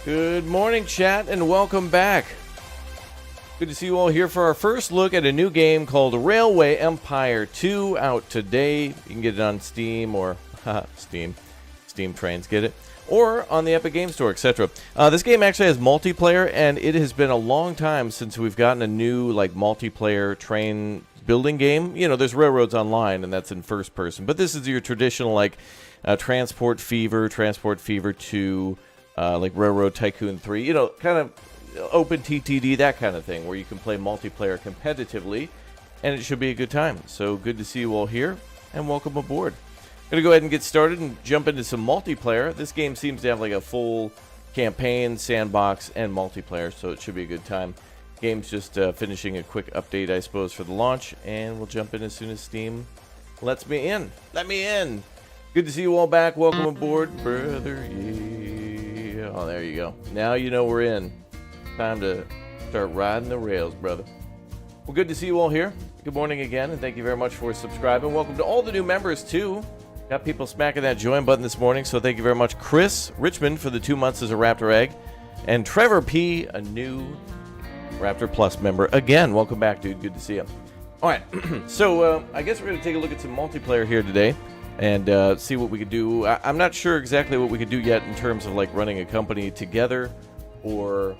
Good morning, chat, and welcome back. Good to see you all here for our first look at a new game called Railway Empire 2, out today. You can get it on Steam or Steam Trains, get it? Or on the Epic Game Store, etc. This game actually has multiplayer, and it has been a long time since we've gotten a new multiplayer train building game. You know, there's Railroads Online, and that's in first person. But this is your traditional Transport Fever 2, Railroad Tycoon 3. You know, kind of open TTD, that kind of thing, where you can play multiplayer competitively, and it should be a good time. So good to see you all here, and welcome aboard. Gonna go ahead and get started and jump into some multiplayer. This game seems to have a full campaign, sandbox, and multiplayer, so it should be a good time. Game's just finishing a quick update, I suppose, for the launch, and we'll jump in as soon as Steam lets me in. Let me in! Good to see you all back. Welcome aboard, brother. Yeah. Oh, there you go. Now you know we're in. Time to start riding the rails, brother. Well, good to see you all here. Good morning again, and thank you very much for subscribing. Welcome to all the new members, too. Got people smacking that join button this morning, so thank you very much. Chris Richmond for the 2 months as a Raptor Egg. And Trevor P., a new Raptor Plus member. Again, welcome back, dude. Good to see you. All right, so I guess we're going to take a look at some multiplayer here today and see what we could do. I'm not sure exactly what we could do yet in terms of running a company together or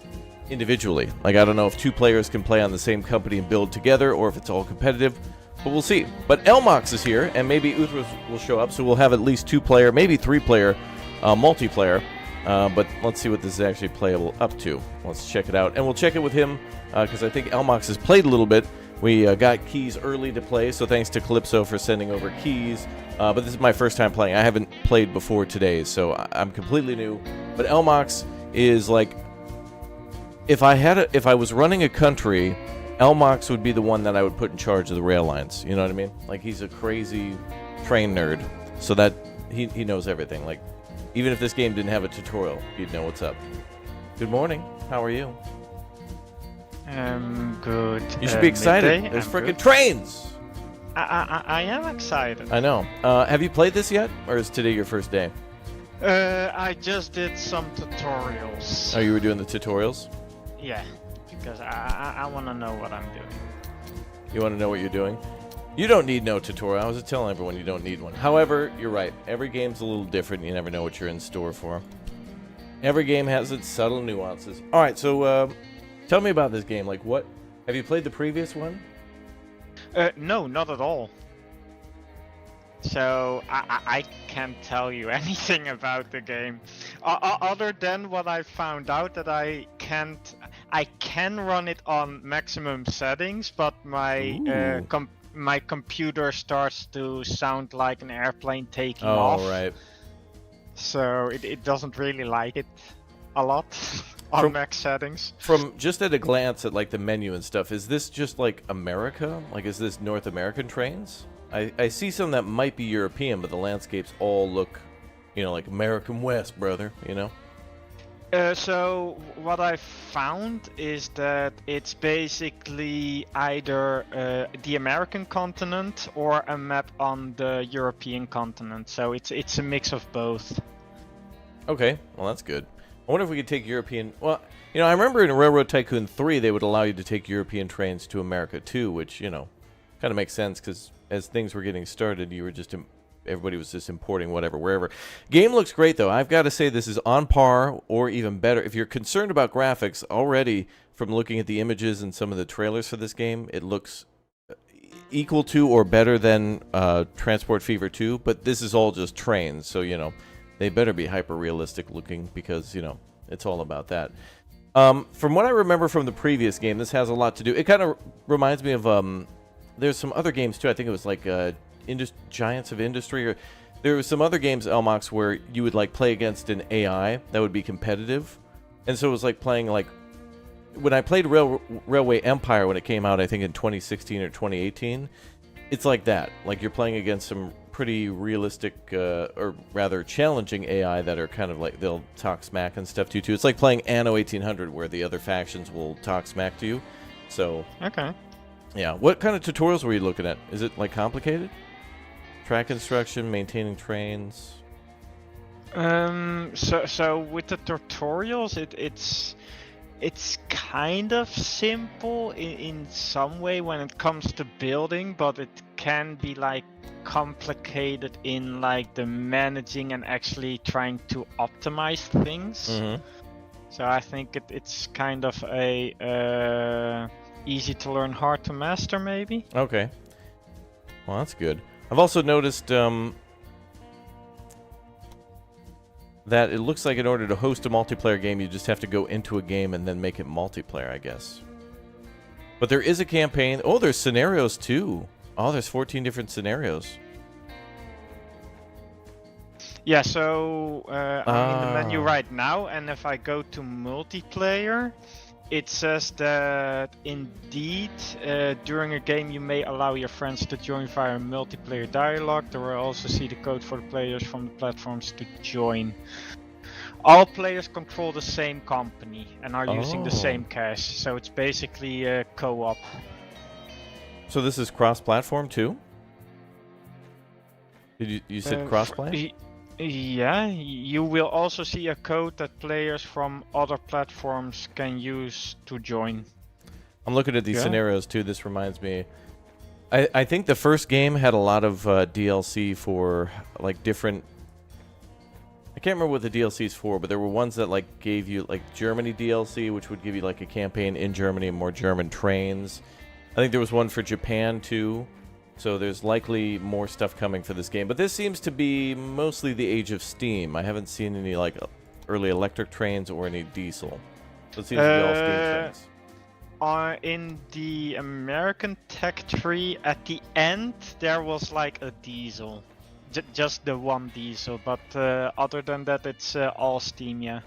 individually. I don't know if two players can play on the same company and build together, or if it's all competitive. But we'll see. But Elmox is here, and maybe Uthras will show up, so we'll have at least 2-player, maybe 3-player multiplayer. But let's see what this is actually playable up to. Let's check it out. And we'll check it with him, because I think Elmox has played a little bit. We got keys early to play, so thanks to Calypso for sending over keys. But this is my first time playing. I haven't played before today, so I'm completely new. But Elmox is if I was running a country, Elmox would be the one that I would put in charge of the rail lines. You know what I mean? He's a crazy train nerd, so that he knows everything. Even if this game didn't have a tutorial, he'd know what's up. Good morning. How are you? Good. You should be excited. Midday. There's freaking trains! I am excited. I know. Have you played this yet, or is today your first day? I just did some tutorials. Oh, you were doing the tutorials? Yeah, because I want to know what I'm doing. You want to know what you're doing? You don't need no tutorial. I was just telling everyone you don't need one. However, you're right. Every game's a little different. You never know what you're in store for. Every game has its subtle nuances. All right, so tell me about this game. What? Have you played the previous one? No, not at all. So I can't tell you anything about the game, other than what I found out that I can run it on maximum settings, but my my computer starts to sound like an airplane taking off. Oh, right. So it doesn't really like it a lot on max settings. From just at a glance at the menu and stuff, is this just America? Is this North American trains? I see some that might be European, but the landscapes all look, like American West, brother, So what I found is that it's basically either the American continent or a map on the European continent. So it's a mix of both. Okay, well that's good. I wonder if we could take European... Well, I remember in Railroad Tycoon 3 they would allow you to take European trains to America too, which, kind of makes sense because as things were getting started, everybody was just importing whatever, wherever. Game looks great, though. I've got to say this is on par or even better. If you're concerned about graphics, already from looking at the images and some of the trailers for this game, it looks equal to or better than Transport Fever 2, but this is all just trains, so, they better be hyper-realistic looking because, it's all about that. From what I remember from the previous game, this has a lot to do. It kind of reminds me of... There's some other games, too. I think it was Giants of Industry. Or there were some other games, Elmox, where you would play against an AI that would be competitive. And so it was playing when I played Railway Empire when it came out, I think in 2016 or 2018, it's like that. You're playing against some pretty realistic, or rather challenging AI that are kind of they'll talk smack and stuff to you, too. It's like playing Anno 1800 where the other factions will talk smack to you. So... Okay. Yeah, what kind of tutorials were you looking at? Is it complicated? Track instruction, maintaining trains. So with the tutorials, it's kind of simple in some way when it comes to building, but it can be like complicated in like the managing and actually trying to optimize things. Mm-hmm. So I think it's kind of a easy to learn, hard to master, maybe. Okay. Well, that's good. I've also noticed that it looks like in order to host a multiplayer game, you just have to go into a game and then make it multiplayer, I guess. But there is a campaign. Oh, there's scenarios too. Oh, there's 14 different scenarios. Yeah, so I'm in the menu right now, and if I go to multiplayer, it says that indeed during a game you may allow your friends to join via multiplayer dialogue. There will also see the code for the players from the platforms to join. All players control the same company and are using the same cache, so it's basically a co-op. So this is cross-platform too? Did you said cross-play? Yeah, you will also see a code that players from other platforms can use to join. I'm looking at these scenarios too. This reminds me. I think the first game had a lot of DLC for like different. I can't remember what the DLCs for, but there were ones that like gave you like Germany DLC, which would give you like a campaign in Germany and more German trains. I think there was one for Japan too. So there's likely more stuff coming for this game. But this seems to be mostly the age of Steam. I haven't seen any like early electric trains or any diesel. So it seems to be all Steam trains. In the American tech tree, at the end, there was like a diesel. Just the one diesel. But other than that, it's all Steam, yeah.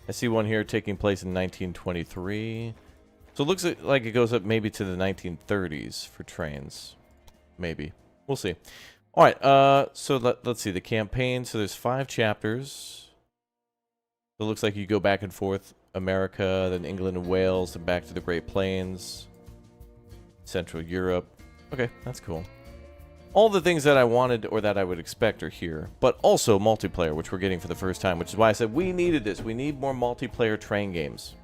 I see one here taking place in 1923. So it looks like it goes up maybe to the 1930s for trains. Maybe. We'll see. All right. So let's see. The campaign. So there's 5 chapters. So it looks like you go back and forth. America, then England and Wales, then back to the Great Plains. Central Europe. Okay, that's cool. All the things that I wanted or that I would expect are here. But also multiplayer, which we're getting for the first time. Which is why I said we needed this. We need more multiplayer train games.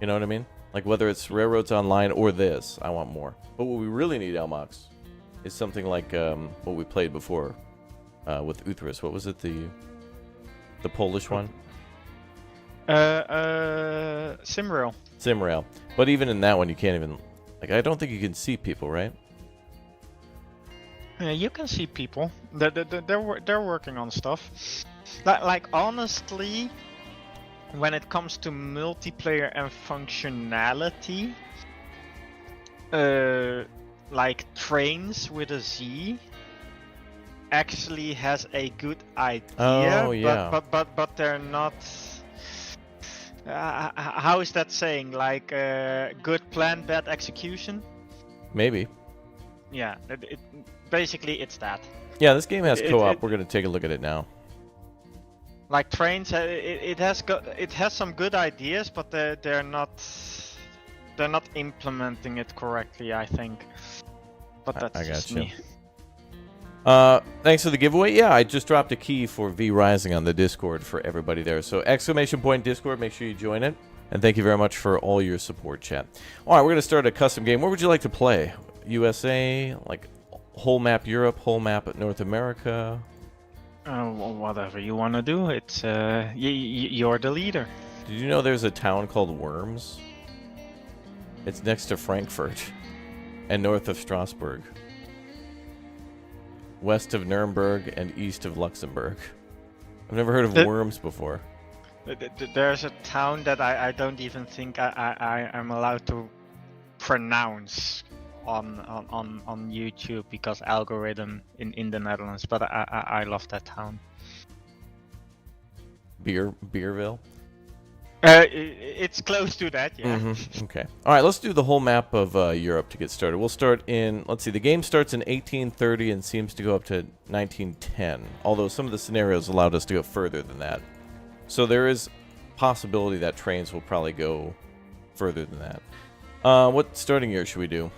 You know what I mean? Like whether it's Railroads Online or this. I want more. But what we really need, Elmox, is something like what we played before with Uthris. What was it? The Polish one? Simrail. Simrail. But even in that one, you can't even... Like, I don't think you can see people, right? Yeah, you can see people. They're working on stuff. Like honestly, when it comes to multiplayer and functionality, like Trains with a Z actually has a good idea. Oh, yeah. But they're not. How is that saying? Like good plan, bad execution? Maybe. Yeah. Basically, it's that. Yeah, this game has co-op. We're gonna take a look at it now. Like Trains, it has some good ideas, but they're not implementing it correctly, I think. But that's just me. Thanks for the giveaway. Yeah, I just dropped a key for V Rising on the Discord for everybody there. So !Discord, make sure you join it. And thank you very much for all your support, chat. All right, we're going to start a custom game. What would you like to play? USA, like whole map Europe, whole map North America? Whatever you want to do. It's you're the leader. Did you know there's a town called Worms? It's next to Frankfurt and north of Strasbourg. West of Nuremberg and east of Luxembourg. I've never heard of Worms before. There's a town that I don't even think I am allowed to pronounce on YouTube because algorithm in the Netherlands. But I love that town. Beerville? It's close to that, yeah. Mm-hmm. Okay. All right, let's do the whole map of Europe to get started. We'll start in, let's see, the game starts in 1830 and seems to go up to 1910, although some of the scenarios allowed us to go further than that. So there is possibility that trains will probably go further than that. What starting year should we do?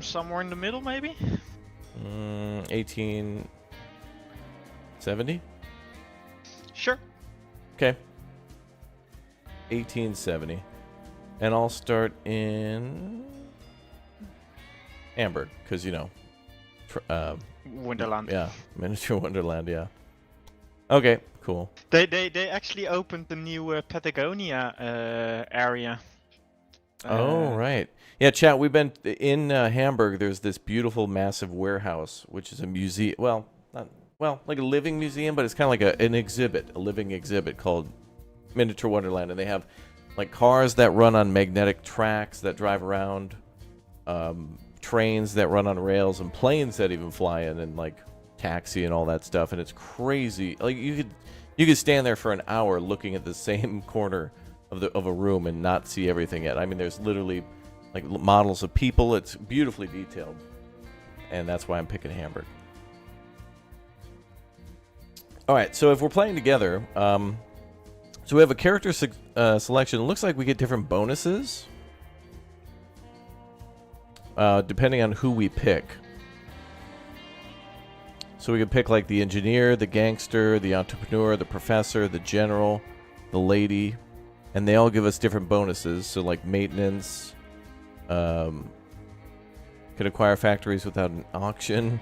Somewhere in the middle, maybe? 1870? Sure. Okay. 1870. And I'll start in Hamburg, because, you know. Wonderland. Yeah, miniature Wonderland, yeah. Okay, cool. They actually opened the new Patagonia area. Oh, right. Yeah, chat, we've been in Hamburg. There's this beautiful, massive warehouse, which is a museum. Well, like a living museum, but it's kind of like an exhibit, a living exhibit called Miniature Wonderland. And they have like cars that run on magnetic tracks that drive around, trains that run on rails, and planes that even fly in, and like taxi and all that stuff. And it's crazy. Like you could stand there for an hour looking at the same corner of a room and not see everything yet. I mean, there's literally like models of people. It's beautifully detailed, and that's why I'm picking Hamburg. All right, so if we're playing together, so we have a character selection. It looks like we get different bonuses depending on who we pick. So we can pick like the engineer, the gangster, the entrepreneur, the professor, the general, the lady, and they all give us different bonuses. So like maintenance, can acquire factories without an auction.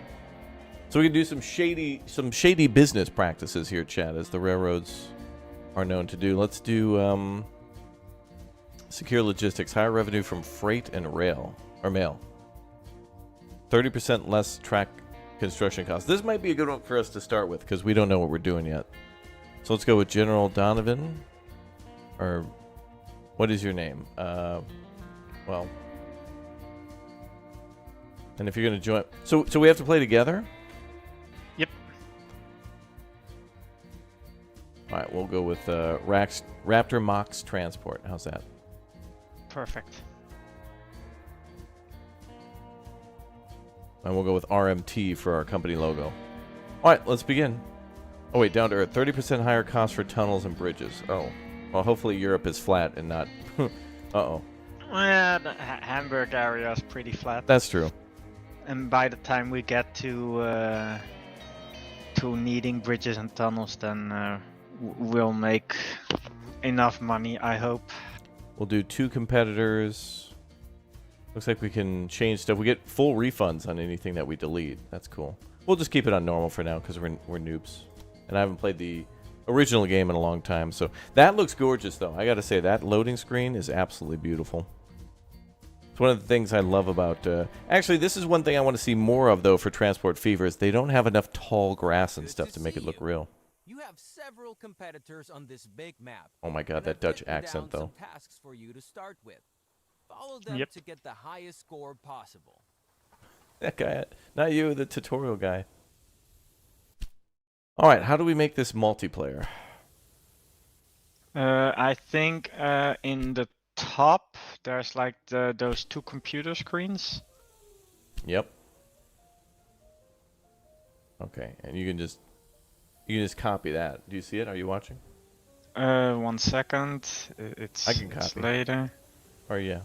So we can do some shady business practices here, Chad, as the railroads are known to do. Let's do secure logistics, higher revenue from freight and mail. 30% less track construction costs. This might be a good one for us to start with because we don't know what we're doing yet. So let's go with General Donovan. Or what is your name? Well, and if you're going to join, so we have to play together. Yep. All right, we'll go with Raptor Mox Transport. How's that? Perfect. And we'll go with RMT for our company logo. All right, let's begin. Oh, wait, down to earth. 30% higher cost for tunnels and bridges. Oh. Well, hopefully Europe is flat and not... Uh-oh. Well, the Hamburg area is pretty flat. That's true. And by the time we get to needing bridges and tunnels, then we'll make enough money, I hope. We'll do 2 competitors. Looks like we can change stuff. We get full refunds on anything that we delete. That's cool. We'll just keep it on normal for now because we're noobs. And I haven't played the original game in a long time. So that looks gorgeous, though. I got to say, that loading screen is absolutely beautiful. It's one of the things I love about... actually, this is one thing I want to see more of, though, for Transport Fever, is they don't have enough tall grass and stuff to make it look real. You have several competitors on this big map. Oh my god, that Dutch accent, though. Some tasks for you to start with. Follow them to get the highest score possible. That guy, not you, the tutorial guy. All right, how do we make this multiplayer? I think in the top there's like those 2 computer screens. Yep. Okay, and you can just copy that. Do you see it? Are you watching? 1 second. I can copy. It's later. Or yeah.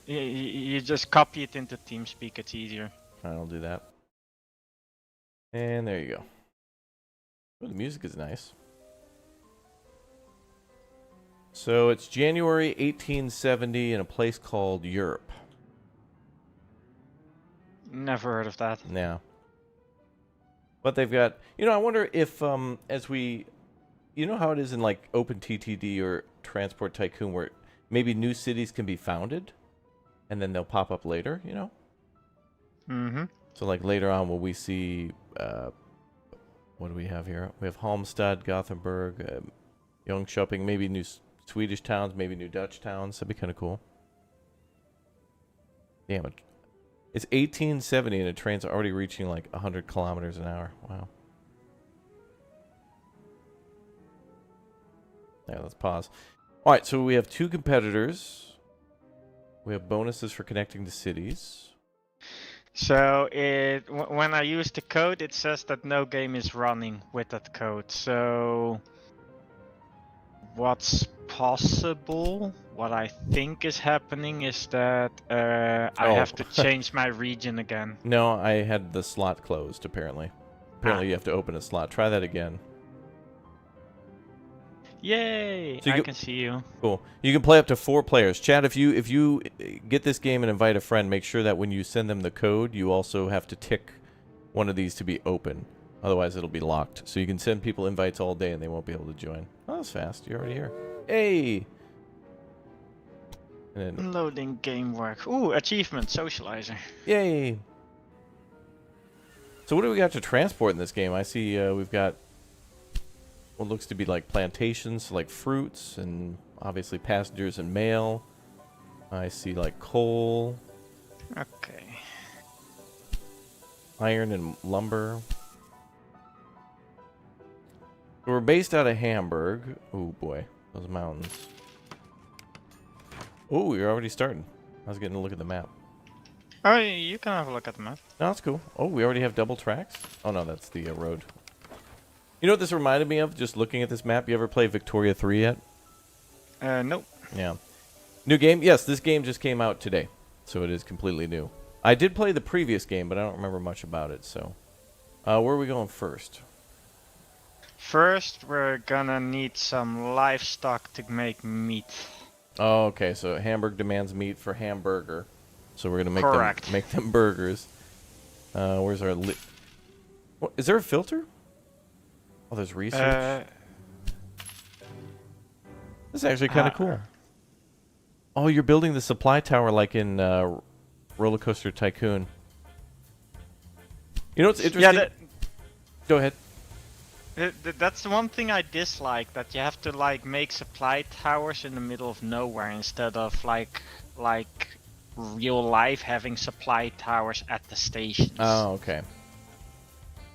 You just copy it into TeamSpeak. It's easier. I'll do that. And there you go. Oh, the music is nice. So it's January 1870 in a place called Europe. Never heard of that. Yeah. But they've got... You know, I wonder if as we... You know how it is in like OpenTTD or Transport Tycoon where maybe new cities can be founded and then they'll pop up later, you know? Mm-hmm. So like later on will we see... what do we have here? We have Halmstad, Gothenburg, Jönköping, maybe new Swedish towns, maybe new Dutch towns. That'd be kind of cool. Damn it. It's 1870 and the trains are already reaching like 100 kilometers an hour. Wow. Yeah, let's pause. All right, so we have 2 competitors. We have bonuses for connecting to cities. So when I use the code, it says that no game is running with that code. So what's possible, what I think is happening is that I have to change my region again. No, I had the slot closed, apparently. Apparently you have to open a slot. Try that again. Yay! So you I go- can see you. Cool. You can play up to 4 players. Chad, if you get this game and invite a friend, make sure that when you send them the code, you also have to tick one of these to be open. Otherwise, it'll be locked. So you can send people invites all day and they won't be able to join. Oh, that's fast. You're already here. Hey! And then, Loading game work. Ooh, achievement, socializer. yay! So what do we got to transport in this game? I see we've got what looks to be like plantations, like fruits, and obviously passengers and mail. I see like coal, Okay. iron, and lumber. We're based out of Hamburg. Oh boy, those mountains. Oh, you're already starting. I was getting a look at the map. Oh, you can have a look at the map. No, that's cool. Oh, we already have double tracks? Oh no, that's the road. You know what this reminded me of, just looking at this map? You ever play Victoria 3 yet? Nope. Yeah. New game? Yes, this game just came out today, so it is completely new. I did play the previous game, but I don't remember much about it, so... where are we going first? First, we're gonna need some livestock to make meat. Oh, okay, so Hamburg demands meat for hamburger. So we're going to Correct. make them burgers. Where's our... What, is there a filter? Oh, there's research. This is actually kind of cool. Oh, you're building the supply tower like in Roller Coaster Tycoon. You know what's interesting? Yeah, Go ahead. that's the one thing I dislike, that you have to like make supply towers in the middle of nowhere instead of like real life having supply towers at the stations. Oh, okay.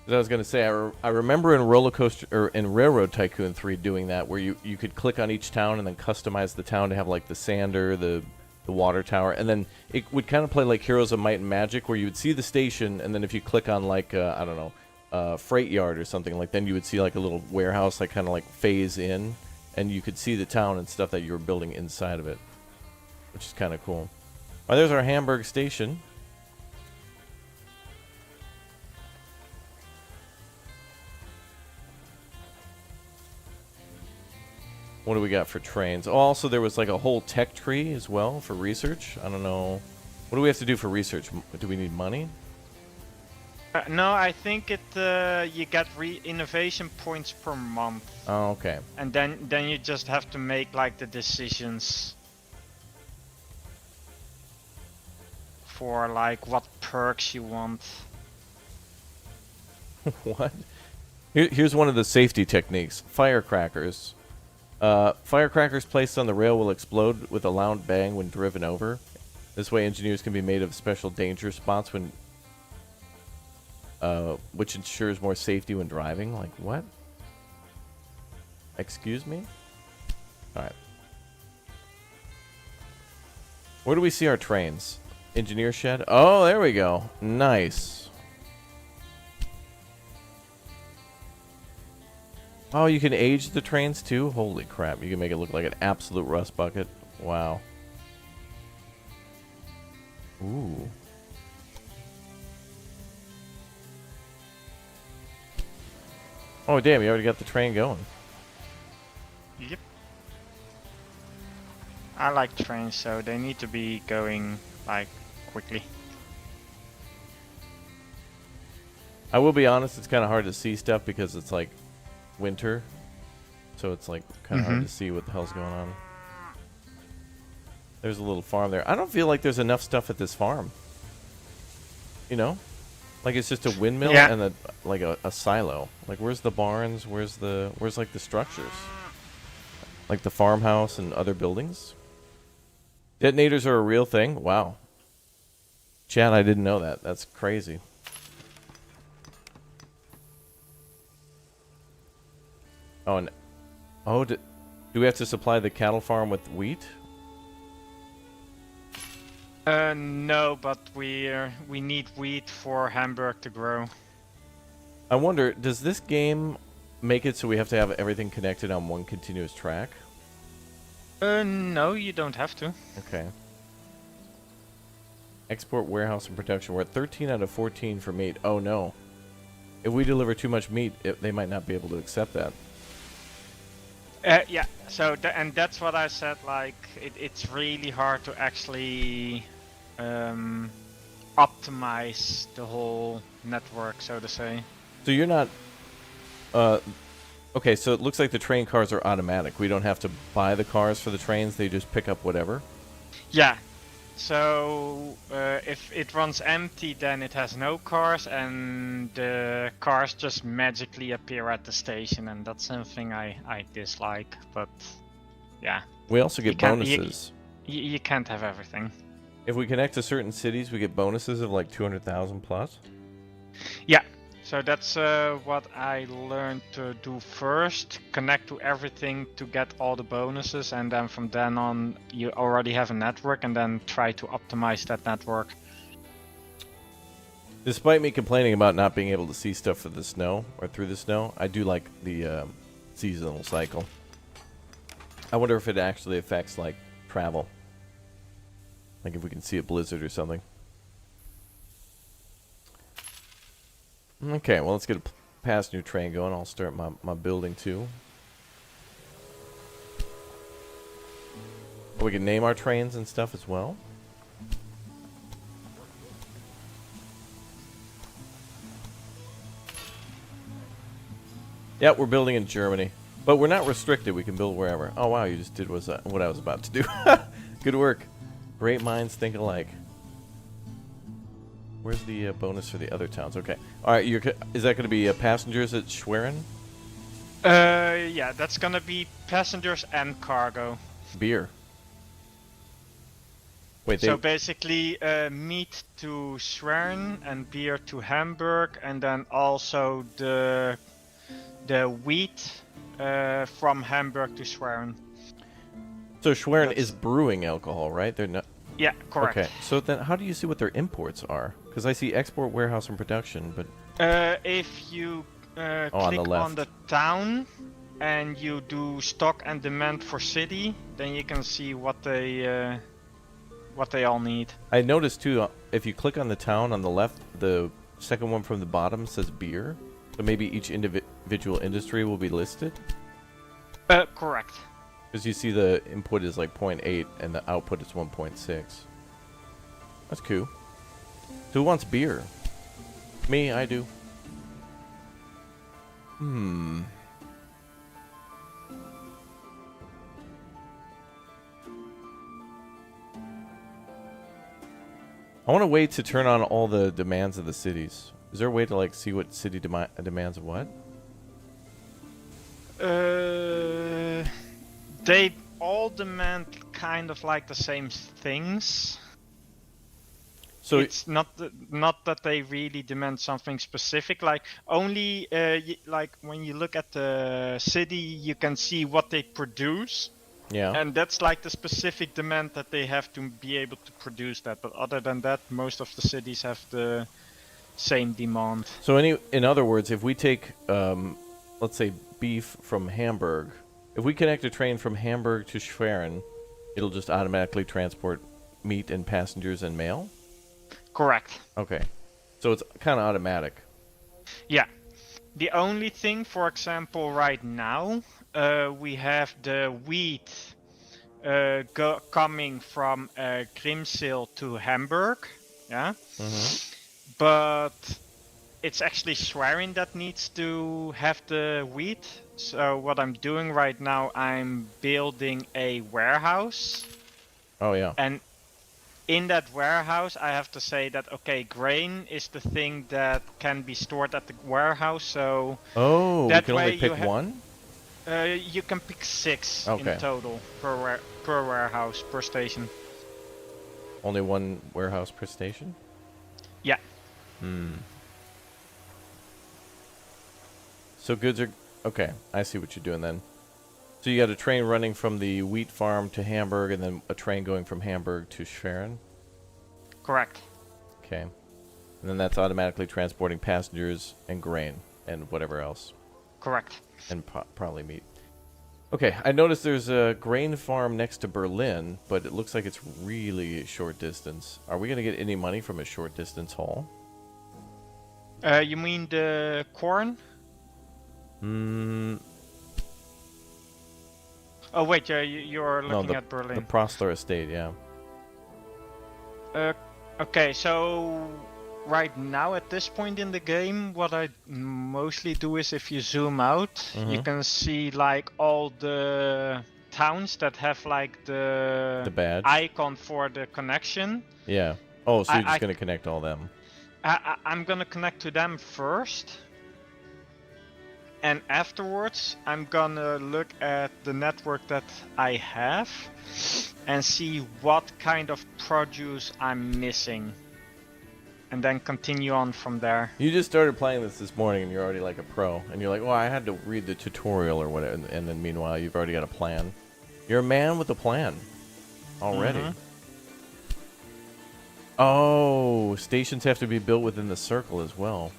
As I was gonna say, I remember in Roller Coaster or in Railroad Tycoon 3 doing that, where you could click on each town and then customize the town to have like the sander, the water tower, and then it would kind of play like Heroes of Might and Magic, where you would see the station, and then if you click on like I don't know, freight yard or something, like then you would see like a little warehouse, like kind of like phase in, and you could see the town and stuff that you were building inside of it, which is kind of cool. All right, there's our Hamburg station. What do we got for trains? Oh, also, there was like a whole tech tree as well for research. I don't know. What do we have to do for research? Do we need money? No, I think you get innovation points per month. Oh, okay. And then you just have to make like the decisions for like what perks you want. What? Here's one of the safety techniques. Firecrackers. Firecrackers placed on the rail will explode with a loud bang when driven over. This way engineers can be made of special danger spots when... which ensures more safety when driving. Like, what? Excuse me? Alright. Where do we see our trains? Engineer shed? Oh, there we go. Nice. Oh, you can age the trains too? Holy crap. You can make it look like an absolute rust bucket. Wow. Ooh. Oh, damn, you already got the train going. Yep. I like trains, so they need to be going like quickly. I will be honest, it's kind of hard to see stuff because it's like winter. So it's like kind of hard to see what the hell's going on. There's a little farm there. I don't feel like there's enough stuff at this farm. You know? Like it's just a windmill and like a silo. Like where's the barns? Where's like the structures? Like the farmhouse and other buildings? Detonators are a real thing? Wow. Chad, I didn't know that. That's crazy. Oh, and do we have to supply the cattle farm with wheat? No, but we need wheat for Hamburg to grow. I wonder, does this game make it so we have to have everything connected on one continuous track? No, you don't have to. Okay. Export, warehouse, and production. We're at 13 out of 14 for meat. Oh, no. If we deliver too much meat, they might not be able to accept that. Yeah. So and that's what I said. Like it's really hard to actually optimize the whole network, so to say. So you're not. Okay, so it looks like the train cars are automatic. We don't have to buy the cars for the trains. They just pick up whatever. Yeah. So if it runs empty, then it has no cars, and the cars just magically appear at the station, and that's something I dislike. But yeah, We also you get can't bonuses. you can't have everything. If we connect to certain cities, we get bonuses of like 200,000 plus. Yeah. So that's what I learned to do first. Connect to everything to get all the bonuses, and then from then on, you already have a network, and then try to optimize that network. Despite me complaining about not being able to see stuff for the snow or through the snow, I do like the seasonal cycle. I wonder if it actually affects like travel. Like if we can see a blizzard or something. Okay, well let's get a passenger train going. I'll start my building too. We can name our trains and stuff as well. Yeah, we're building in Germany. But we're not restricted. We can build wherever. Oh, wow, you just did what I was about to do. Good work. Great minds think alike. Where's the bonus for the other towns? Okay. All right, is that going to be passengers at Schwerin? Yeah, that's gonna be passengers and cargo. Beer. Wait, So basically, meat to Schwerin and beer to Hamburg, and then also the wheat from Hamburg to Schwerin. So Schwerin is brewing alcohol, right? They're not. Yeah, correct. Okay. So then, how do you see what their imports are? Because I see export, warehouse, and production, but. If you on click the left. on the town and you do stock and demand for city, then you can see what they all need. I noticed too, if you click on the town on the left, the second one from the bottom says beer. So maybe each individual industry will be listed? Correct. Because you see the input is like 0.8 and the output is 1.6. That's cool. So who wants beer? Me, I do. I want to wait to turn on all the demands of the cities. Is there a way to like see what city demands of what? They all demand kind of like the same things. So it's not that they really demand something specific. Like only like when you look at the city, you can see what they produce. Yeah. And that's like the specific demand that they have to be able to produce that. But other than that, most of the cities have the same demand. So in other words, if we take, let's say, beef from Hamburg, if we connect a train from Hamburg to Schwerin, it'll just automatically transport meat and passengers and mail? Correct. Okay. So it's kind of automatic. Yeah. The only thing, for example, right now, we have the wheat coming from Grimsel to Hamburg. Yeah. Mm-hmm. But it's actually Schwerin that needs to have the wheat. So what I'm doing right now, I'm building a warehouse. Oh, yeah. And in that warehouse, I have to say that, okay, grain is the thing that can be stored at the warehouse. So that you can only pick one? You can pick 6 in total per warehouse, per station. Only one warehouse per station? Yeah. So goods are... Okay, I see what you're doing then. So you got a train running from the wheat farm to Hamburg, and then a train going from Hamburg to Schwerin? Correct. Okay. And then that's automatically transporting passengers and grain and whatever else. Correct. And probably meat. Okay, I noticed there's a grain farm next to Berlin, but it looks like it's really short distance. Are we going to get any money from a short distance haul? You mean the corn? Oh wait, you're No, looking the at Berlin. the Prosler estate. Yeah. Okay, so right now at this point in the game, what I mostly do is if you zoom out, you can see like all the towns that have like the badge icon for the connection. Yeah. Oh, so you're just I- gonna connect all them. I'm gonna connect to them first. And afterwards, I'm gonna look at the network that I have and see what kind of produce I'm missing. And then continue on from there. You just started playing this morning and you're already like a pro. And you're like, well, I had to read the tutorial or whatever. And then meanwhile, you've already got a plan. You're a man with a plan. Already. Oh, stations have to be built within the circle as well.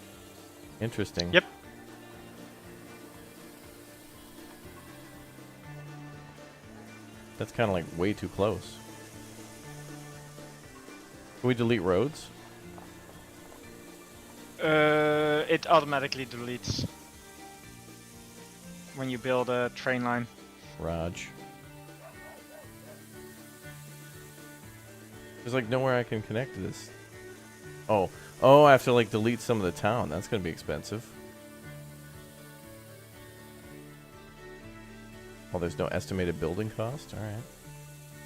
Interesting. Yep. That's kind of like way too close. Can we delete roads? It automatically deletes when you build a train line. Raj. There's like nowhere I can connect to this. Oh, I have to like delete some of the town. That's gonna be expensive. Oh, there's no estimated building cost? Alright.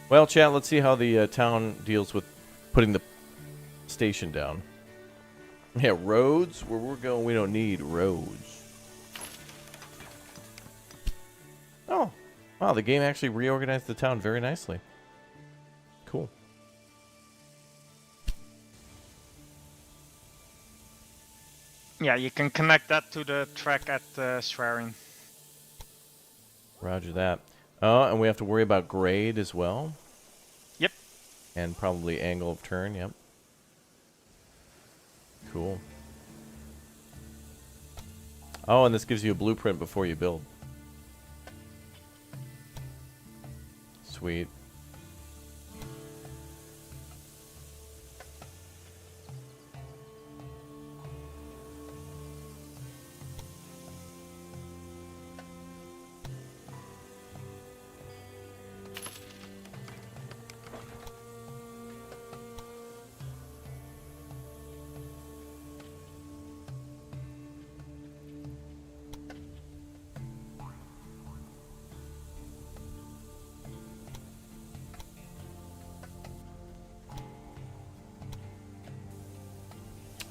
Well, chat, let's see how the town deals with putting the station down. Yeah, roads? Where we're going, we don't need roads. Oh. Wow, the game actually reorganized the town very nicely. Cool. Yeah, you can connect that to the track at Schwerin. Roger that. Oh, and we have to worry about grade as well. Yep. And probably angle of turn, yep. Cool. Oh, and this gives you a blueprint before you build. Sweet.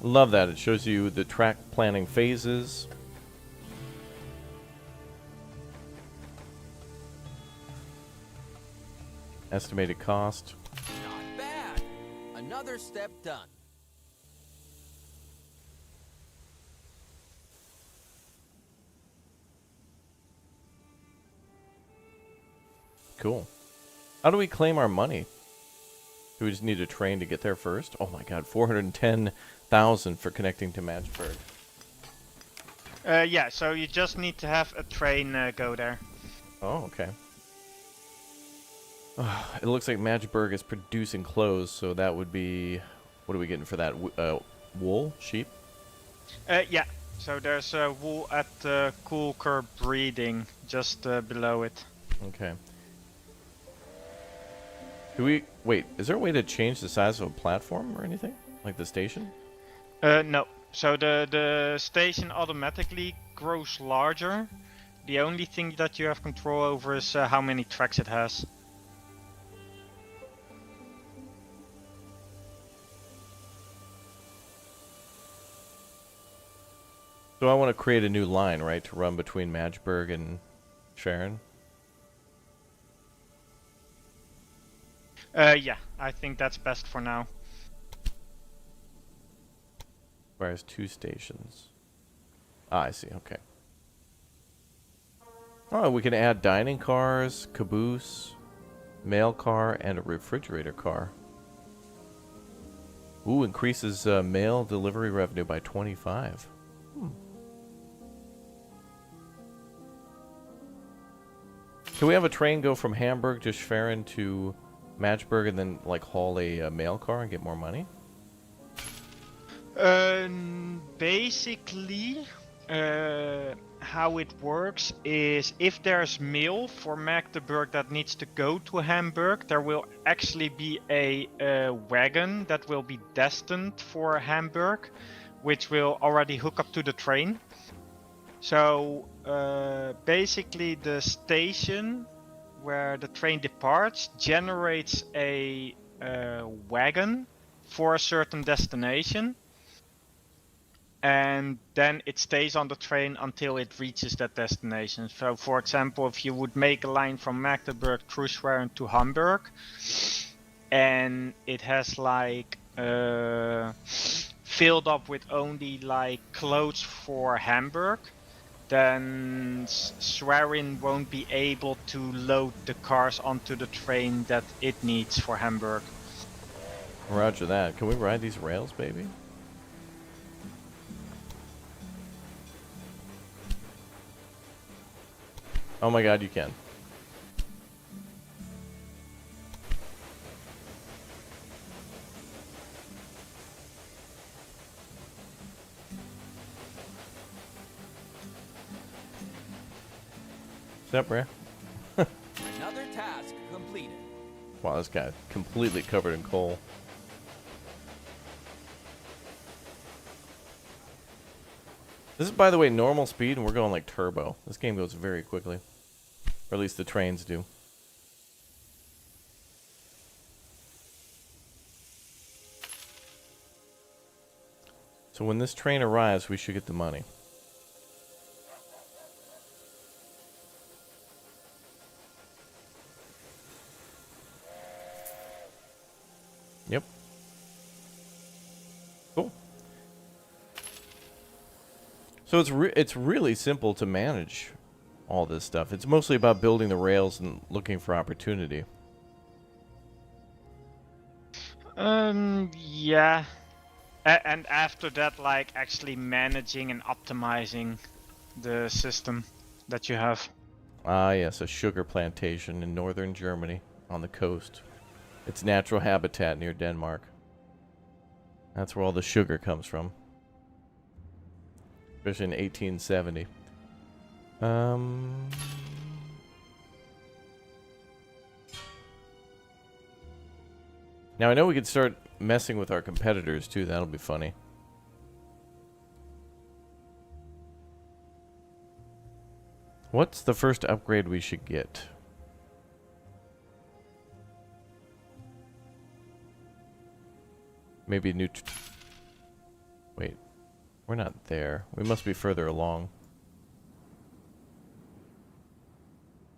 Love that. It shows you the track planning phases. Estimated cost. Not bad. Another step done. Cool. How do we claim our money? Do we just need a train to get there first? Oh my god, 410,000 for connecting to Matchburg. Yeah, so you just need to have a train go there. Oh, okay. It looks like Matchburg is producing clothes, so that would be... What are we getting for that? Wool? Sheep? Yeah, so there's wool at Kulker Breeding, just below it. Okay. Do we... Wait, is there a way to change the size of a platform or anything? Like the station? No. So the station automatically grows larger. The only thing that you have control over is how many tracks it has. So I want to create a new line, right, to run between Matchburg and Sharon? Yeah, I think that's best for now. Requires 2 stations. Ah, I see, okay. Oh, we can add dining cars, caboose, mail car, and a refrigerator car. Ooh, increases mail delivery revenue by 25. Can we have a train go from Hamburg to Schwerin to Matchburg and then like haul a mail car and get more money? Basically, How it works is if there's mail for Magdeburg that needs to go to Hamburg, there will actually be a wagon that will be destined for Hamburg, which will already hook up to the train. So basically the station where the train departs generates a wagon for a certain destination. And then it stays on the train until it reaches that destination. So, for example, if you would make a line from Magdeburg through Schwerin to Hamburg, and it has like filled up with only like clothes for Hamburg, then Schwerin won't be able to load the cars onto the train that it needs for Hamburg. Roger that. Can we ride these rails, baby? Oh my god, you can. What's up, bruh? Another task completed. Wow, this guy completely covered in coal. This is, by the way, normal speed, and we're going like turbo. This game goes very quickly. Or at least the trains do. So when this train arrives, we should get the money. Yep. Cool. So it's really simple to manage all this stuff. It's mostly about building the rails and looking for opportunity. Yeah. And after that, like actually managing and optimizing the system that you have. Ah, yes, a sugar plantation in northern Germany on the coast. Its natural habitat near Denmark. That's where all the sugar comes from. Especially in 1870. Now I know we could start messing with our competitors too. That'll be funny. What's the first upgrade we should get? Maybe new... Wait. We're not there. We must be further along.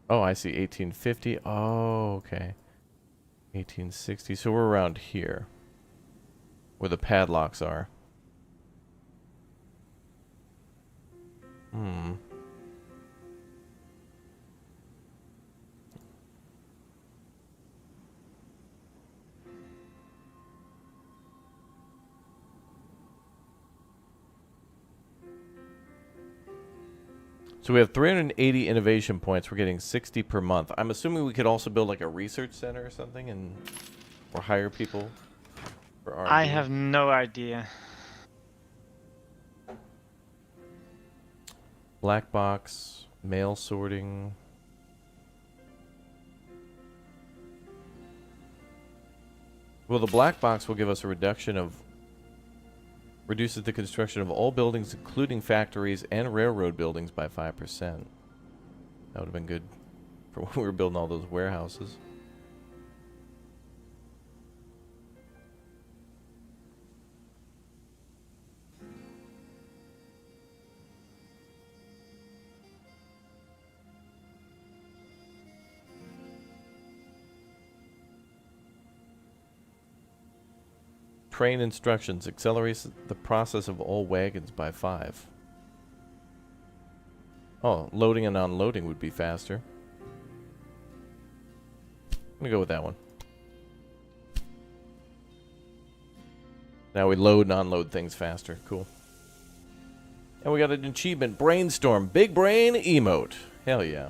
Oh, I see. 1850. Oh, okay. 1860. So we're around here. Where the padlocks are. Hmm. So we have 380 innovation points. We're getting 60 per month. I'm assuming we could also build like a research center or something, and or hire people for R&D. I have no idea. Black box, mail sorting. Well, the black box will give us a reduction of... Reduces the construction of all buildings, including factories and railroad buildings, by 5%. That would have been good for when we were building all those warehouses. Train instructions accelerates the process of all wagons by 5. Oh, loading and unloading would be faster. I'm gonna go with that one. Now we load and unload things faster. Cool. And we got an achievement. Brainstorm. Big brain emote. Hell yeah.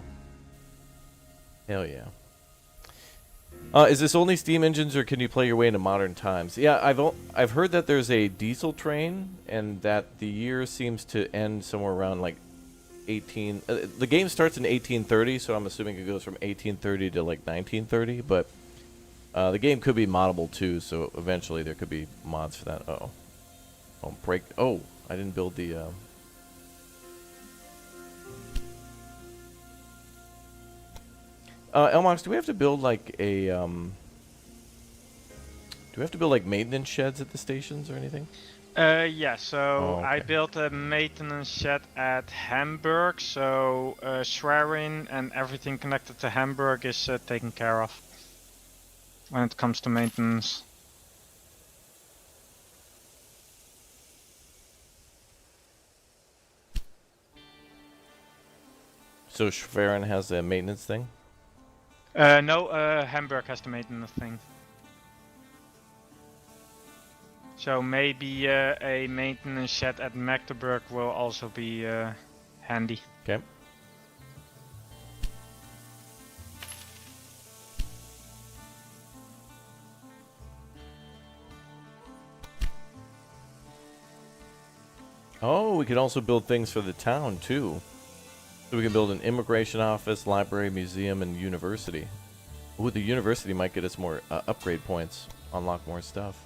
Hell yeah. Is this only steam engines, or can you play your way into modern times? Yeah, I've heard that there's a diesel train, and that the year seems to end somewhere around like 18. The game starts in 1830, so I'm assuming it goes from 1830 to like 1930. But the game could be moddable too, so eventually there could be mods for that. Oh, break. Oh, I didn't build the. Elmox, do we have to build like a do we have to build like maintenance sheds at the stations or anything? Yeah, so okay. I built a maintenance shed at Hamburg, so Schwerin and everything connected to Hamburg is taken care of when it comes to maintenance. So Schwerin has a maintenance thing? No, Hamburg has the maintenance thing. So maybe a maintenance shed at Magdeburg will also be handy. Okay. Oh, we could also build things for the town too. So we can build an immigration office, library, museum, and university. Ooh, the university might get us more upgrade points, unlock more stuff.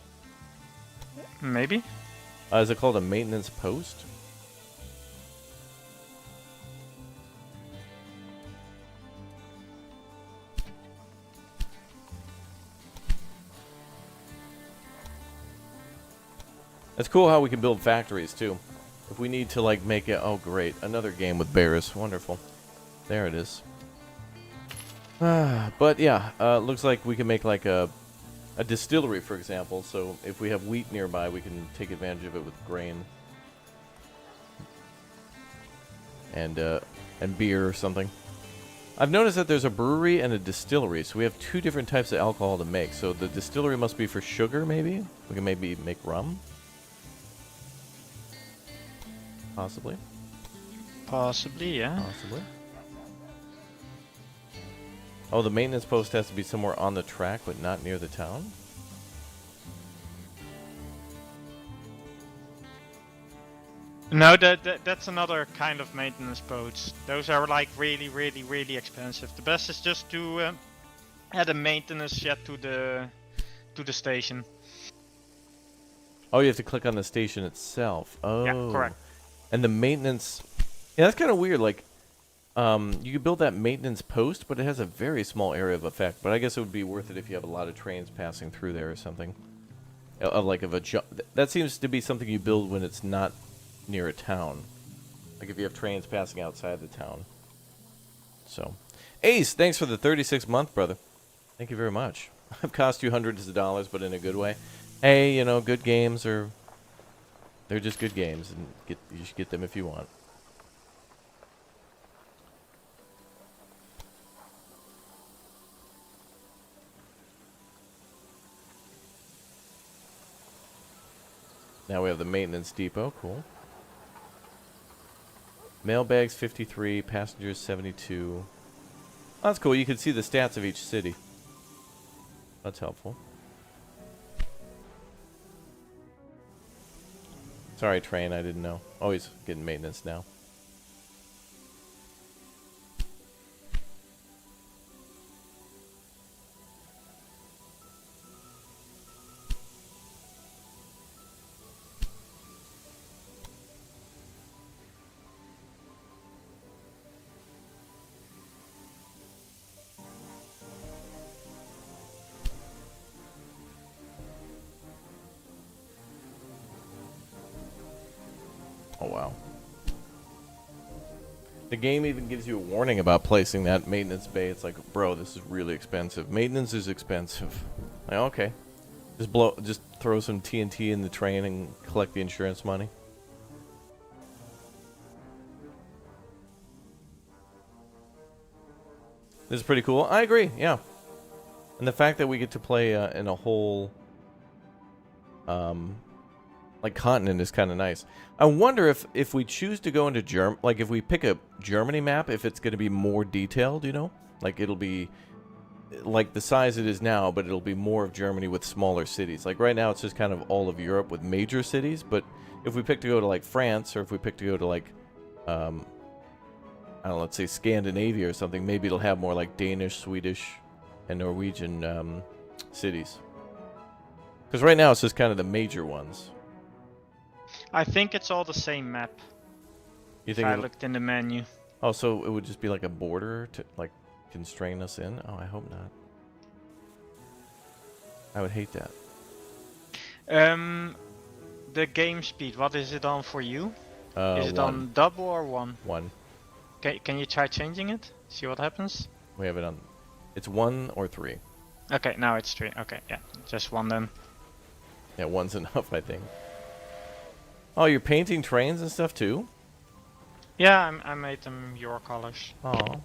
Maybe. Is it called a maintenance post? It's cool how we can build factories too. If we need to like make it, oh great, another game with bears, wonderful. There it is. But yeah, looks like we can make like a distillery, for example. So if we have wheat nearby, we can take advantage of it with grain and beer or something. I've noticed that there's a brewery and a distillery, so we have two different types of alcohol to make. So the distillery must be for sugar, maybe. We can maybe make rum. Possibly. Possibly, yeah. Possibly. Oh, the maintenance post has to be somewhere on the track, but not near the town? No, that's another kind of maintenance post. Those are like really, really, really expensive. The best is just to add a maintenance shed to the station. Oh, you have to click on the station itself. Oh. Yeah, correct. And the maintenance... Yeah, that's kind of weird. Like, you could build that maintenance post, but it has a very small area of effect. But I guess it would be worth it if you have a lot of trains passing through there or something. That seems to be something you build when it's not near a town. Like if you have trains passing outside the town. So, Ace, thanks for the 36th month, brother. Thank you very much. I've cost you hundreds of dollars, but in a good way. Hey, you know, good games are... They're just good games, and you should get them if you want. Now we have the maintenance depot. Cool. Mailbags 53, passengers 72. Oh, that's cool. You can see the stats of each city. That's helpful. Sorry, train. I didn't know. Oh, he's getting maintenance now. Oh, wow. The game even gives you a warning about placing that maintenance bay. It's like, bro, this is really expensive. Maintenance is expensive. Like, okay. Just throw some TNT in the train and collect the insurance money. This is pretty cool. I agree, yeah. And the fact that we get to play in a whole like continent is kind of nice. I wonder if we choose to go into if we pick a Germany map, if it's going to be more detailed, you know? Like it'll be like the size it is now, but it'll be more of Germany with smaller cities. Like right now, it's just kind of all of Europe with major cities. But if we pick to go to like France, or if we pick to go to like, I don't know, let's say Scandinavia or something, maybe it'll have more like Danish, Swedish, and Norwegian cities. Because right now it's just kind of the major ones. I think it's all the same map. You If think? I looked in the menu. Oh, so it would just be like a border to like constrain us in? Oh, I hope not. I would hate that. The game speed. What is it on for you? Is it 1. on double or 1? 1. Can you try changing it? See what happens? We have it on. It's 1 or 3. Okay, now it's 3. Okay, yeah, just 1 then. Yeah, 1's enough, I think. Oh, you're painting trains and stuff too? Yeah, I made them your colors. Oh.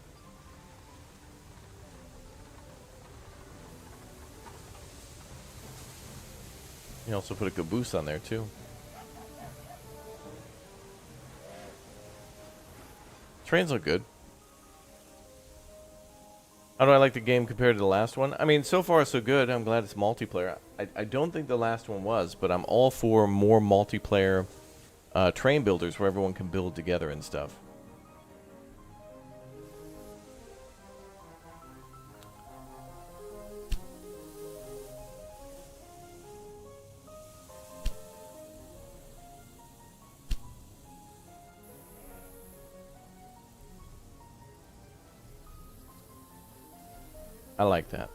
You also put a caboose on there too. Trains look good. How do I like the game compared to the last one? I mean, so far so good. I'm glad it's multiplayer. I don't think the last one was, but I'm all for more multiplayer train builders where everyone can build together and stuff. I like that.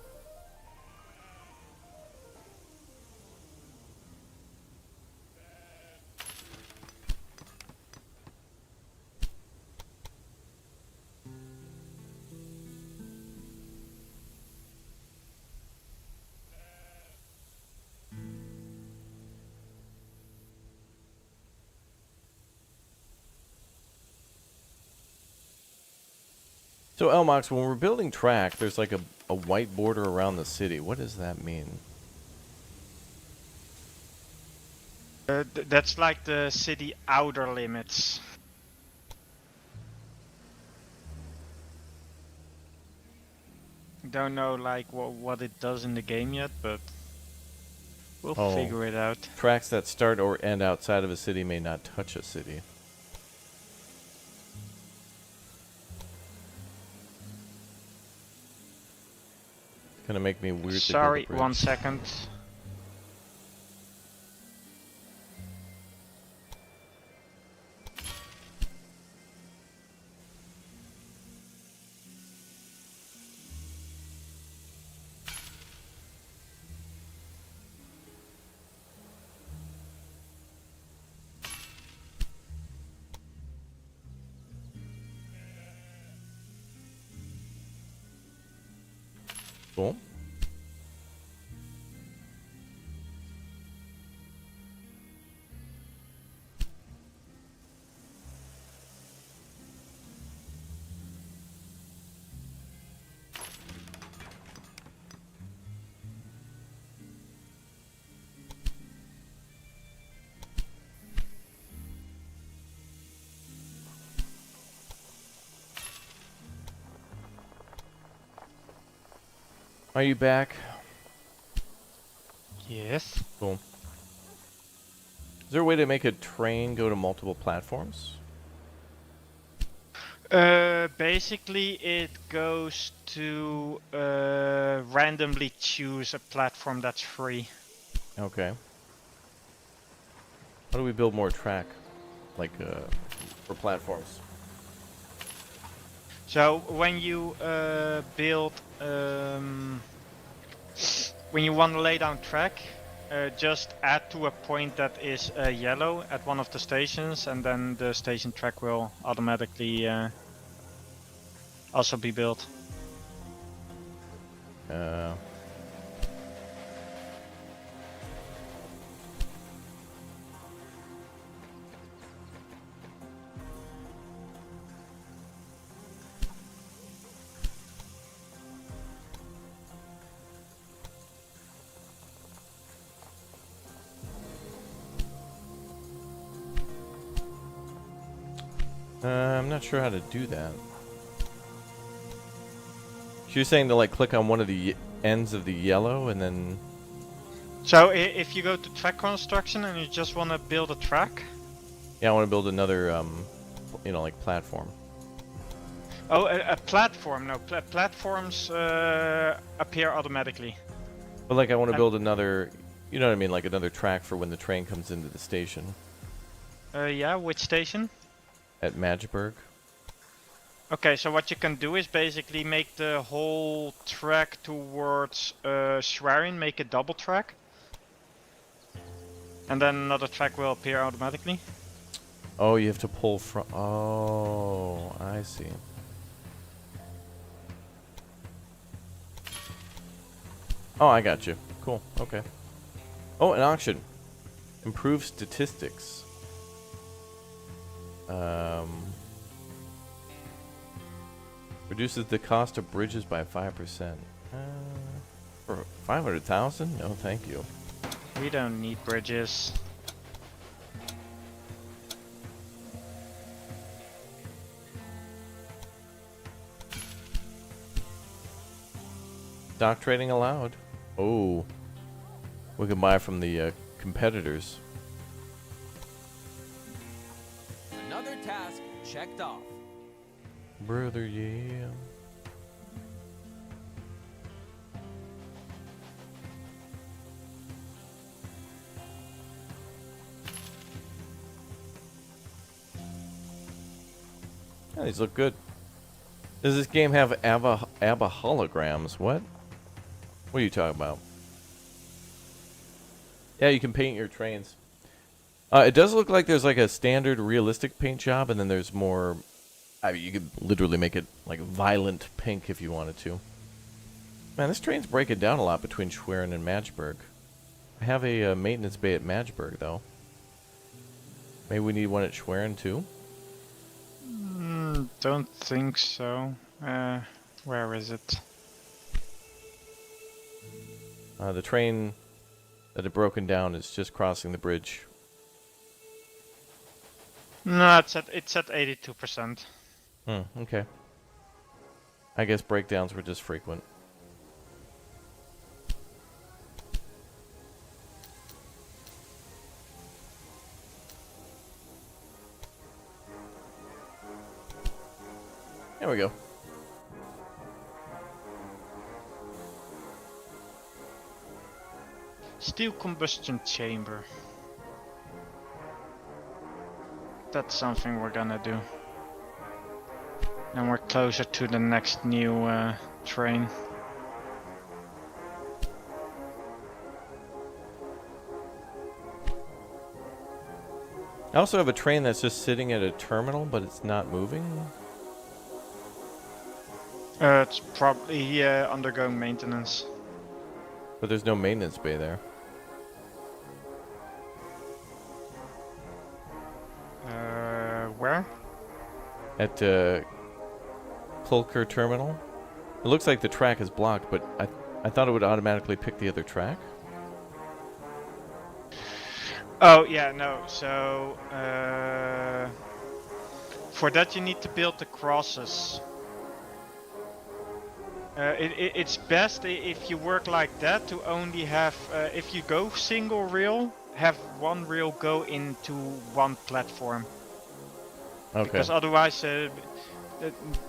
So Elmox, when we're building track, there's like a white border around the city. What does that mean? That's like the city outer limits. Don't know like what it does in the game yet, but we'll figure it out. Tracks that start or end outside of a city may not touch a city. Gonna make me weird. Sorry, 1 second. Cool. Are you back? Yes. Cool. Is there a way to make a train go to multiple platforms? Basically it goes to randomly choose a platform that's free. Okay. How do we build more track, like for platforms? So when you build, when you want to lay down track, just add to a point that is yellow at one of the stations, and then the station track will automatically also be built. I'm not sure how to do that. So you're saying to like click on one of the ends of the yellow and then... So if you go to track construction and you just want to build a track. Yeah, I want to build another, you know, like platform. Oh, a platform. No, platforms appear automatically. But like I want to build another, you know what I mean, like another track for when the train comes into the station. Yeah, which station? At Magdeburg. Okay, so what you can do is basically make the whole track towards Schwerin, make a double track. And then another track will appear automatically. Oh, you have to pull from... Oh, I see. Oh, I got you. Cool. Okay. Oh, an auction. Improve statistics. Reduces the cost of bridges by 5%. For 500,000? No, thank you. We don't need bridges. Stock trading allowed. Oh. We can buy from the competitors. Another task checked off. Brother, yeah. Yeah, these look good. Does this game have ABBA holograms? What? What are you talking about? Yeah, you can paint your trains. It does look like there's like a standard realistic paint job, and then there's more... I mean, you could literally make it like violent pink if you wanted to. Man, this train's breaking down a lot between Schwerin and Magdeburg. I have a maintenance bay at Magdeburg, though. Maybe we need one at Schwerin, too? Don't think so. Where is it? The train that had broken down is just crossing the bridge. No, it's at 82%. Okay. I guess breakdowns were just frequent. There we go. Steel combustion chamber. That's something we're gonna do. And we're closer to the next new train. I also have a train that's just sitting at a terminal, but it's not moving. It's probably undergoing maintenance. But there's no maintenance bay there. Where? At Kulker Terminal. It looks like the track is blocked, but I thought it would automatically pick the other track. Oh yeah, no. So for that you need to build the crosses. It's best if you work like that to only have, if you go single rail, have one rail go into one platform. Okay. Because otherwise,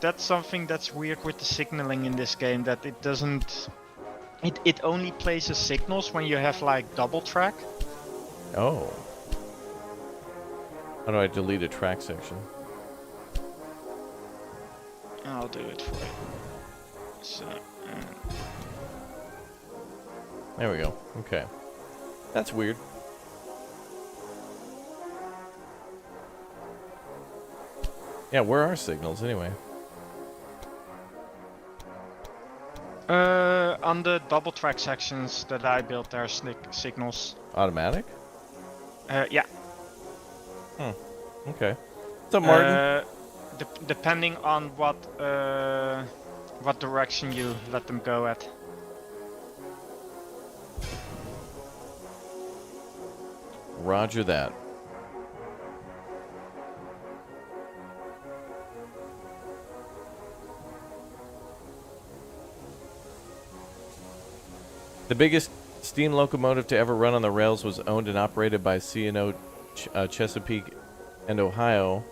that's something that's weird with the signaling in this game, that it doesn't... It only places signals when you have like double track. Oh. How do I delete a track section? I'll do it for you. So, there we go. Okay. That's weird. Yeah, where are signals anyway? on the double track sections that I built, there are signals. Automatic? Yeah. Okay. What's up, Martin? Depending on what direction you let them go at. Roger that. The biggest steam locomotive to ever run on the rails was owned and operated by C&O Chesapeake and Ohio.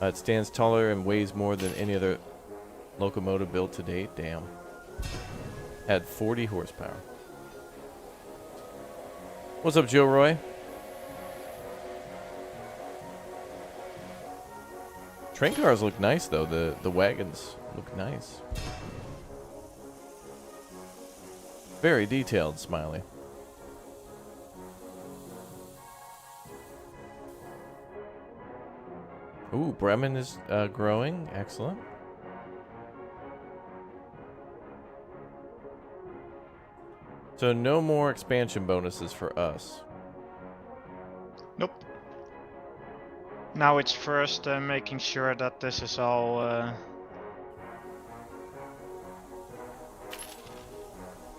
It stands taller and weighs more than any other locomotive built to date. Damn. Had 40 horsepower. What's up, Joe Roy? Train cars look nice, though. The wagons look nice. Very detailed, Smiley. Ooh, Bremen is growing. Excellent. So no more expansion bonuses for us. Nope. Now it's first making sure that this is all...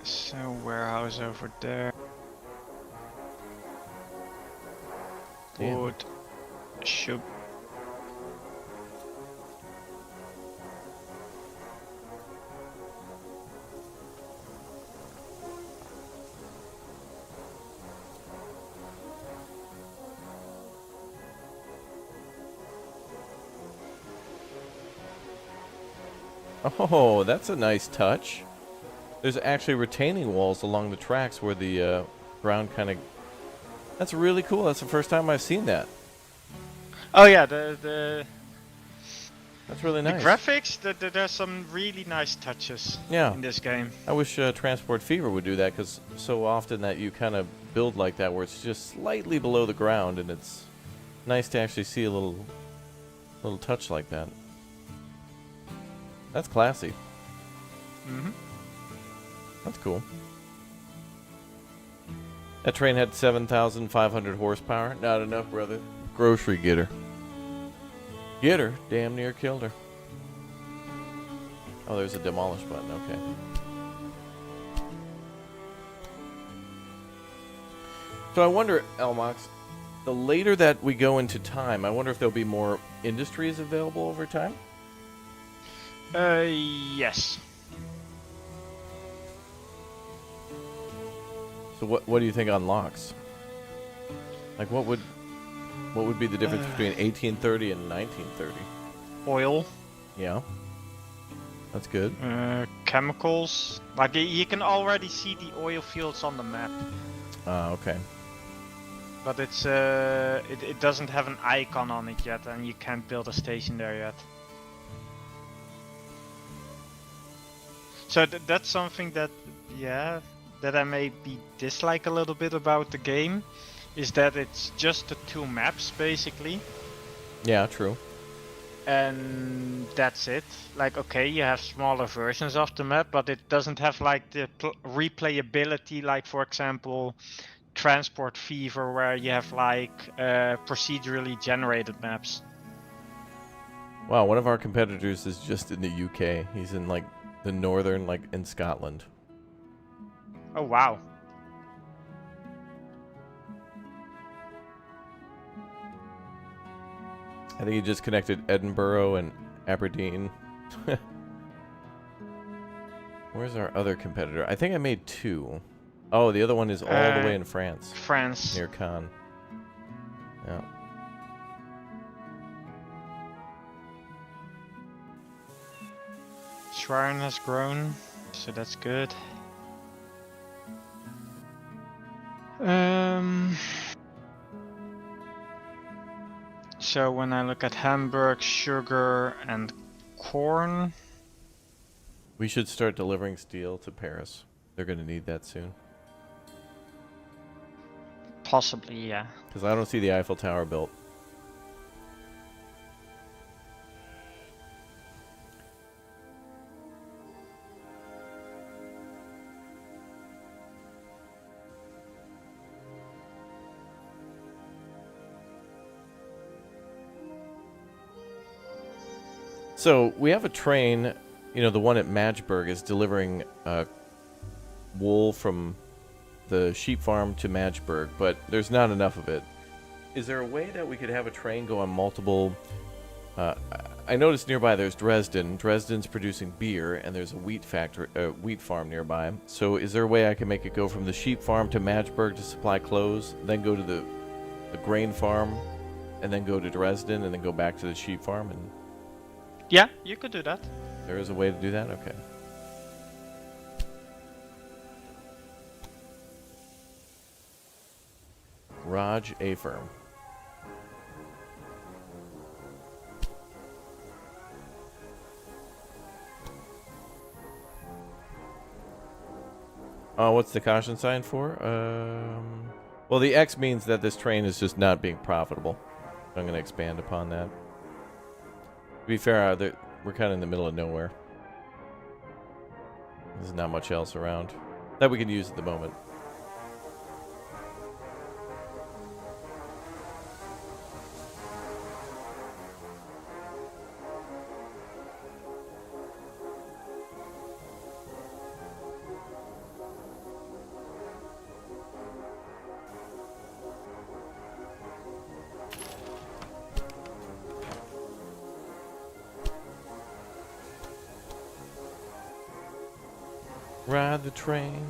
So, warehouse over there. Damn. Wood. Should... Oh, that's a nice touch. There's actually retaining walls along the tracks where the ground kind of... That's really cool. That's the first time I've seen that. Oh yeah, the That's really nice. The graphics, there's some really nice touches in this game. I wish Transport Fever would do that, because so often that you kind of build like that where it's just slightly below the ground, and it's nice to actually see a little touch like that. That's classy. Mm-hmm. That's cool. That train had 7,500 horsepower. Not enough, brother. Grocery getter. Get her. Damn near killed her. Oh, there's a demolish button. Okay. So I wonder, Elmox, the later that we go into time, I wonder if there'll be more industries available over time? Yes. So what do you think unlocks? Like what would be the difference between 1830 and 1930? Oil. Yeah. That's good. Chemicals. Like you can already see the oil fields on the map. Okay. But it's it doesn't have an icon on it yet, and you can't build a station there yet. So that's something that, that I maybe dislike a little bit about the game, is that it's just the two maps basically. Yeah, true. And that's it. Like, okay, you have smaller versions of the map, but it doesn't have like the replayability, like for example, Transport Fever, where you have like procedurally generated maps. Wow, one of our competitors is just in the UK. He's in like the northern, like in Scotland. Oh wow. I think he just connected Edinburgh and Aberdeen. Where's our other competitor? I think I made two. Oh, the other one is all the way in France. France. Near Cannes. Yeah. Schwerin has grown, so that's good. So when I look at Hamburg, sugar, and corn... We should start delivering steel to Paris. They're going to need that soon. Possibly, yeah. Because I don't see the Eiffel Tower built. So we have a train, you know, the one at Magdeburg is delivering wool from the sheep farm to Magdeburg, but there's not enough of it. Is there a way that we could have a train go on multiple, I noticed nearby there's Dresden. Dresden's producing beer, and there's a wheat factory, wheat farm nearby. So is there a way I can make it go from the sheep farm to Magdeburg to supply clothes, then go to the grain farm, and then go to Dresden, and then go back to the sheep farm? And Yeah, you could do that. there is a way to do that? Okay. Raj A firm. What's the caution sign for? Well, the X means that this train is just not being profitable. I'm going to expand upon that. To be fair, we're kind of in the middle of nowhere. There's not much else around that we can use at the moment. Ride the train.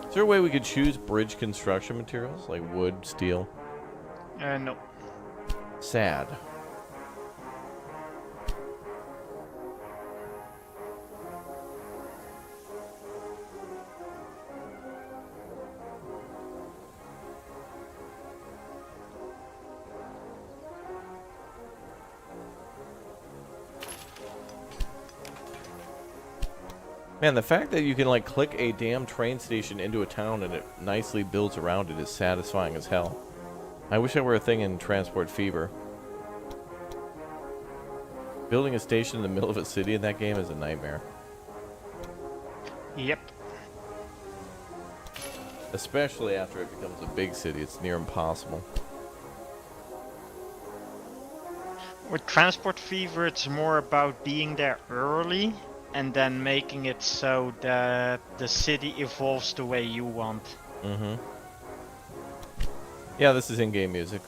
Is there a way we could choose bridge construction materials like wood, steel? No. Sad. Man, the fact that you can like click a damn train station into a town and it nicely builds around it is satisfying as hell. I wish that were a thing in Transport Fever. Building a station in the middle of a city in that game is a nightmare. Yep. Especially after it becomes a big city, it's near impossible. With Transport Fever, it's more about being there early and then making it so that the city evolves the way you want. Mm-hmm. Yeah, this is in-game music.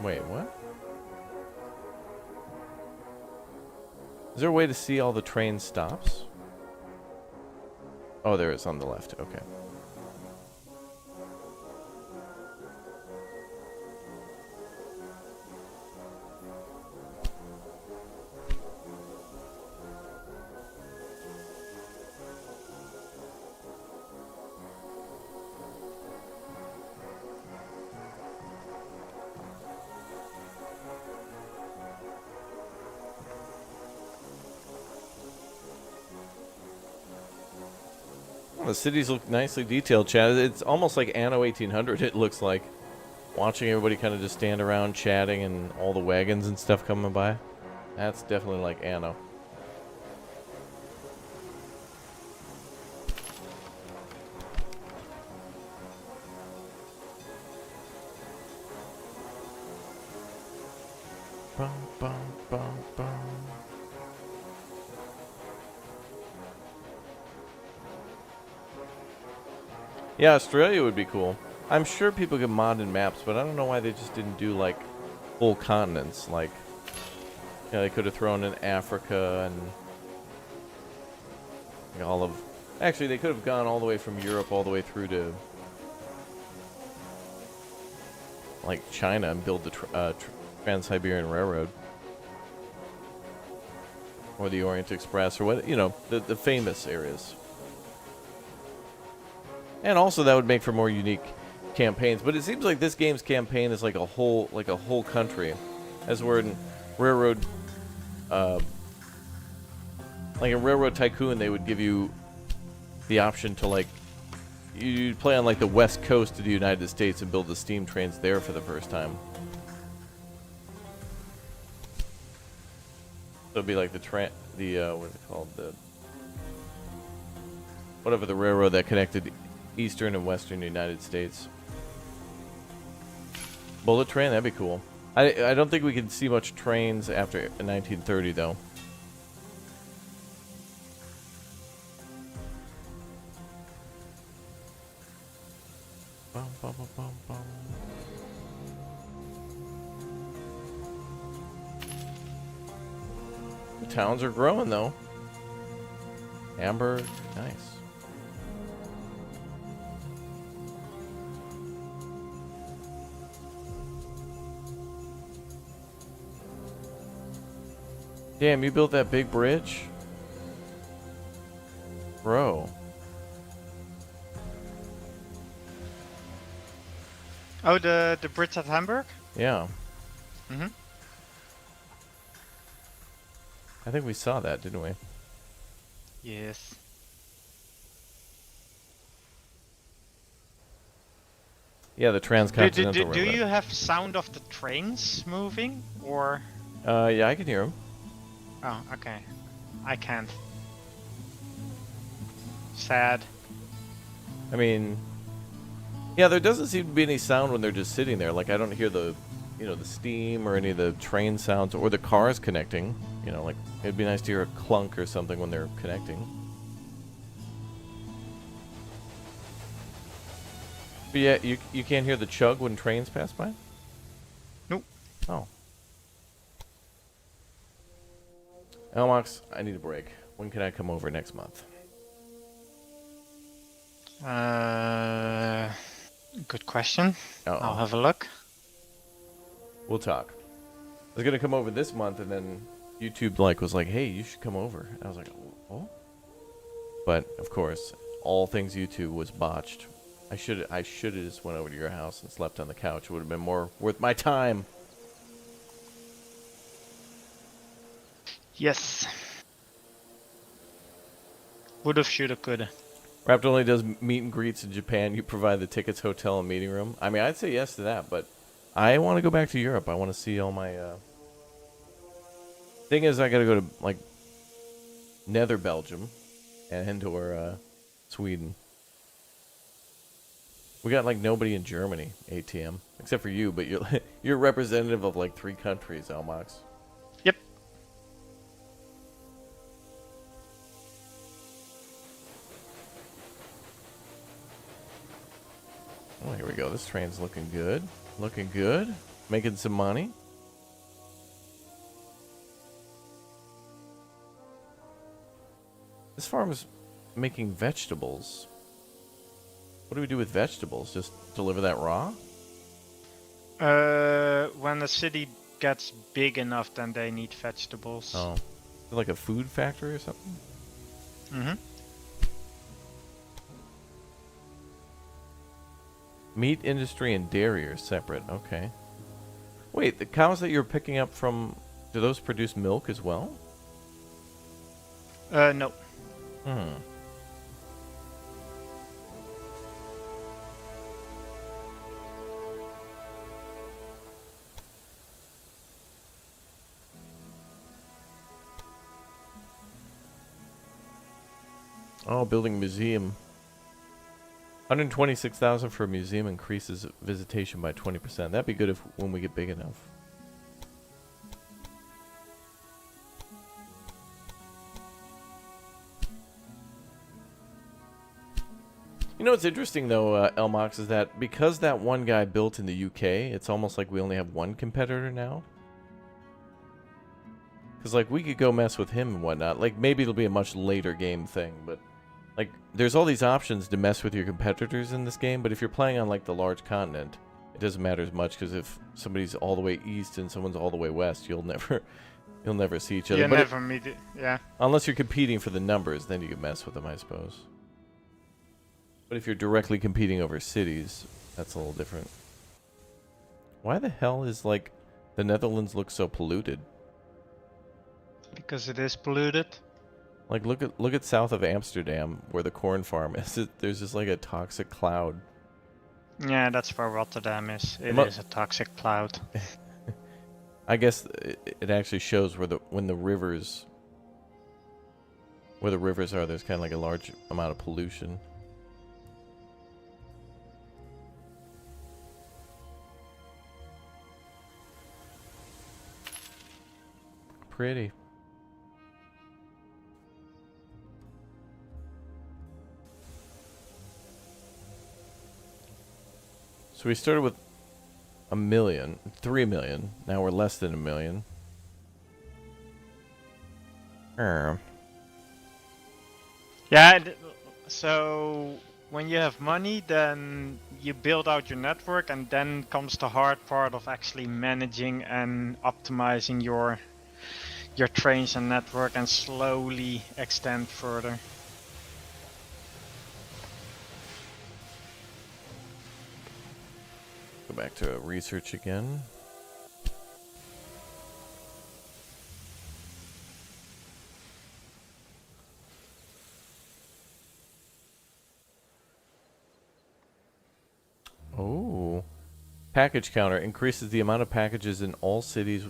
Wait, what? Is there a way to see all the train stops? Oh, there is on the left. Okay. The cities look nicely detailed, Chad. It's almost like Anno 1800, it looks like. Watching everybody kind of just stand around chatting and all the wagons and stuff coming by. That's definitely like Anno. Bum, bum, bum, bum. Yeah, Australia would be cool. I'm sure people can mod in maps, but I don't know why they just didn't do, like, full continents. Like, you know, they could have thrown in Africa and like, all of... Actually, they could have gone all the way from Europe all the way through to, like, China and build the Trans-Siberian Railroad. Or the Orient Express, or what, you know, the famous areas. And also that would make for more unique campaigns. But it seems like this game's campaign is like a whole country. As we're in Railroad, like in Railroad Tycoon, they would give you the option to like, you'd play on like the west coast of the United States and build the steam trains there for the first time. So it'd be like what is it called? whatever the railroad that connected eastern and western United States. Bullet train, that'd be cool. I don't think we can see much trains after 1930 though. Bum, bum, bum, bum, bum. The towns are growing though. Hamburg, nice. Damn, you built that big bridge? Bro. Oh, the bridge at Hamburg? Yeah. Mm-hmm. I think we saw that, didn't we? Yes. Yeah, the transcontinental Do railroad. you have sound of the trains moving, or? Yeah, I can hear them. Oh, okay. I can't. Sad. I mean, yeah, there doesn't seem to be any sound when they're just sitting there. Like, I don't hear the, the steam or any of the train sounds or the cars connecting. Like, it'd be nice to hear a clunk or something when they're connecting. But yeah, you can't hear the chug when trains pass by? Nope. Oh. Elmox, I need a break. When can I come over next month? Good question. Uh-oh. I'll have a look. We'll talk. I was gonna come over this month, and then YouTube was like, "Hey, you should come over." And I was like, "Oh." But of course, all things YouTube was botched. I should have just went over to your house and slept on the couch. It would have been more worth my time. Yes. Would've, should've, coulda. Rapt only does meet and greets in Japan. You provide the tickets, hotel, and meeting room. I mean, I'd say yes to that, but I want to go back to Europe. I want to see all my. Thing is, I got to go to Nether Belgium, and or Sweden. We got nobody in Germany, ATM, except for you. But you're representative of 3 countries, Elmox. Yep. Oh, here we go. This train's looking good. Looking good. Making some money. This farm's making vegetables. What do we do with vegetables? Just deliver that raw? When the city gets big enough, then they need vegetables. Oh. Like a food factory or something? Mm-hmm. Meat industry and dairy are separate. Okay. Wait, the cows that you're picking up from, do those produce milk as well? No. Hmm. Oh, building a museum. 126,000 for a museum increases visitation by 20%. That'd be good when we get big enough. You know what's interesting though, Elmox, is that because that one guy built in the UK, it's almost like we only have one competitor now. Because we could go mess with him and whatnot. Maybe it'll be a much later game thing, but there's all these options to mess with your competitors in this game, but if you're playing on the large continent, it doesn't matter as much, because if somebody's all the way east and someone's all the way west, you'll never see each other. You never meet it, yeah. Unless you're competing for the numbers, then you can mess with them, I suppose. But if you're directly competing over cities, that's a little different. Why the hell is the Netherlands look so polluted? Because it is polluted. Look at south of Amsterdam, where the corn farm is. There's just a toxic cloud. Yeah, that's where Rotterdam is. It is a toxic cloud. I guess it actually shows when the rivers Where the rivers are, there's kind of like a large amount of pollution. Pretty. So we started with 1 million, 3 million. Now we're less than 1 million. Yeah, so when you have money, then you build out your network, and then comes the hard part of actually managing and optimizing your trains and network, and slowly extend further. Go back to research again. Oh. Package counter increases the amount of packages in all cities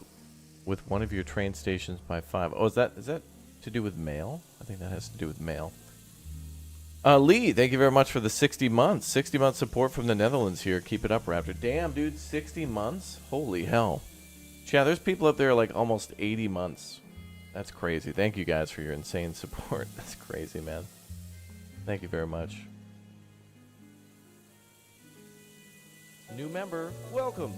with one of your train stations by 5. Oh, is that to do with mail? I think that has to do with mail. Lee, thank you very much for the 60 months. 60 month support from the Netherlands here. Keep it up, Raptor. Damn, dude, 60 months? Holy hell. Yeah, there's people up there like almost 80 months. That's crazy. Thank you guys for your insane support. That's crazy, man. Thank you very much. New member, welcome.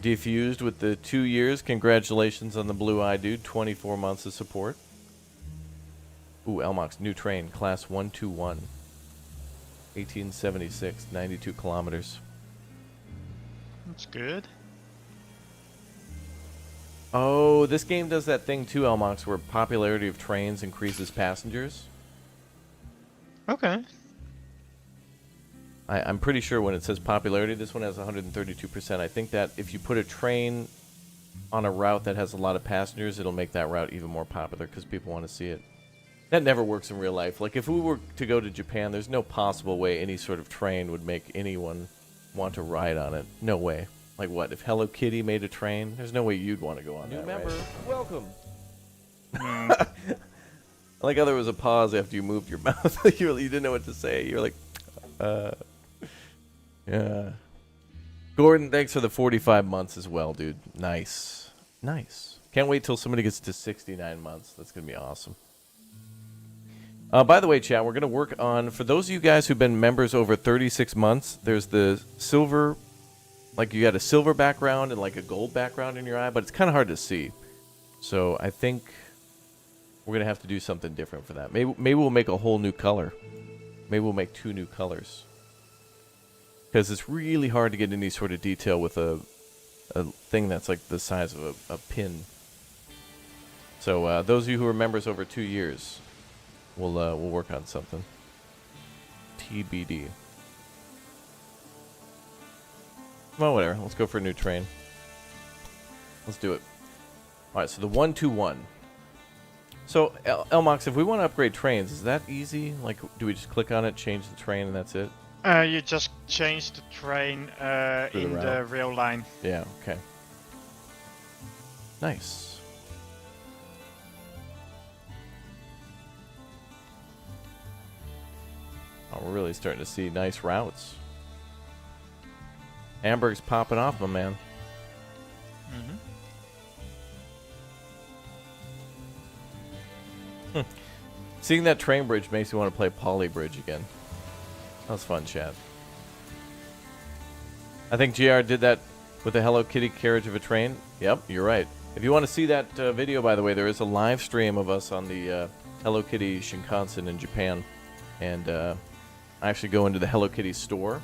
Defused with the 2 years. Congratulations on the blue eye, dude. 24 months of support. Ooh, Elmox, new train, class 121. 1876, 92 kilometers. That's good. Oh, this game does that thing too, Elmox, where popularity of trains increases passengers. Okay. I'm pretty sure when it says popularity, this one has 132%. I think that if you put a train on a route that has a lot of passengers, it'll make that route even more popular because people want to see it. That never works in real life. Like, if we were to go to Japan, there's no possible way any sort of train would make anyone want to ride on it. No way. Like, what? If Hello Kitty made a train, there's no way you'd want to go on that, right? Welcome. I like how there was a pause after you moved your mouth. you didn't know what to say. You were like, yeah. Gordon, thanks for the 45 months as well, dude. Nice. Nice. Can't wait till somebody gets to 69 months. That's going to be awesome. By the way, chat, we're going to work on, for those of you guys who've been members over 36 months, there's the silver, like you got a silver background and like a gold background in your eye, but it's kind of hard to see. So I think we're going to have to do something different for that. Maybe we'll make a whole new color. Maybe we'll make 2 new colors. Because it's really hard to get any sort of detail with a thing that's like the size of a pin. So those of you who are members over 2 years, we'll work on something. TBD. Well, whatever. Let's go for a new train. Let's do it. All right, so the 121. So, Elmox, if we want to upgrade trains, is that easy? Like, do we just click on it, change the train, and that's it? You just change the train in the rail line. Yeah, okay. Nice. Oh, we're really starting to see nice routes. Hamburg's popping off, my man. Seeing that train bridge makes me want to play Poly Bridge again. That was fun, chat. I think GR did that with the Hello Kitty carriage of a train. Yep, you're right. If you want to see that video, by the way, there is a live stream of us on the Hello Kitty Shinkansen in Japan. And I actually go into the Hello Kitty store.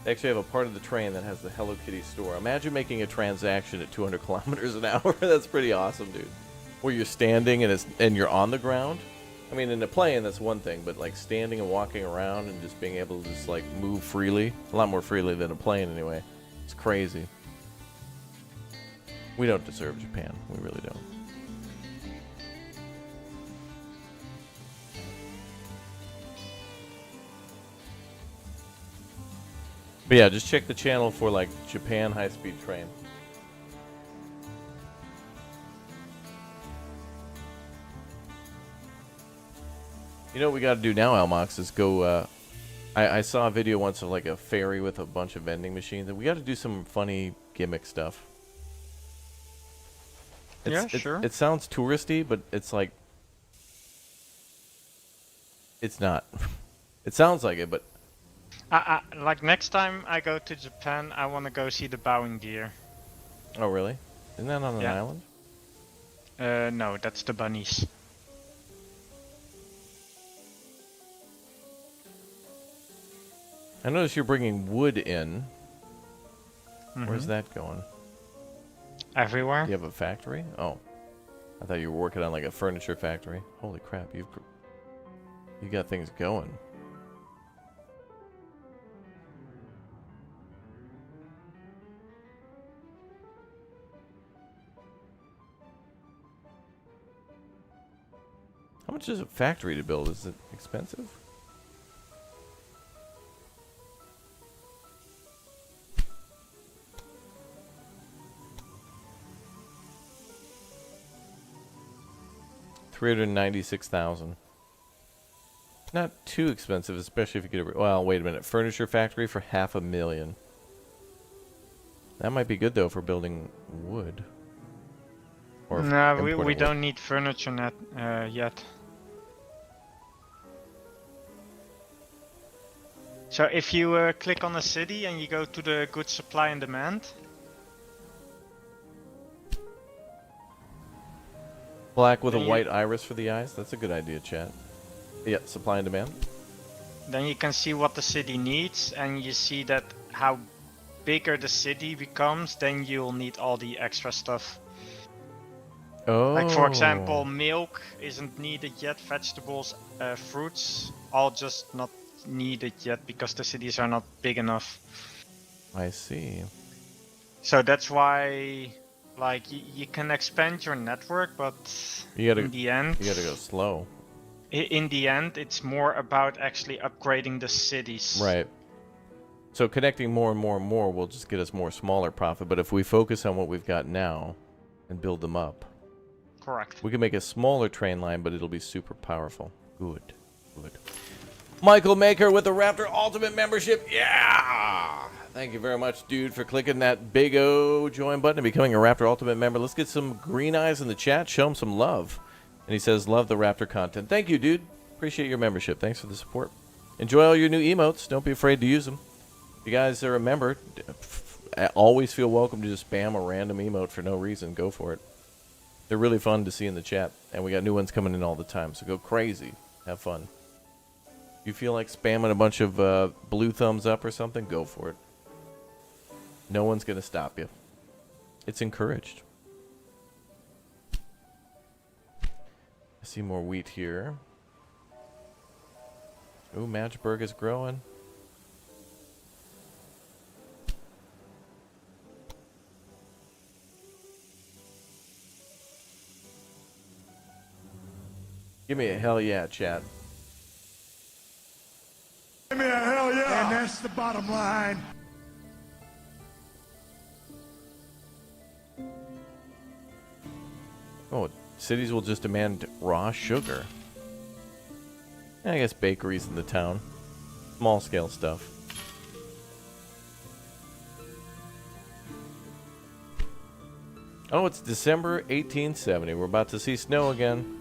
They actually have a part of the train that has the Hello Kitty store. Imagine making a transaction at 200 kilometers an hour. That's pretty awesome, dude. Where you're standing and you're on the ground. I mean, in a plane, that's one thing, but like standing and walking around and just being able to just like move freely, a lot more freely than a plane anyway. It's crazy. We don't deserve Japan. We really don't. But yeah, just check the channel for like Japan high-speed train. You know what we got to do now, Almox, is go. I saw a video once of like a ferry with a bunch of vending machines, and we got to do some funny gimmick stuff. Yeah, sure. It sounds touristy, but it's like it's not. It sounds like it, but Like next time I go to Japan, I want to go see the bowing deer. oh really? Isn't that on an Yeah. island? No, that's the bunnies. I notice you're bringing wood in. Where's Mhm. that going? Everywhere. You have a factory? Oh, I thought you were working on like a furniture factory. Holy crap, you got things going. How much is a factory to build? Is it expensive? $396,000. Not too expensive, especially if you get a... Well, wait a minute. Furniture factory for $500,000. That might be good, though, for building wood. Or No, we importing wood. don't need furniture yet. So if you click on a city and you go to the goods supply and demand, Black with a Then you- white iris for the eyes? That's a good idea, chat. Yeah, supply and demand. then you can see what the city needs, and you see that how bigger the city becomes, then you'll need all the extra stuff. Oh. Like for example, milk isn't needed yet, vegetables, fruits, all just not needed yet because the cities are not big enough. I see. So that's why, like, you can expand your network, but You gotta, in the end, you gotta go slow. in the end, it's more about actually upgrading the cities. Right. So connecting more and more and more will just get us more smaller profit. But if we focus on what we've got now and build them up, Correct. we can make a smaller train line, but it'll be super powerful. Good. Good. Michael Maker with the Raptor Ultimate membership. Yeah! Thank you very much, dude, for clicking that big O join button and becoming a Raptor Ultimate member. Let's get some green eyes in the chat. Show him some love. And he says, love the Raptor content. Thank you, dude. Appreciate your membership. Thanks for the support. Enjoy all your new emotes. Don't be afraid to use them. If you guys are a member, always feel welcome to just spam a random emote for no reason. Go for it. They're really fun to see in the chat. And we got new ones coming in all the time. So go crazy. Have fun. You feel like spamming a bunch of blue thumbs up or something? Go for it. No one's going to stop you. It's encouraged. I see more wheat here. Ooh, Matchburg is growing. Give me a hell yeah, chat. Give me a hell yeah! And that's the bottom line. Oh, cities will just demand raw sugar. I guess bakeries in the town. Small scale stuff. Oh, it's December 1870. We're about to see snow again.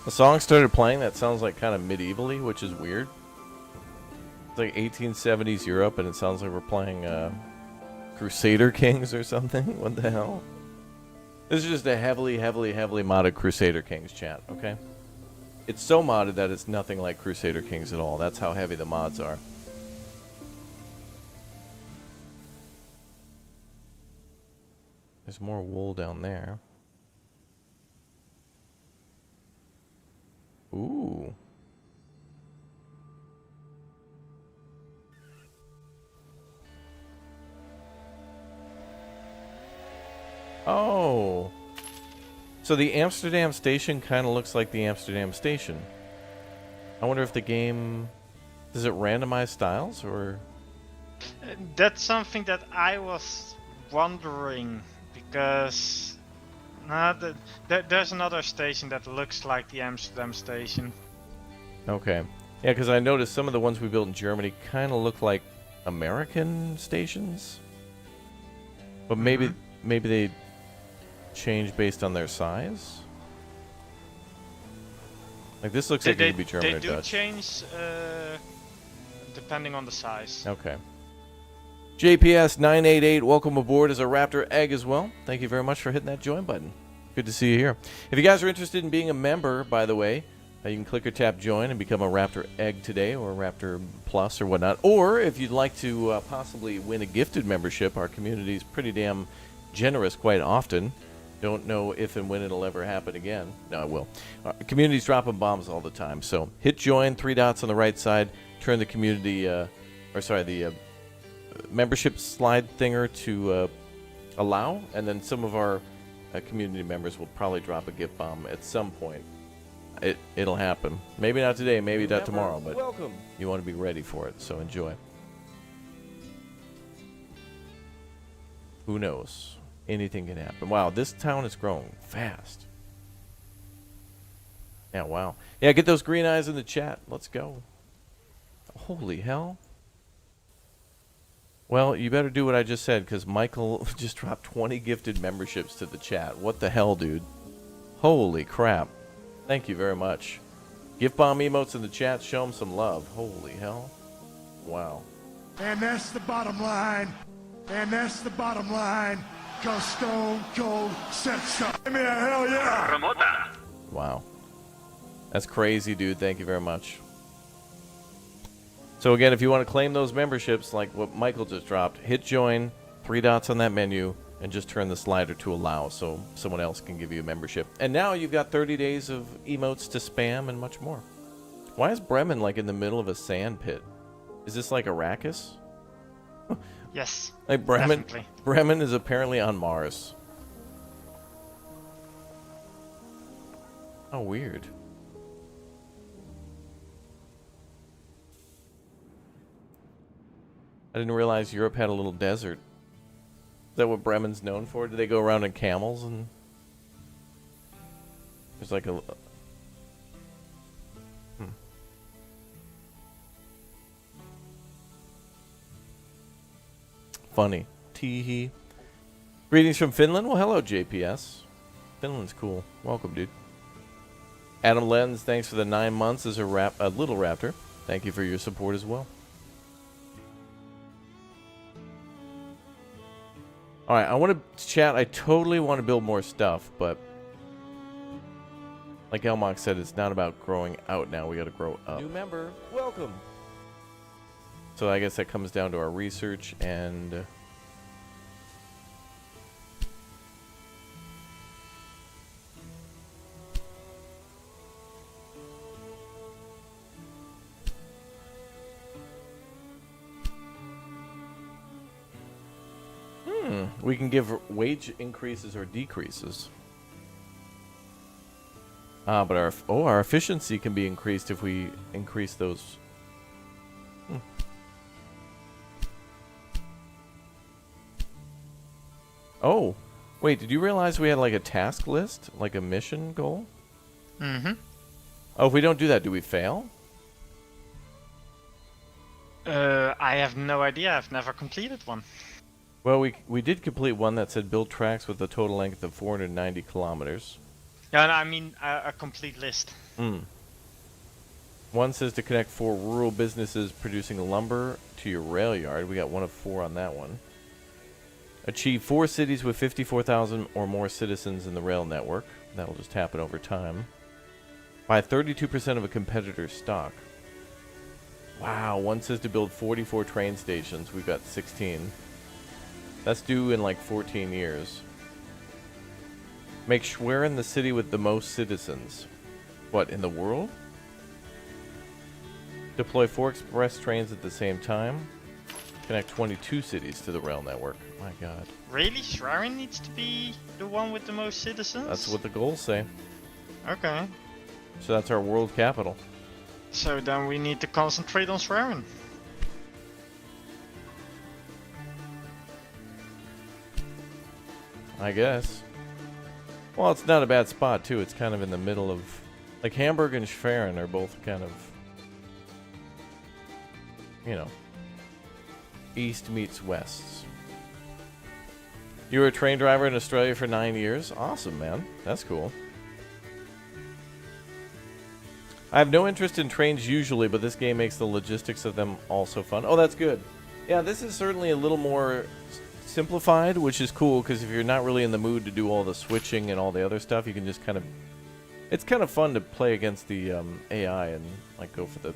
The song started playing that sounds like kind of medievally, which is weird. It's like 1870s Europe, and it sounds like we're playing Crusader Kings or something. What the hell? This is just a heavily modded Crusader Kings chat, okay? It's so modded that it's nothing like Crusader Kings at all. That's how heavy the mods are. There's more wool down there. Ooh. Oh. So the Amsterdam station kind of looks like the Amsterdam station. I wonder if the game... Does it randomize styles, or... That's something that I was wondering, because there's another station that looks like the Amsterdam station. Okay. Yeah, because I noticed some of the ones we built in Germany kind of look like American stations. But maybe they change based on their size? Like this looks like it could be German or They do Dutch. change depending on the size. Okay. JPS 988, welcome aboard as a Raptor Egg as well. Thank you very much for hitting that join button. Good to see you here. If you guys are interested in being a member, by the way, you can click or tap join and become a Raptor Egg today, or a Raptor Plus or whatnot. Or if you'd like to possibly win a gifted membership, our community is pretty damn generous quite often. Don't know if and when it'll ever happen again. No, it will. Community's dropping bombs all the time. So hit join, 3 dots on the right side, turn the community, the membership slide thinger to allow, and then some of our community members will probably drop a gift bomb at some point. It'll happen. Maybe not today, maybe not tomorrow, but welcome. You want to be ready for it, so enjoy. Who knows? Anything can happen. Wow, this town is growing fast. Yeah, wow. Yeah, get those green eyes in the chat. Let's go. Holy hell. Well, you better do what I just said, because Michael just dropped 20 gifted memberships to the chat. What the hell, dude? Holy crap. Thank you very much. Gift bomb emotes in the chat. Show them some love. Holy hell. Wow. And that's the bottom line. And that's the bottom line. Cause Stone Cold said so. Give me a hell yeah. Wow. That's crazy, dude. Thank you very much. So again, if you want to claim those memberships like what Michael just dropped, hit join, 3 dots on that menu, and just turn the slider to allow so someone else can give you a membership. And now you've got 30 days of emotes to spam and much more. Why is Bremen like in the middle of a sand pit? Is this like Arrakis? Yes. Like Bremen, definitely. Bremen is apparently on Mars. How weird. I didn't realize Europe had a little desert. Is that what Bremen's known for? Do they go around in camels and... There's like a... Funny. Teehee. Greetings from Finland. Well, hello, JPS. Finland's cool. Welcome, dude. Adam Lenz, thanks for the 9 months as a little raptor. Thank you for your support as well. Alright, I want to chat. I totally want to build more stuff, but like Elmox said, it's not about growing out now. We got to grow up. New member, welcome. So I guess that comes down to our research and... we can give wage increases or decreases. But our efficiency can be increased if we increase those. Oh, wait, did you realize we had like a task list? Like a mission goal? Mm-hmm. Oh, if we don't do that, do we fail? I have no idea. I've never completed one. Well, we did complete one that said build tracks with a total length of 490 kilometers. Yeah, no, I mean a complete list. One says to connect 4 rural businesses producing lumber to your rail yard. We got 1 of 4 on that one. Achieve 4 cities with 54,000 or more citizens in the rail network. That'll just happen over time. Buy 32% of a competitor's stock. Wow, one says to build 44 train stations. We've got 16. That's due in like 14 years. Make Schwerin the city with the most citizens. What, in the world? Deploy 4 express trains at the same time. Connect 22 cities to the rail network. My god. Really? Schwerin needs to be the one with the most citizens? That's what the goals say. Okay. So that's our world capital. So then we need to concentrate on Schwerin. I guess. Well, it's not a bad spot, too. It's kind of in the middle of... Like, Hamburg and Schwerin are both kind of... You know... East meets West. You were a train driver in Australia for 9 years? Awesome, man. That's cool. I have no interest in trains usually, but this game makes the logistics of them also fun. Oh, that's good. Yeah, this is certainly a little more simplified, which is cool, because if you're not really in the mood to do all the switching and all the other stuff, you can just kind of... It's kind of fun to play against the AI and like go for the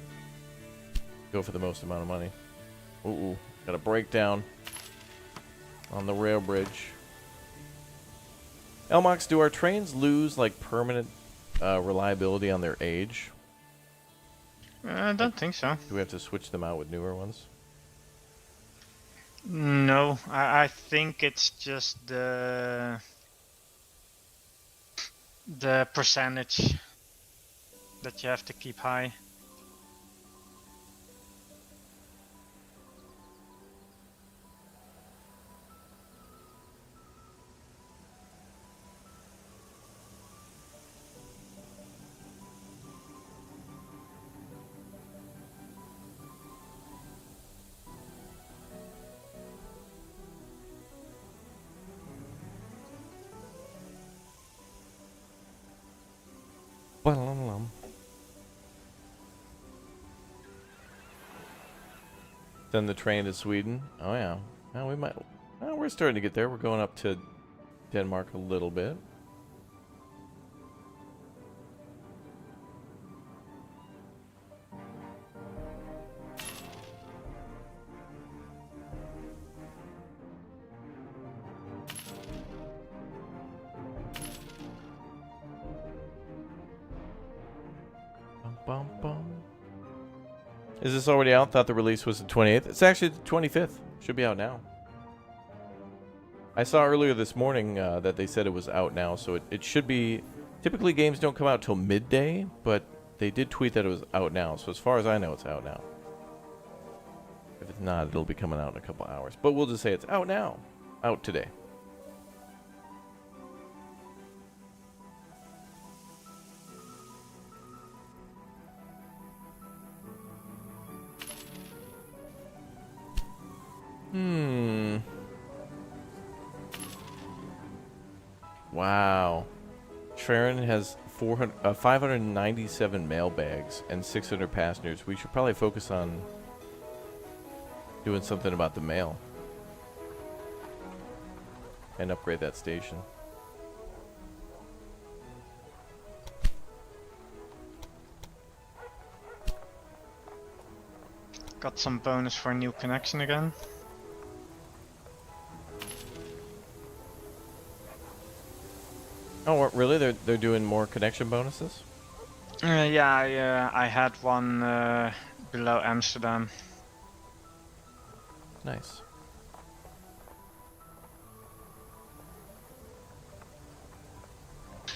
most amount of money. Ooh, got a breakdown on the rail bridge. Elmox, do our trains lose like permanent reliability on their age? I don't think so. Do we have to switch them out with newer ones? No, I think it's just the percentage that you have to keep high. Then the train to Sweden. Oh yeah. Well, we might. Well, we're starting to get there. We're going up to Denmark a little bit. Bum, bum. Is this already out? Thought the release was the 28th. It's actually the 25th. Should be out now. I saw earlier this morning that they said it was out now, so it should be... Typically games don't come out till midday, but they did tweet that it was out now, so as far as I know, it's out now. If it's not, it'll be coming out in a couple hours. But we'll just say it's out now. Out today. Wow. Schwerin has 597 mailbags and 600 passengers. We should probably focus on doing something about the mail. And upgrade that station. Got some bonus for a new connection again. Oh, really? They're doing more connection bonuses? Yeah, I had one below Amsterdam. Nice.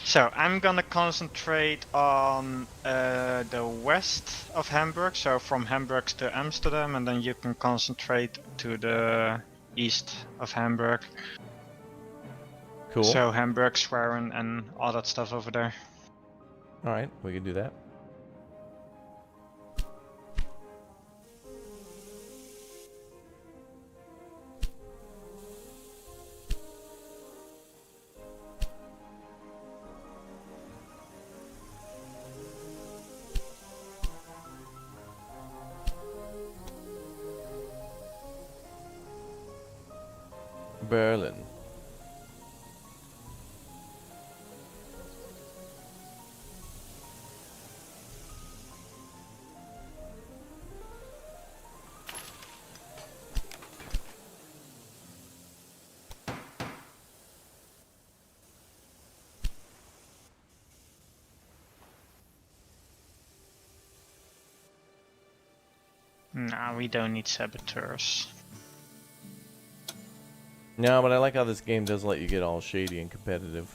So I'm gonna concentrate on the west of Hamburg, so from Hamburg to Amsterdam, and then you can concentrate to the east of Hamburg. Cool. So Hamburg, Schwerin, and all that stuff over there. Alright, we can do that. Berlin. Nah, we don't need saboteurs. No, but I like how this game does let you get all shady and competitive.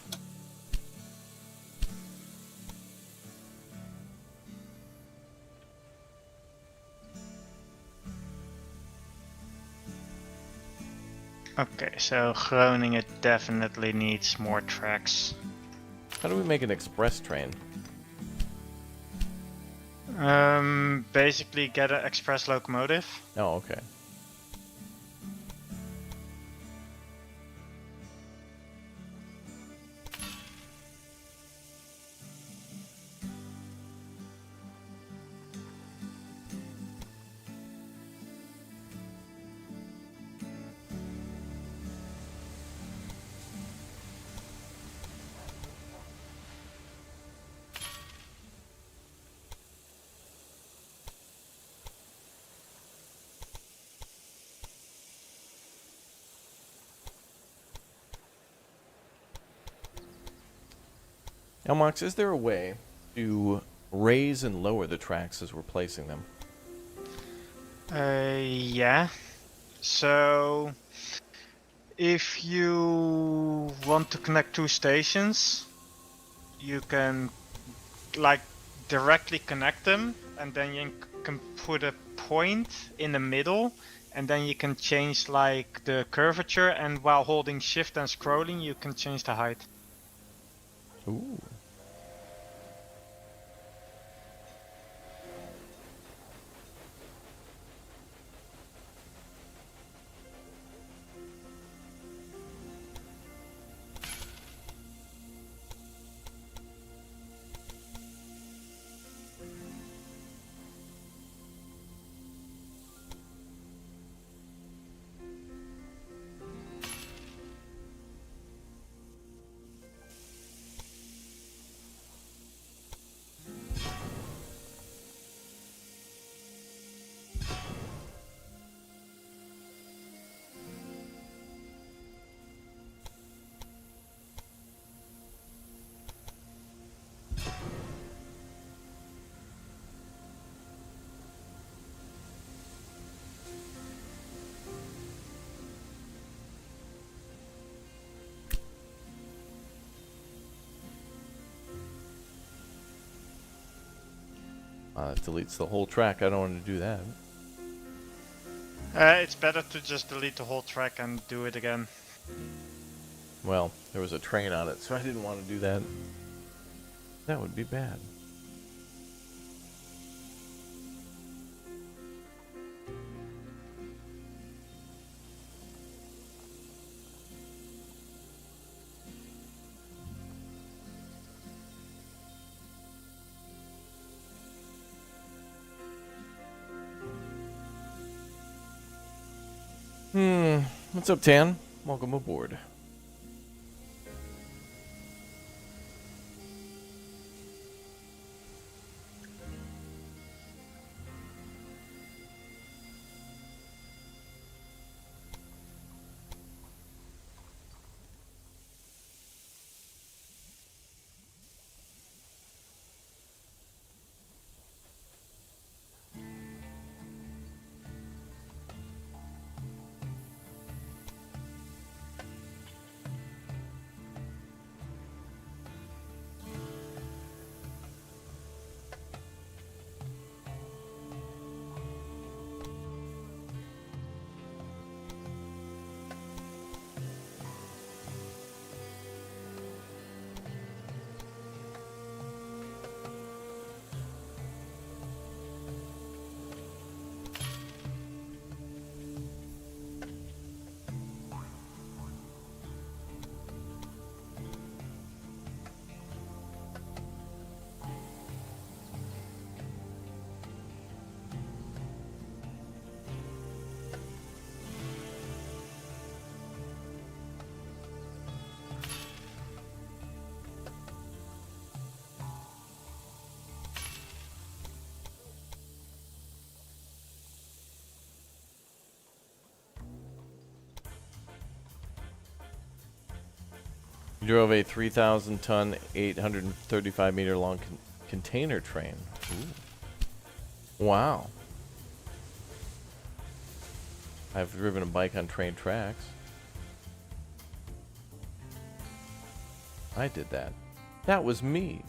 Okay, so Groningen definitely needs more tracks. How do we make an express train? Basically get an express locomotive. Oh, okay. Now, Mox, is there a way to raise and lower the tracks as we're placing them? Yeah. So, if you want to connect two stations, you can like directly connect them, and then you can put a point in the middle, and then you can change like the curvature, and while holding shift and scrolling, you can change the height. Ooh. That deletes the whole track. I don't want to do that. It's better to just delete the whole track and do it again. Well, there was a train on it, so I didn't want to do that. That would be bad. What's up, Tan? Welcome aboard. You drove a 3,000-ton, 835-meter long container train. Ooh. Wow. I've driven a bike on train tracks. I did that. That was me.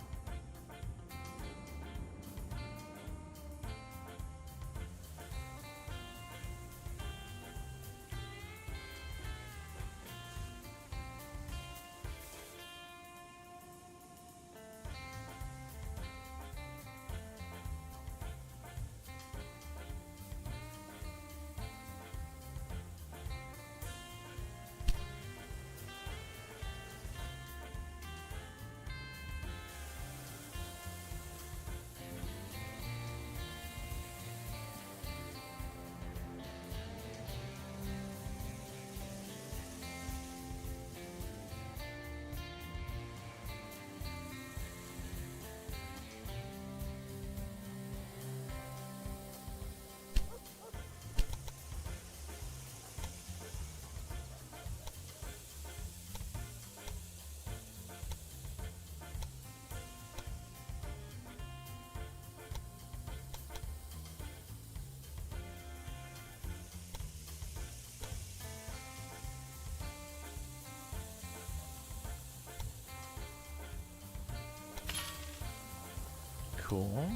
Cool.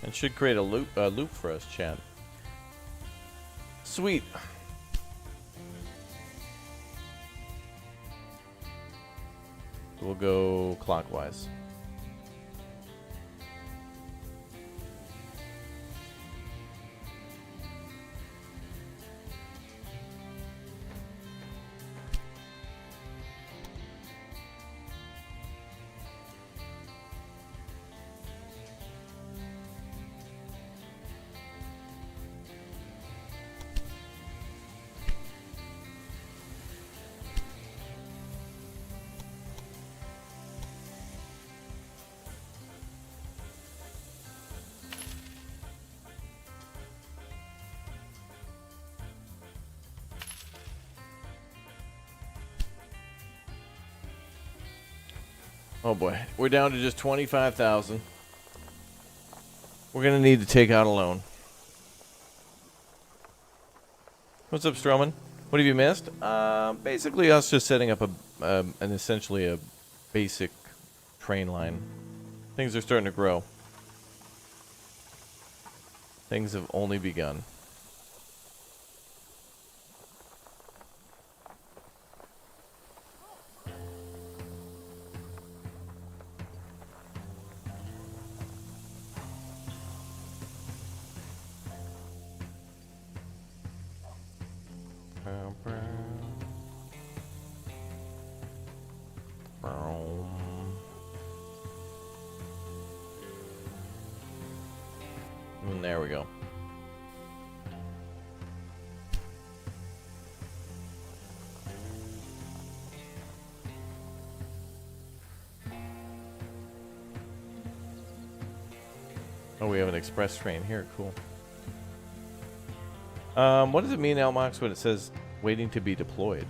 And should create a loop for us, chat. Sweet. We'll go clockwise. Oh boy, we're down to just 25,000. We're gonna need to take out a loan. What's up, Stroman? What have you missed? Basically us just setting up an essentially a basic train line. Things are starting to grow. Things have only begun. And there we go. Oh, we have an express train here. Cool. What does it mean, Elmox, when it says waiting to be deployed?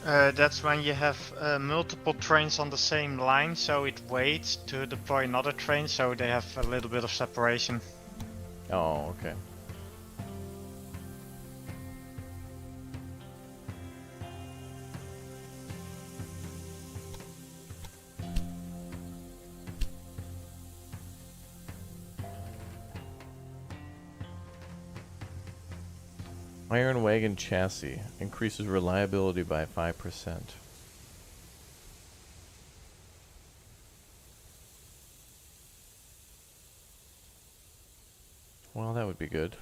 That's when you have multiple trains on the same line, so it waits to deploy another train, so they have a little bit of separation. Oh, okay. Iron wagon chassis increases reliability by 5%. Well, that would be good.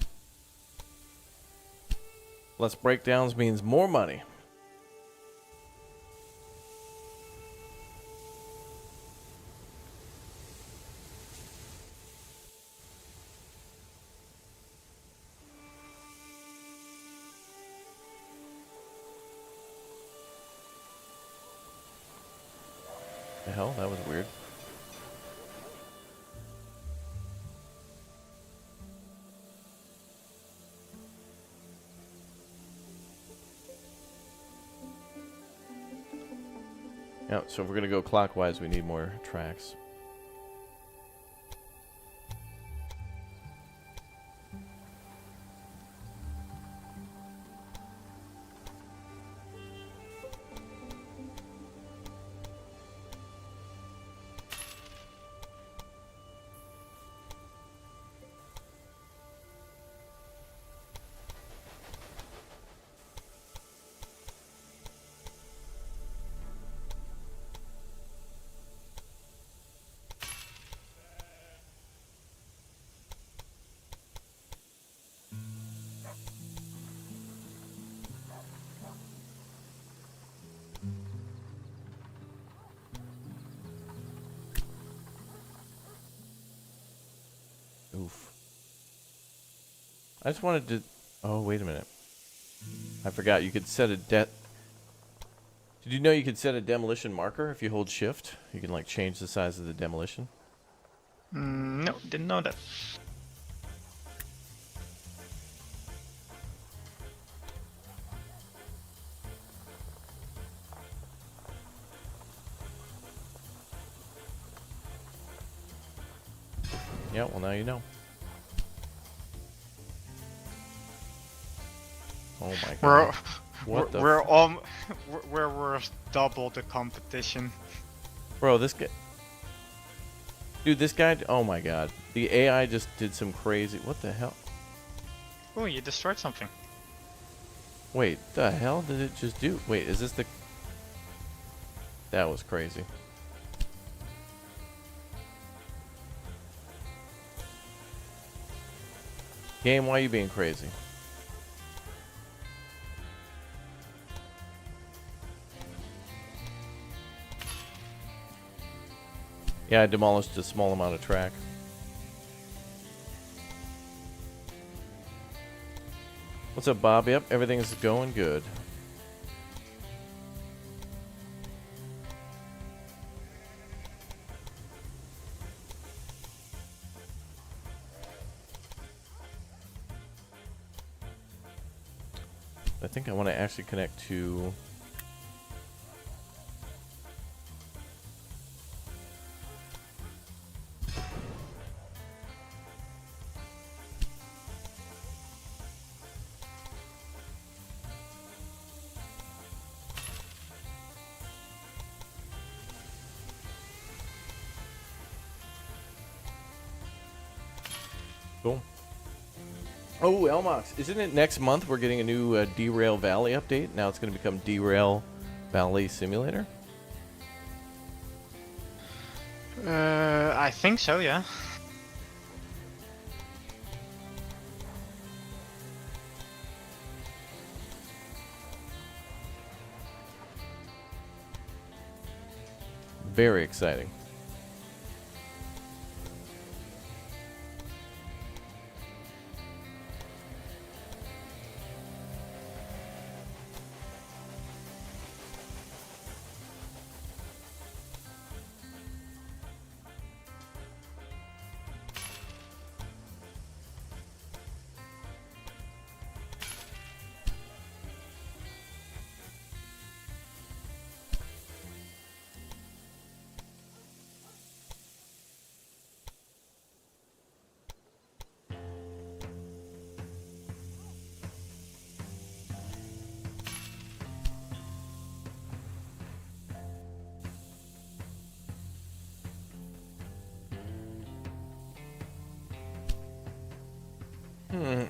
Less breakdowns means more money. The hell? That was weird. Yeah, so if we're gonna go clockwise, we need more tracks. I just wanted to... Oh, wait a minute. I forgot. You could set a Did you know you could set a demolition marker if you hold shift? You can, like, change the size of the demolition. No, didn't know that. Yeah, well, now you know. Oh my god. We're worth double the competition. Bro, this guy... Dude, this guy... Oh my god. The AI just did some crazy... What the hell? Oh, you destroyed something. Wait, the hell did it just do? Wait, is this the... That was crazy. Game, why are you being crazy? Yeah, I demolished a small amount of track. What's up, Bob? Yep, everything's going good. I think I want to actually connect to... Cool. Oh, Elmox, isn't it next month we're getting a new Derail Valley update? Now it's going to become Derail Valley Simulator? I think so, yeah. Very exciting.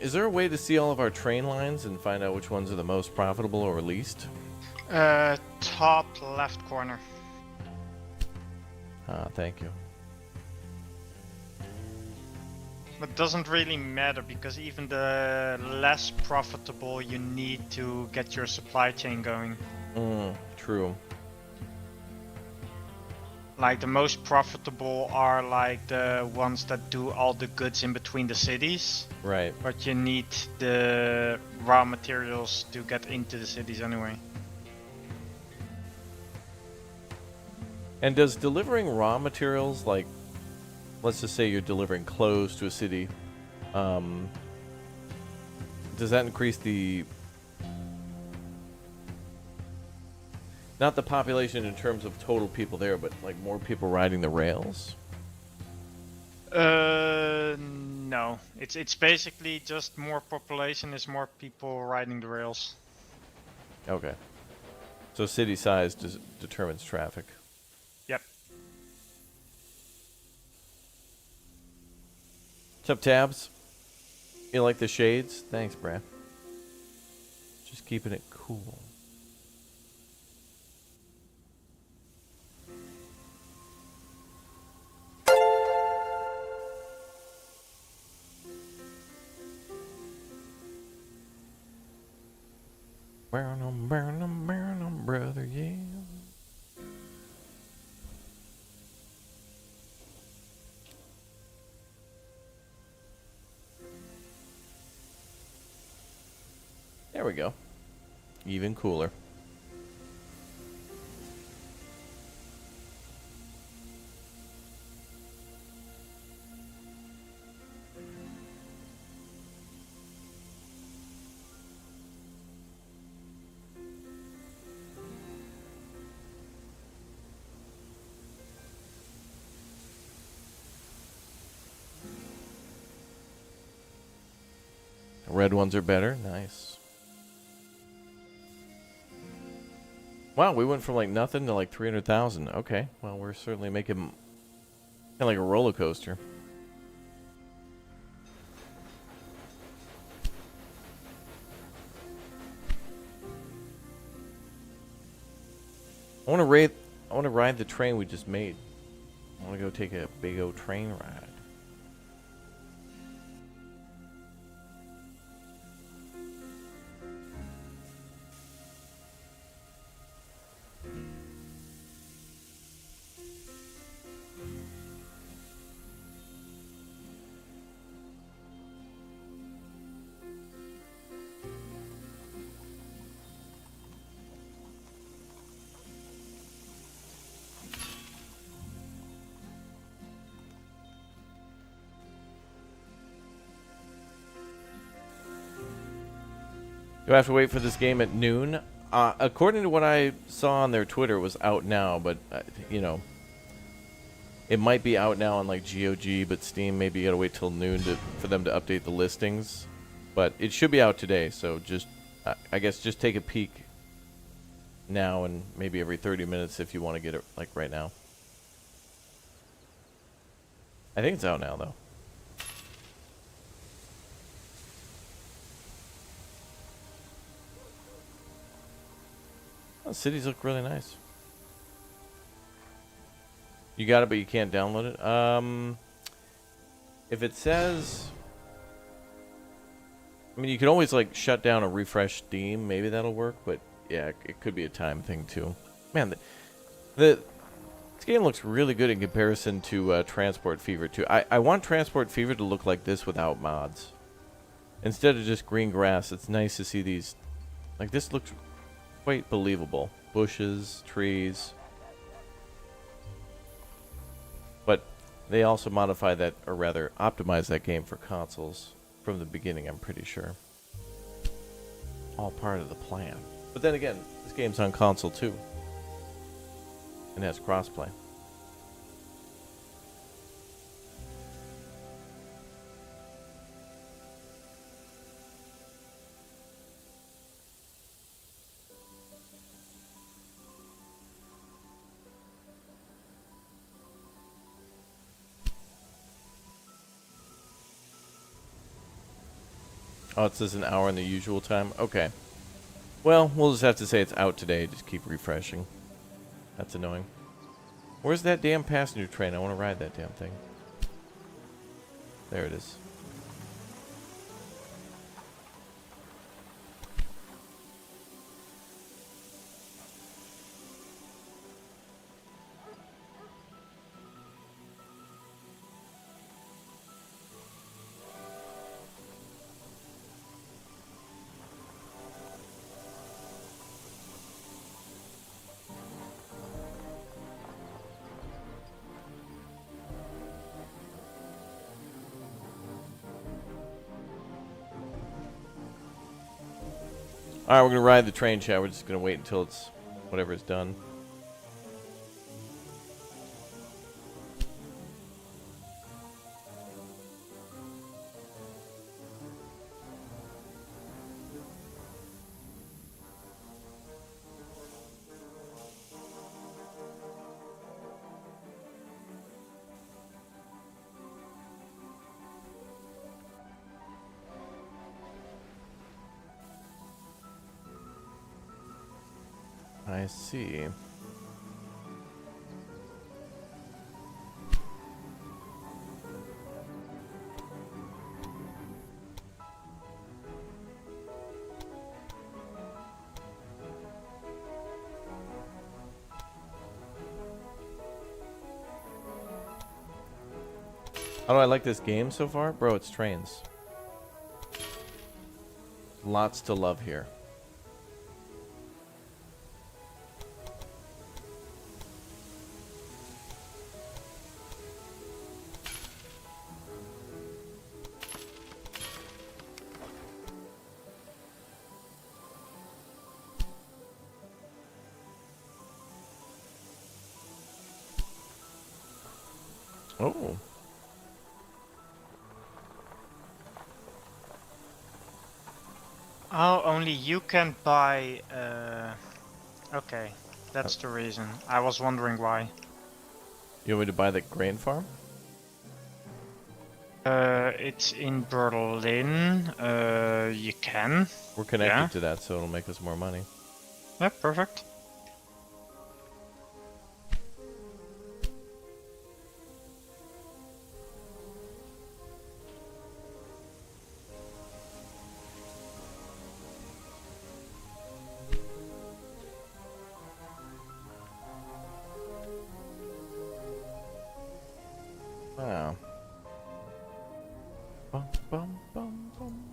Is there a way to see all of our train lines and find out which ones are the most profitable or least? Top left corner. Ah, thank you. But doesn't really matter because even the less profitable you need to get your supply chain going. True. Like the most profitable are like the ones that do all the goods in between the cities. Right. But you need the raw materials to get into the cities anyway. And does delivering raw materials, like, let's just say you're delivering clothes to a city, does that increase the... Not the population in terms of total people there, but like more people riding the rails? No. It's basically just more population is more people riding the rails. Okay. So city size determines traffic. Yep. What's up, Tabs? You like the shades? Thanks, Brad. Just keeping it cool. Burn 'em, brother, yeah. There we go. Even cooler. Red ones are better. Nice. Wow, we went from like nothing to like 300,000. Okay, well, we're certainly making kind of like a roller coaster. I want to ride the train we just made. I want to go take a big old train ride. Do I have to wait for this game at noon? According to what I saw on their Twitter, it was out now, but, you know, it might be out now on, like, GOG, but Steam, maybe you gotta wait till noon for them to update the listings. But it should be out today, so just, I guess, just take a peek now and maybe every 30 minutes if you want to get it, like, right now. I think it's out now, though. The cities look really nice. You got it, but you can't download it. If it says, I mean, you can always like shut down and refresh Steam. Maybe that'll work. But yeah, it could be a time thing too. Man, this game looks really good in comparison to Transport Fever 2. I want Transport Fever to look like this without mods. Instead of just green grass, it's nice to see these. Like this looks quite believable. Bushes, trees. But they also modify that, or rather optimize that game for consoles from the beginning, I'm pretty sure. All part of the plan. But then again, this game's on console too. And has crossplay. Oh, it says an hour in the usual time? Okay. Well, we'll just have to say it's out today. Just keep refreshing. That's annoying. Where's that damn passenger train? I want to ride that damn thing. There it is. Alright, we're going to ride the train, chat. We're just going to wait until it's whatever is done. I see. How do I like this game so far? Bro, it's trains. Lots to love here. Oh. Oh, only you can buy. Okay, that's the reason. I was wondering why. You want me to buy the grain farm? It's in Berlin. You can. We're connected Yeah. to that, so it'll make us more money. Yeah, perfect. Wow. Bum, bum, bum, bum.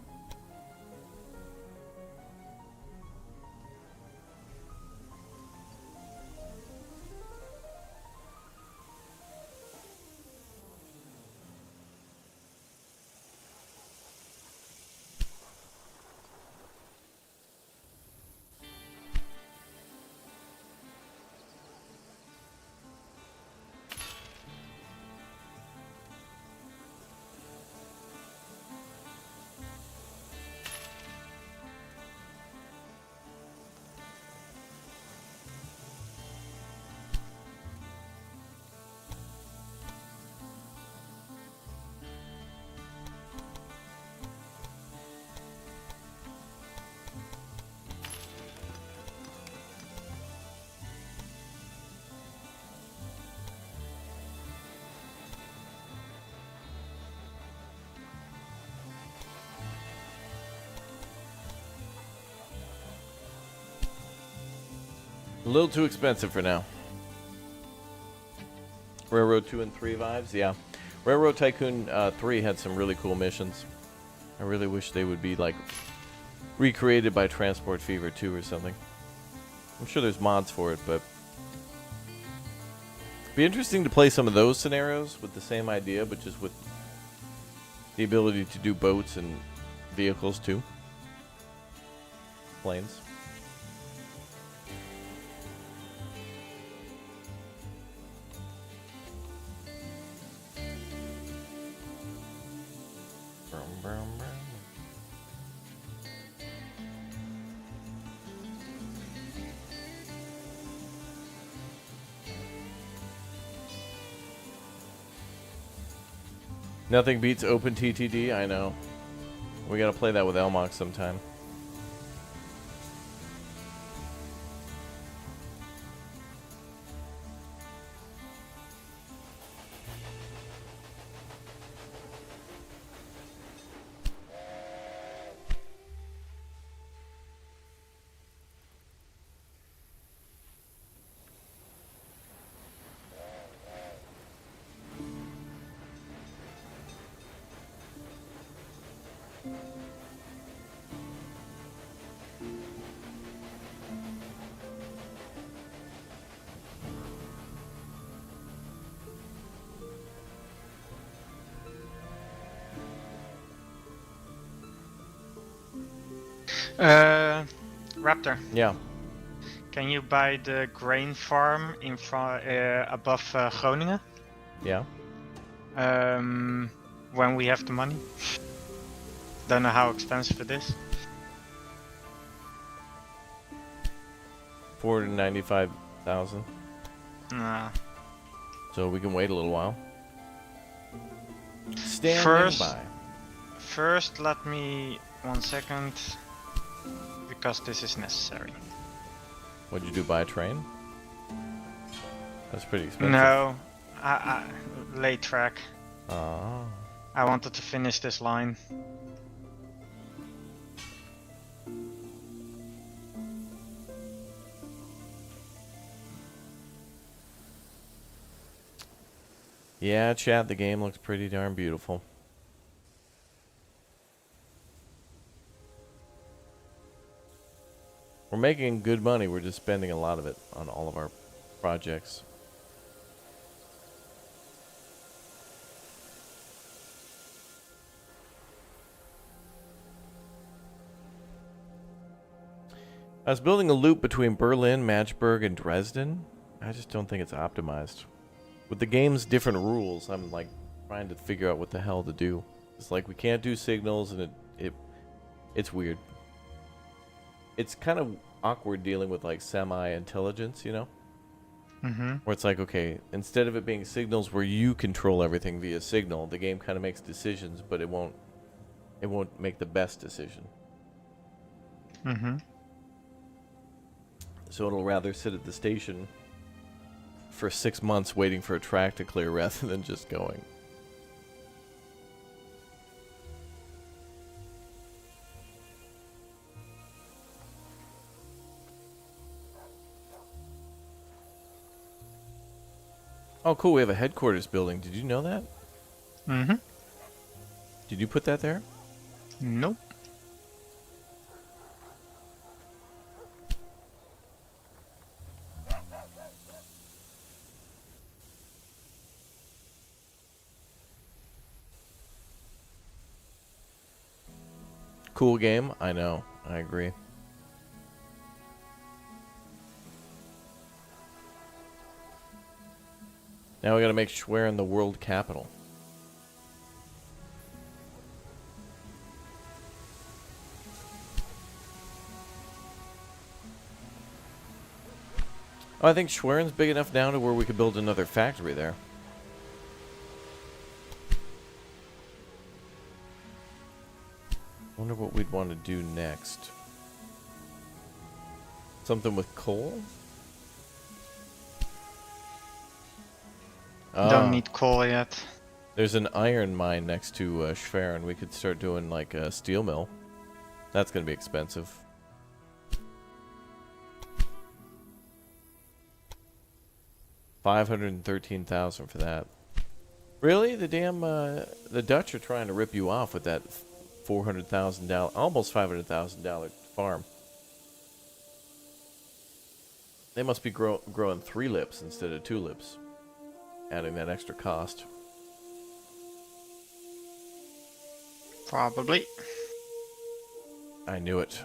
A little too expensive for now. Railroad 2 and 3 vibes, yeah. Railroad Tycoon 3 had some really cool missions. I really wish they would be like recreated by Transport Fever 2 or something. I'm sure there's mods for it, but it'd be interesting to play some of those scenarios with the same idea, but just with the ability to do boats and vehicles too. Planes. Nothing beats open TTD, I know. We gotta play that with Elmox sometime. Raptor, Yeah. can you buy the grain farm in above Groningen? Yeah. When we have the money. Don't know how expensive it is. 495,000. Nah. So we can wait a little while. Standing by. First, let me 1 second, because this is necessary. What'd you do, buy a train? That's pretty expensive. No, I late track. Oh. I wanted to finish this line. Yeah, chat, the game looks pretty darn beautiful. We're making good money. We're just spending a lot of it on all of our projects. I was building a loop between Berlin, Magdeburg, and Dresden. I just don't think it's optimized. With the game's different rules, I'm like trying to figure out what the hell to do. It's like we can't do signals, and it's weird. It's kind of awkward dealing with like semi-intelligence, you know? Mm-hmm. Where it's like, okay, instead of it being signals where you control everything via signal, the game kind of makes decisions, but it won't make the best decision. Mm-hmm. So it'll rather sit at the station for 6 months waiting for a track to clear rather than just going. Oh, cool. We have a headquarters building. Did you know that? Mm-hmm. Did you put that there? Nope. Cool game. I know. I agree. Now we gotta make Schwerin the world capital. Oh, I think Schwerin's big enough now to where we could build another factory there. Wonder what we'd want to do next. Something with coal? Don't need coal yet. There's an iron mine next to Schwerin. We could start doing like a steel mill. That's gonna be expensive. $513,000 for that. Really? The damn the Dutch are trying to rip you off with that $400,000, almost $500,000 farm. They must be growing 3 lips instead of 2 lips, adding that extra cost. Probably. I knew it.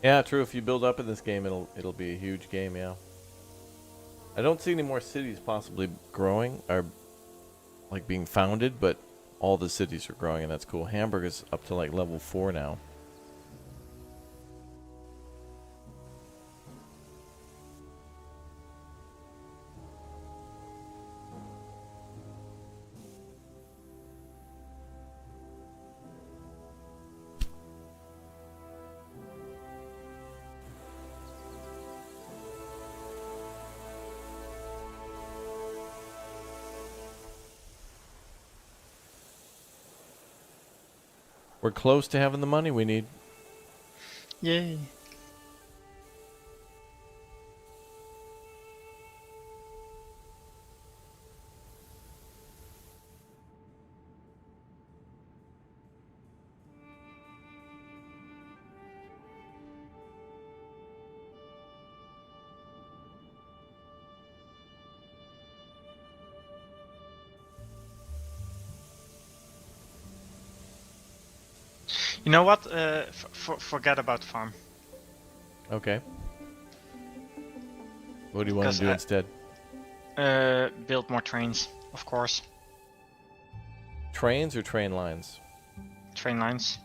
Yeah, true. If you build up in this game, it'll be a huge game. Yeah. I don't see any more cities possibly growing or like being founded, but all the cities are growing, and that's cool. Hamburg is up to like level 4 now. We're close to having the money we need. Yay. You know what? Forget about farm. Okay. What do you want to do instead? Build more trains, of course. Trains or train lines? Train lines.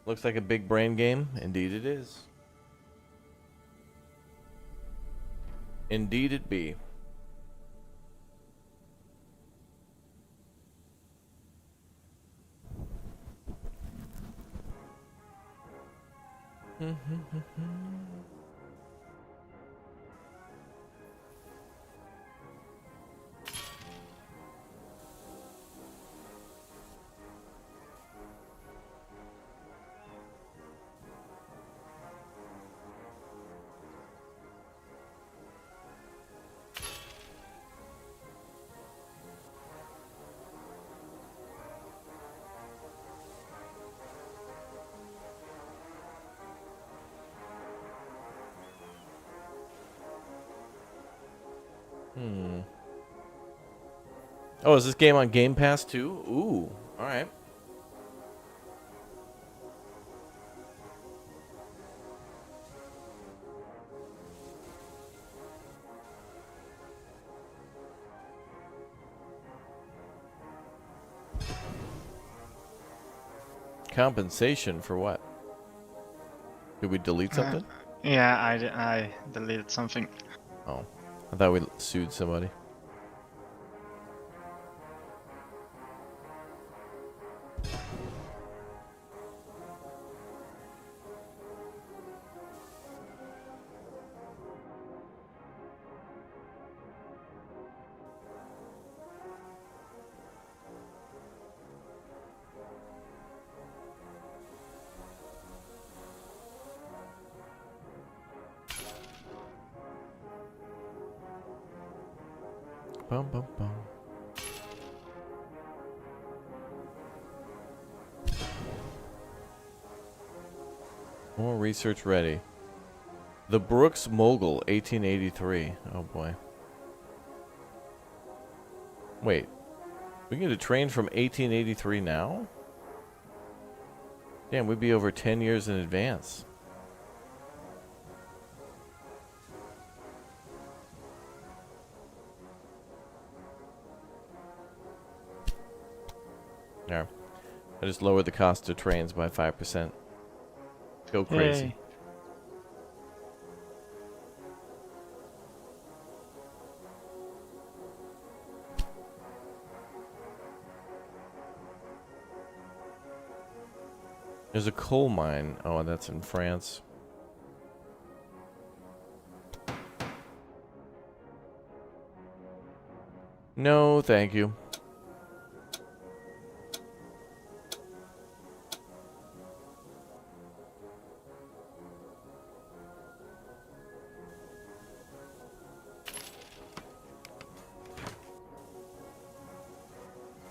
Looks like a big brain game. Indeed it is. Indeed it be. Oh, is this game on Game Pass too? Ooh, alright. Compensation for what? Did we delete something? Yeah, I deleted something. Oh, I thought we sued somebody. Bum, bum, bum. More research ready. The Brooks Mogul, 1883. Oh boy. Wait. We can get a train from 1883 now? Damn, we'd be over 10 years in advance. There. I just lowered the cost of trains by 5%. Go crazy. Yay. There's a coal mine. Oh, that's in France. No, thank you.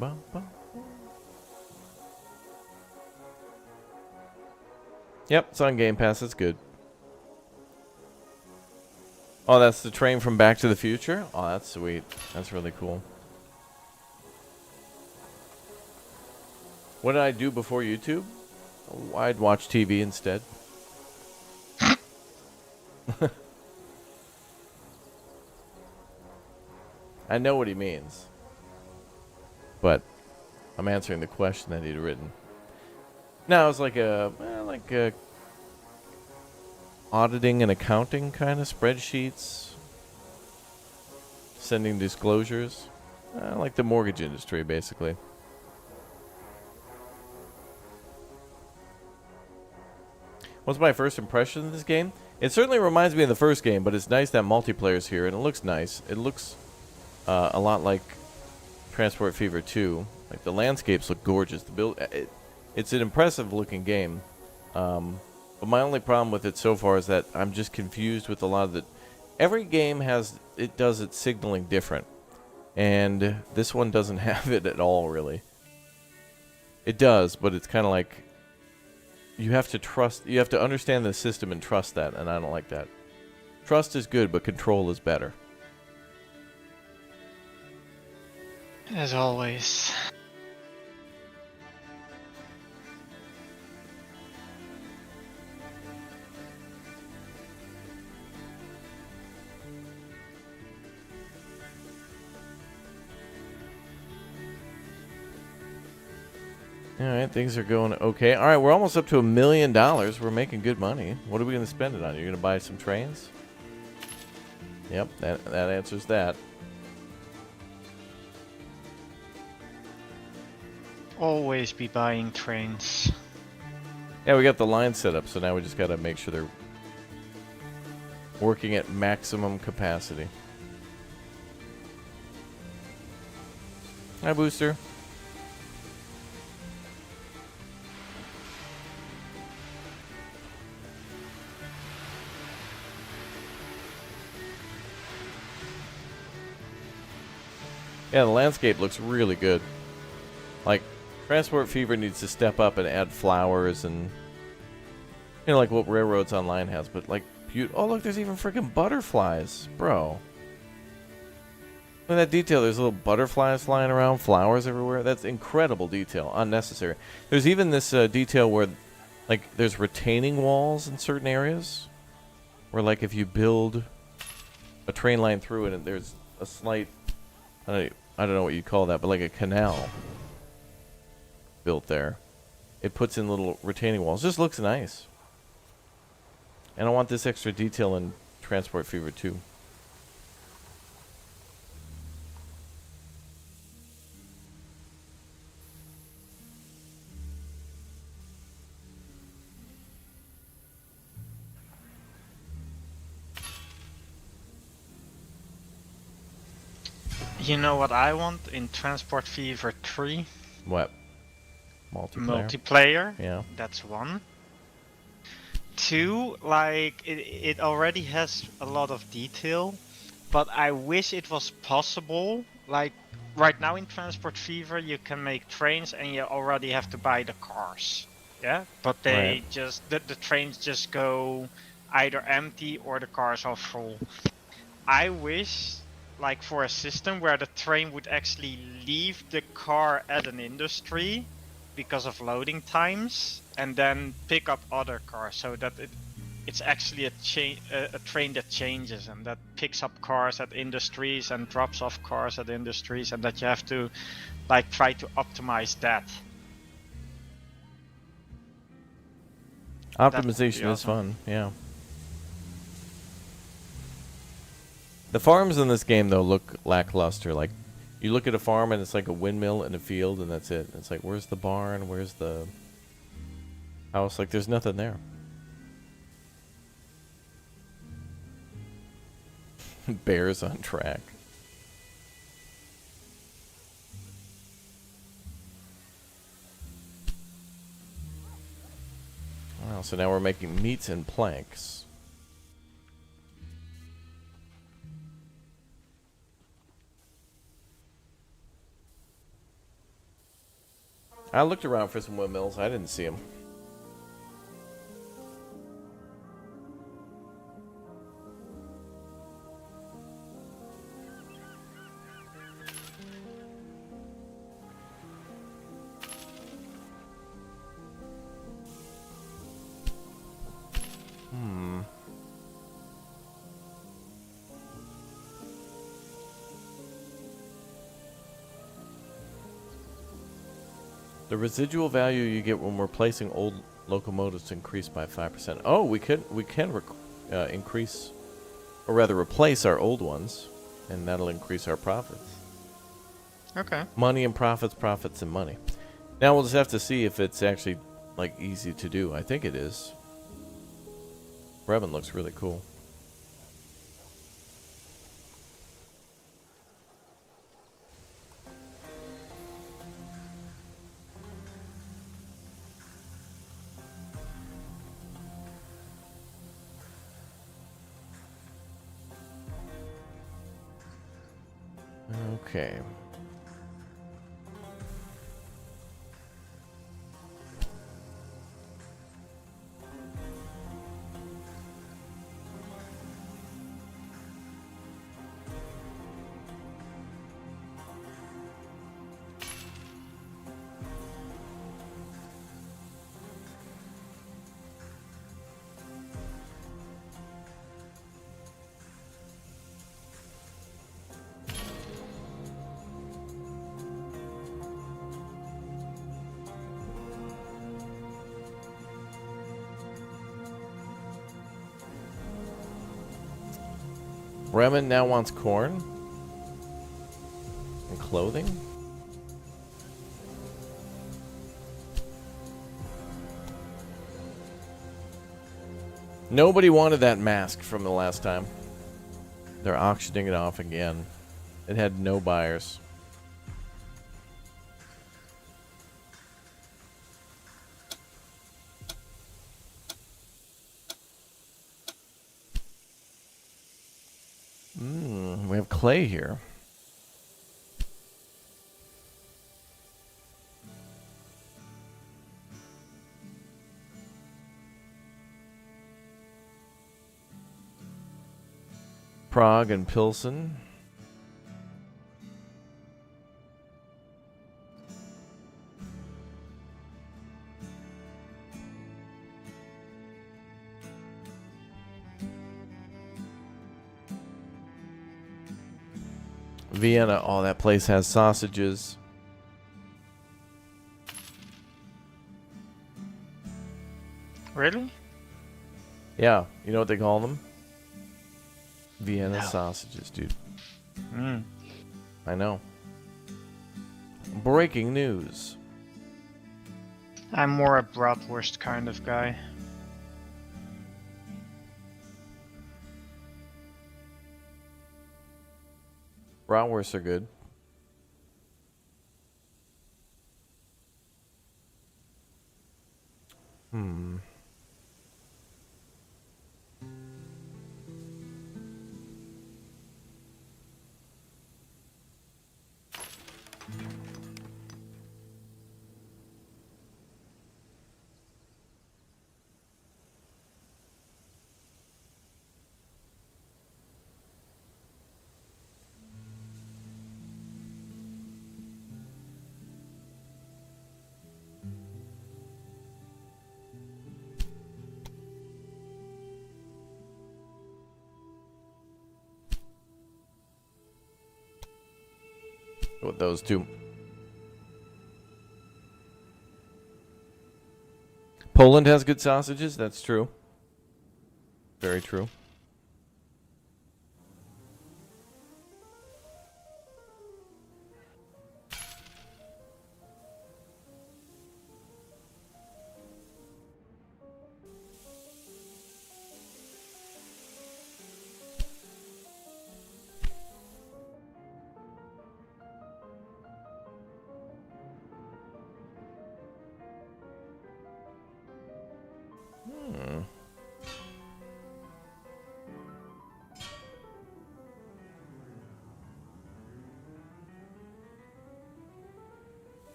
Bum, bum. Yep, it's on Game Pass. It's good. Oh, that's the train from Back to the Future? Oh, that's sweet. That's really cool. What did I do before YouTube? Oh, I'd watch TV instead. I know what he means. But I'm answering the question that he'd written. No, it's like a auditing and accounting kind of spreadsheets, sending disclosures, like the mortgage industry, basically. What's my first impression of this game? It certainly reminds me of the first game, but it's nice that multiplayer's here, and it looks nice. It looks a lot like Transport Fever 2. Like, the landscapes look gorgeous. It's an impressive looking game. But my only problem with it so far is that I'm just confused with a lot of the... Every game does its signaling different. And this one doesn't have it at all, really. It does, but it's kind of like... You have to understand the system and trust that, and I don't like that. Trust is good, but control is better. As always. All right, things are going okay. All right, we're almost up to $1 million. We're making good money. What are we going to spend it on? You're going to buy some trains? Yep, that answers that. Always be buying trains. Yeah, we got the line set up, so now we just got to make sure they're working at maximum capacity. Hi, Booster. Yeah, the landscape looks really good. Like, Transport Fever needs to step up and add flowers and, you know, like what Railroads Online has. But, like, oh, look, there's even freaking butterflies. Bro. Look at that detail. There's little butterflies flying around, flowers everywhere. That's incredible detail. Unnecessary. There's even this detail where, like, there's retaining walls in certain areas. Where, like, if you build a train line through it and there's a slight... I don't know what you call that, but like a canal built there. It puts in little retaining walls. Just looks nice. And I want this extra detail in Transport Fever too. You know what I want in Transport Fever 3? What? Multiplayer. Yeah. That's one. Two, like, it already has a lot of detail, but I wish it was possible. Like, right now in Transport Fever, you can make trains and you already have to buy the cars. Yeah? But they just, the trains just go either empty or the cars are full. I wish, like, for a system where the train would actually leave the car at an industry because of loading times and then pick up other cars, so that it's actually a train that changes and that picks up cars at industries and drops off cars at industries, and that you have to, like, try to optimize that. Optimization is fun, yeah. The farms in this game, though, look lackluster. Like, you look at a farm and it's like a windmill in a field and that's it. It's like, where's the barn? Where's the house? Like, there's nothing there. Bears on track. Wow, so now we're making meats and planks. I looked around for some windmills. I didn't see them. The residual value you get when we're placing old locomotives increased by 5%. Oh, we can increase, or rather replace our old ones, and that'll increase our profits. Okay. Money and profits, profits and money. Now we'll just have to see if it's actually, like, easy to do. I think it is. Brevin looks really cool. Okay. Bremen now wants corn and clothing. Nobody wanted that mask from the last time. They're auctioning it off again. It had no buyers. We have clay here. Prague and Pilsen. Vienna, oh, that place has sausages. Really? Yeah, you know what they call them? Vienna No. sausages, dude. Mm. I know. Breaking news. I'm more a bratwurst kind of guy. Bratwursts are good. With those two. Poland has good sausages. That's true. Very true.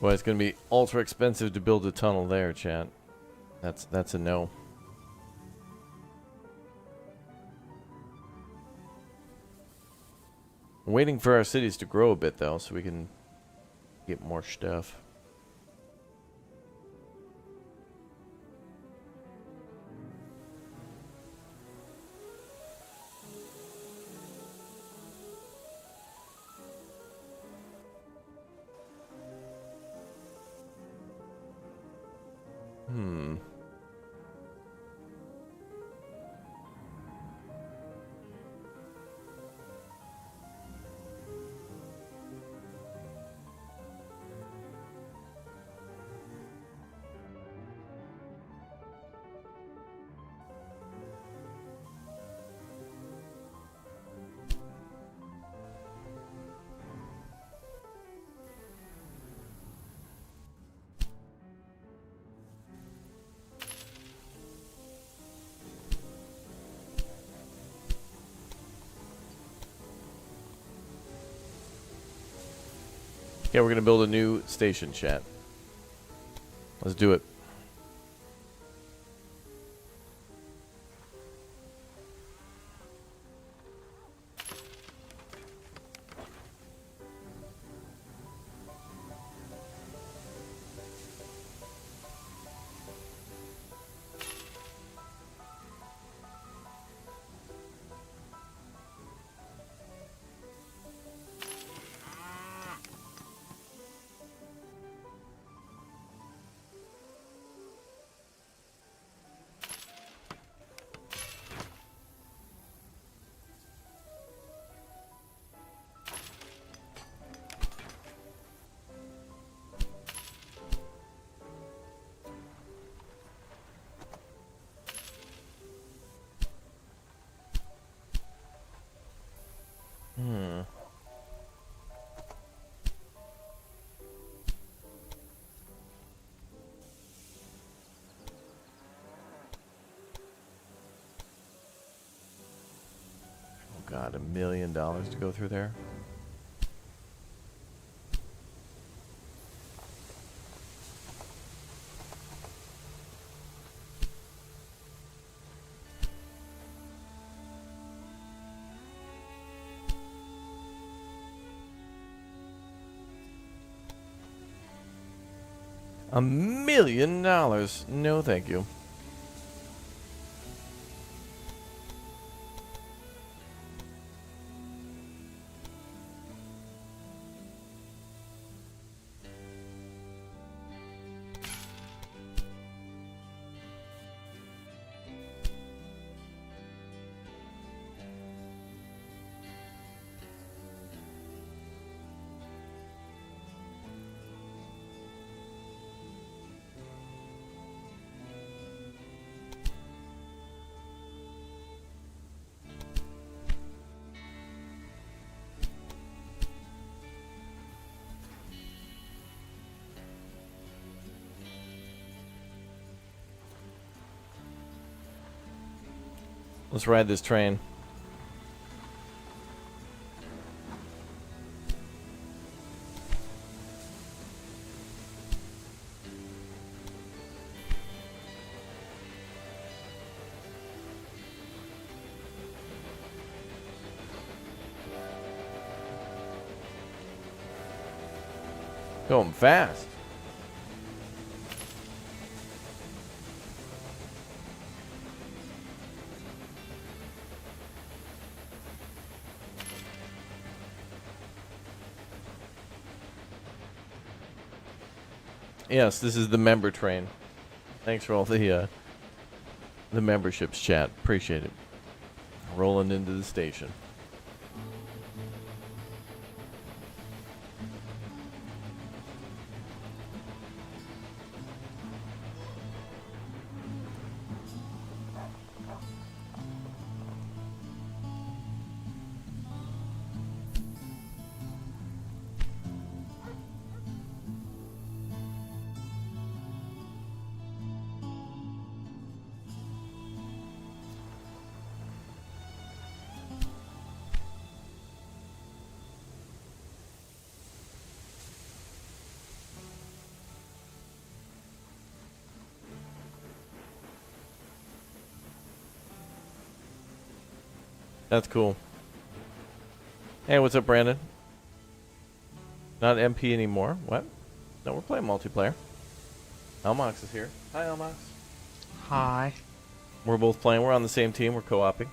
Well, it's going to be ultra expensive to build a tunnel there, chat. That's a no. I'm waiting for our cities to grow a bit, though, so we can get more stuff. Yeah, we're going to build a new station, chat. Let's do it. God, $1 million to go through there. $1 million. No, thank you. Let's ride this train. Going fast. Yes, this is the member train. Thanks for all the memberships, chat. Appreciate it. Rolling into the station. That's cool. Hey, what's up, Brandon? Not MP anymore. What? No, we're playing multiplayer. Elmox is here. Hi, Elmox. Hi. We're both playing. We're on the same team. We're co-oping.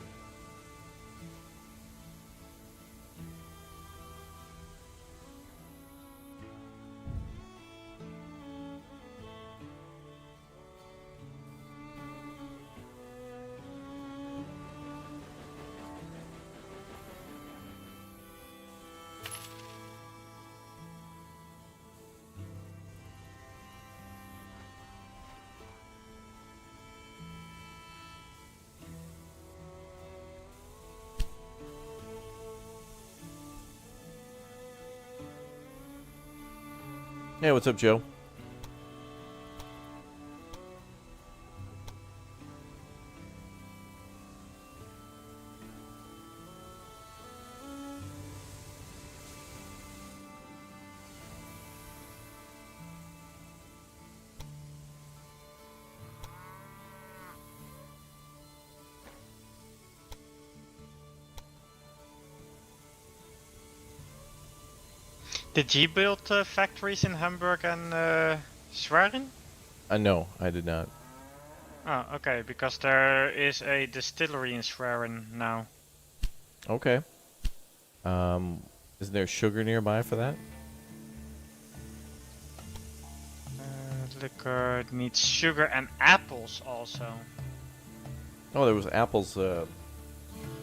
Hey, what's up, Joe? Did you build factories in Hamburg and Schwerin? No, I did not. Oh, okay, because there is a distillery in Schwerin now. Okay. Isn't there sugar nearby for that? Liquor needs sugar and apples also. Oh, there was apples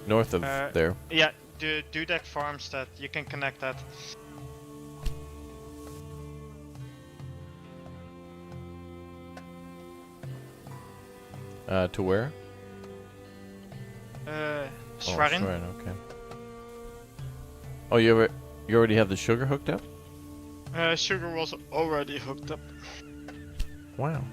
north of there. Yeah, Dudek Farmstead. You can connect that. To where? Schwerin. Oh, Schwerin, okay. Oh, you already have the sugar hooked up? Sugar was already hooked up. Wow.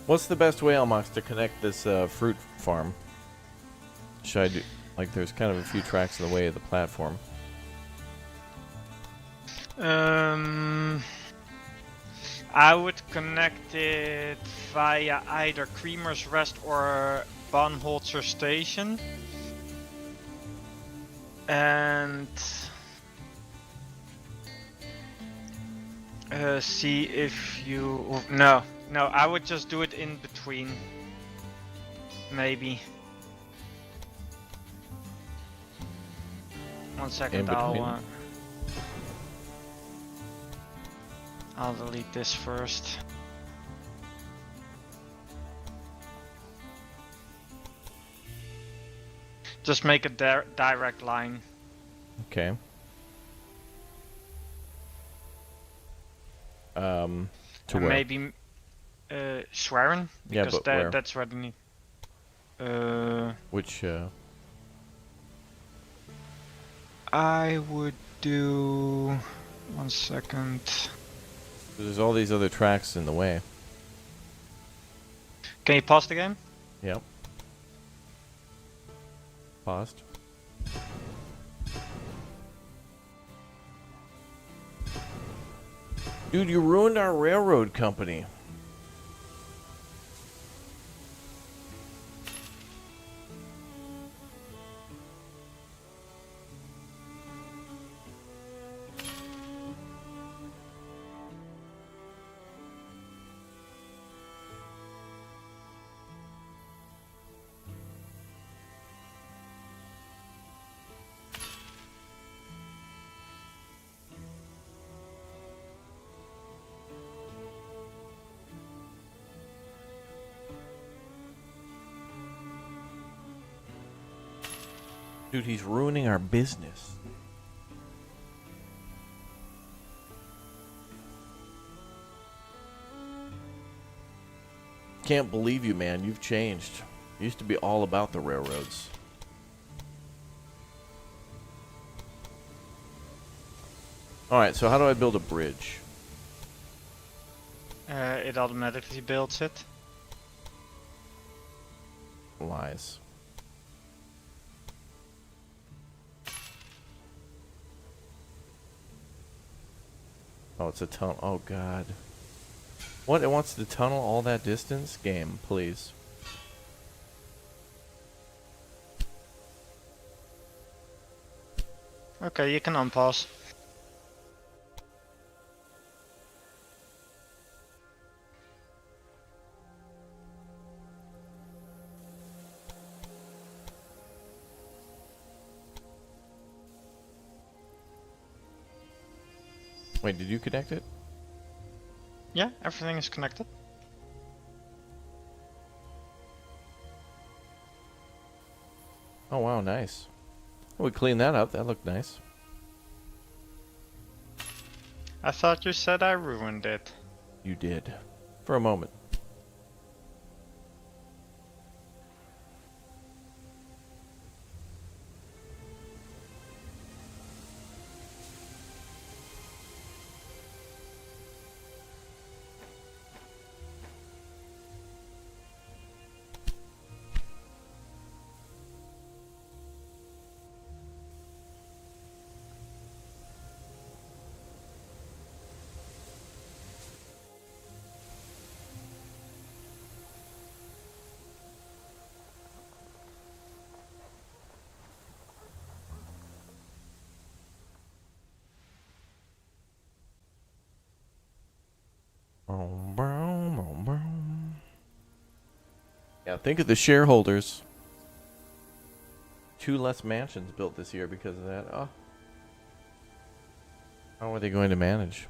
What's the best way, Almox, to connect this fruit farm? Should I do... Like, there's kind of a few tracks in the way of the platform. I would connect it via either Creamer's Rest or Bonholzer Station. And see if you... No, I would just do it in between. Maybe. 1 second, I'll delete this first. Just make a direct line. Okay. To where? Maybe Schwerin, Yeah, because but where? that's what I need. Which, I would do... 1 second. There's all these other tracks in the way. Can you pause the game? Yep. Paused. Dude, you ruined our railroad company. Dude, he's ruining our business. Can't believe you, man. You've changed. You used to be all about the railroads. Alright, so how do I build a bridge? It automatically builds it. Lies. Oh, it's a tunnel. Oh, God. What? It wants to tunnel all that distance? Game, please. Okay, you can unpause. Wait, did you connect it? Yeah, everything is connected. Oh, wow, nice. We cleaned that up. That looked nice. I thought you said I ruined it. You did. For a moment. Yeah, think of the shareholders. 2 less mansions built this year because of that. Oh. How are they going to manage?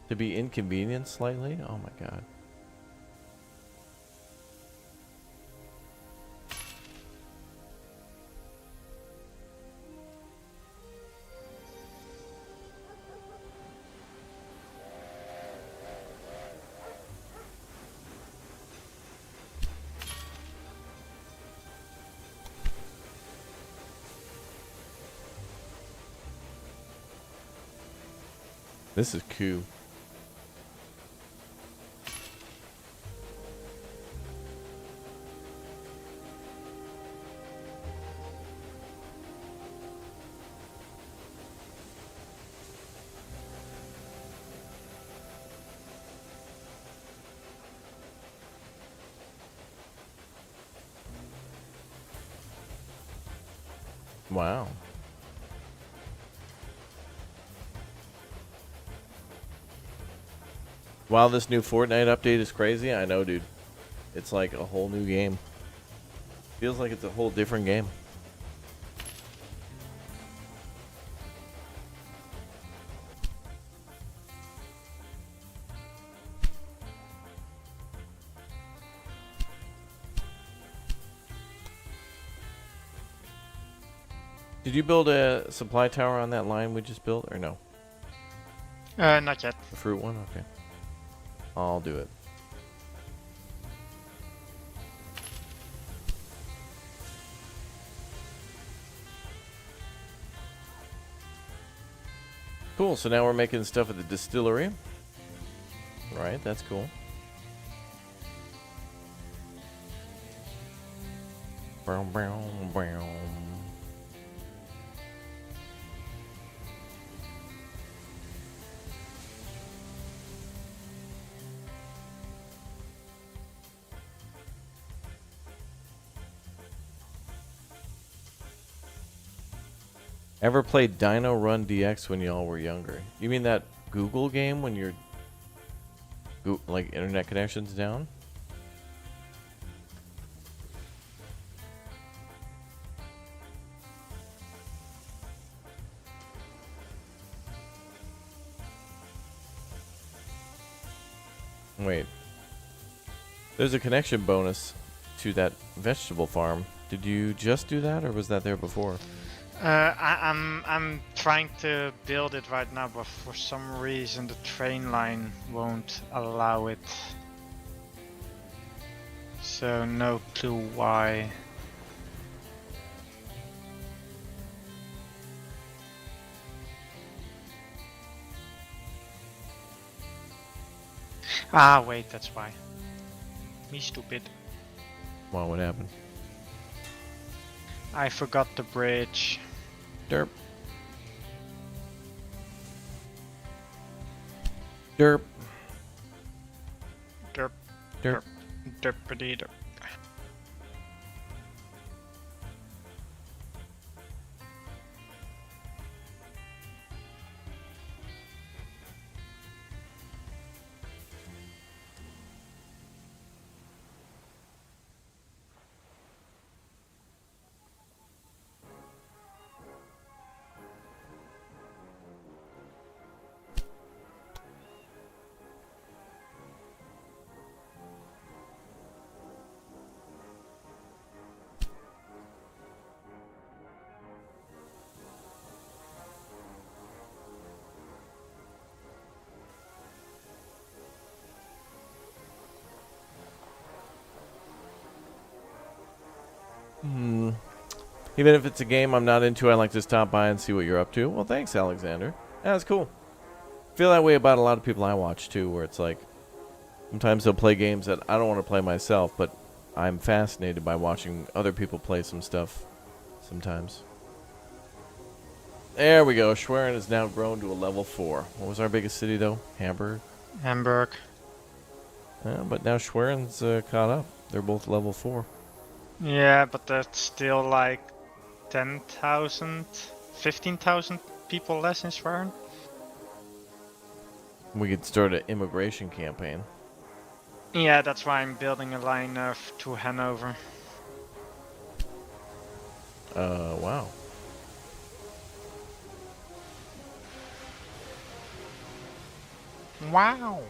To be inconvenienced slightly? Oh my God. This is cool. Wow. Wow, this new Fortnite update is crazy. I know, dude. It's like a whole new game. Feels like it's a whole different game. Did you build a supply tower on that line we just built, or no? Not yet. The fruit one? Okay. I'll do it. Cool, so now we're making stuff at the distillery. Right, that's cool. Brown, brown, brown. Ever played Dino Run DX when y'all were younger? You mean that Google game when your like internet connection's down? Wait. There's a connection bonus to that vegetable farm. Did you just do that, or was that there before? I'm trying to build it right now, but for some reason the train line won't allow it. So no clue why. Ah, wait, that's why. Me stupid. Wow, what happened? I forgot the bridge. Derp. Derp. Derp. Derp. Derpity derp. Even if it's a game I'm not into, I like to stop by and see what you're up to. Well, thanks, Alexander. Yeah, that's cool. I feel that way about a lot of people I watch, too, where it's like, sometimes they'll play games that I don't want to play myself, but I'm fascinated by watching other people play some stuff sometimes. There we go. Schwerin has now grown to a level 4. What was our biggest city, though? Hamburg? Hamburg. But now Schwerin's caught up. They're both level 4. Yeah, but that's still like 10,000, 15,000 people less in Schwerin. We could start an immigration campaign. Yeah, that's why I'm building a line to Hanover. Wow. Wow.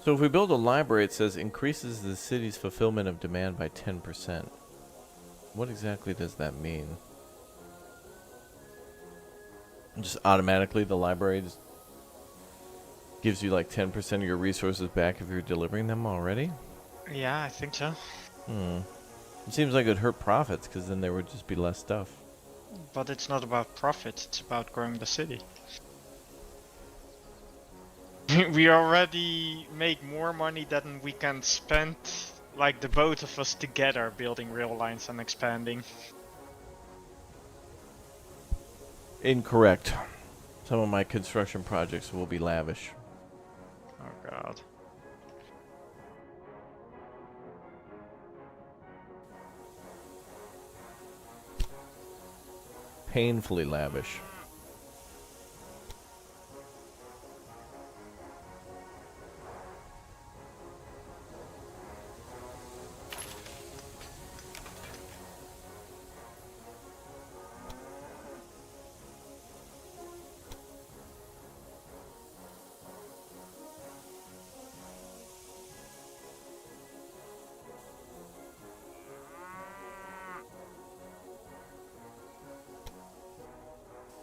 So if we build a library, it says increases the city's fulfillment of demand by 10%. What exactly does that mean? Just automatically the library just gives you like 10% of your resources back if you're delivering them already? Yeah, I think so. It seems like it'd hurt profits because then there would just be less stuff. But it's not about profit, it's about growing the city. We already make more money than we can spend, like the both of us together, building rail lines and expanding. Incorrect. Some of my construction projects will be lavish. Oh god. Painfully lavish.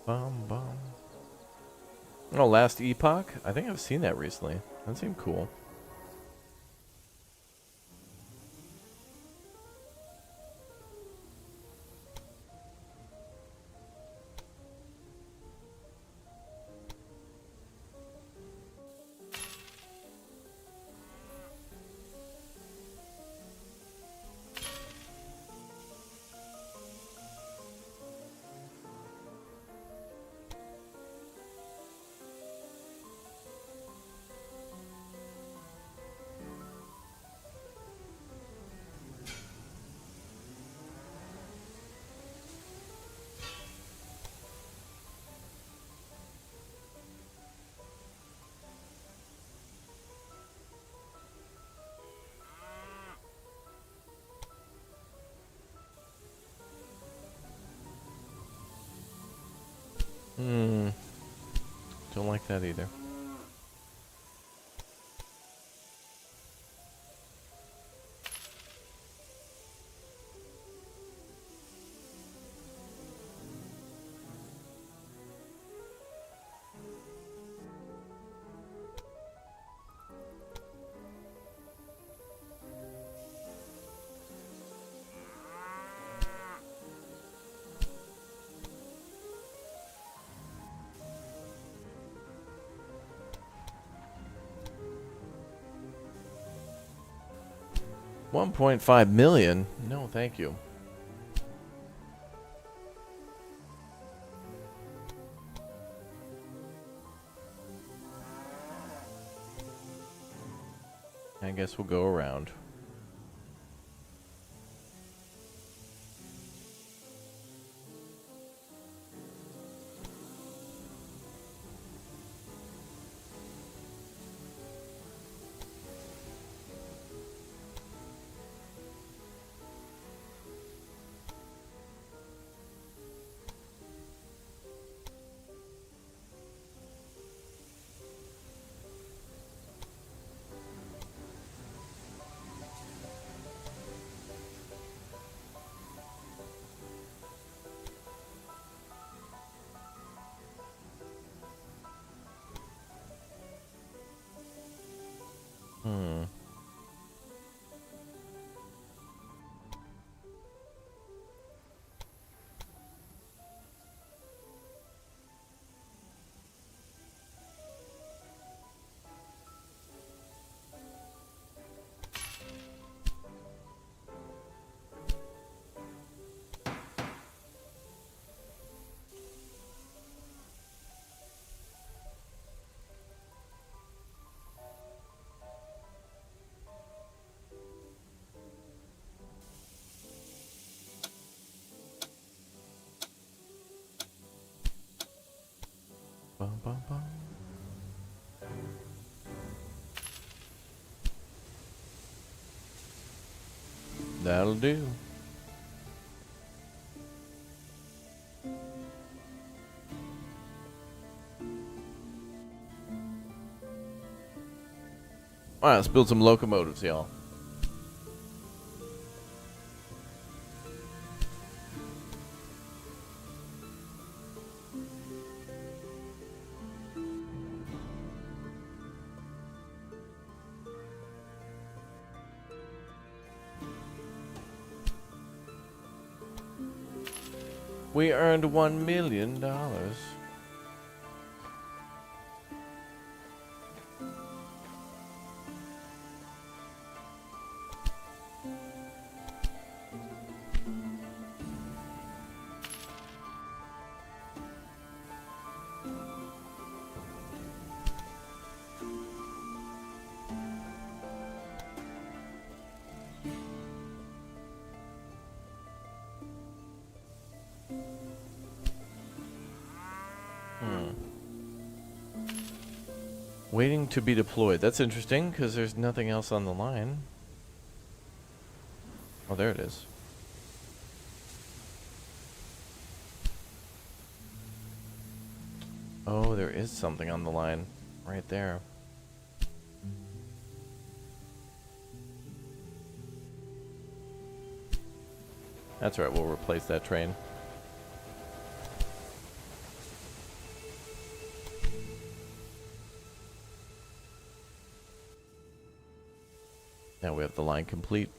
Bum bum. Oh, Last Epoch? I think I've seen that recently. That seemed cool. Don't like that either. $1.5 million? No, thank you. I guess we'll go around. Bum, bum, bum. That'll do. All right, let's build some locomotives, y'all. We earned $1 million. Waiting to be deployed. That's interesting because there's nothing else on the line. Oh, there it is. Oh, there is something on the line right there. That's right, we'll replace that train. Now we have the line complete.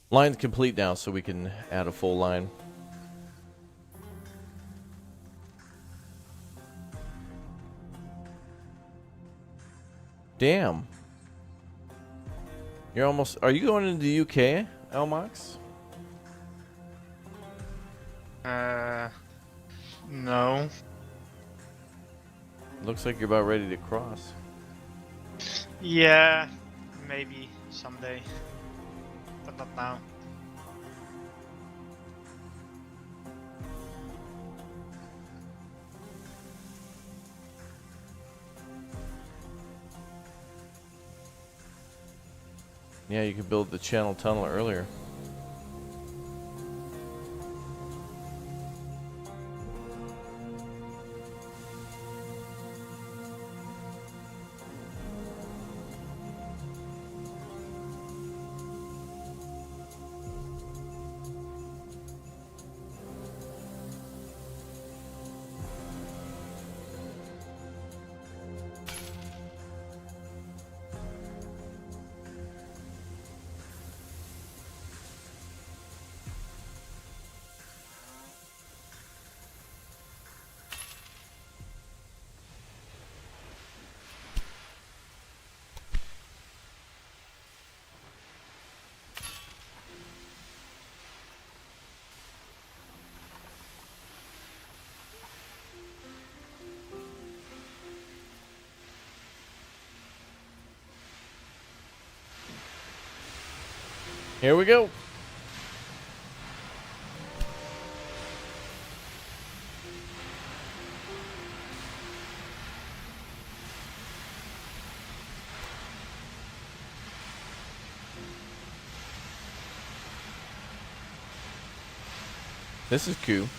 Line's complete now, so we can add a full line. Damn. You're almost... Are you going into the UK, Elmox? No. Looks like you're about ready to cross. Yeah, maybe someday, but not now. Yeah, you could build the Channel Tunnel earlier. Here we go. This is cool.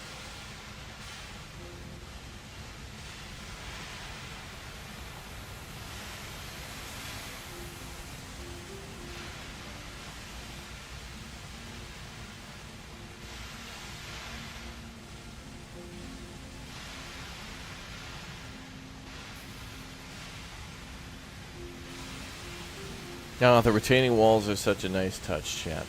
Now, the retaining walls are such a nice touch, chat.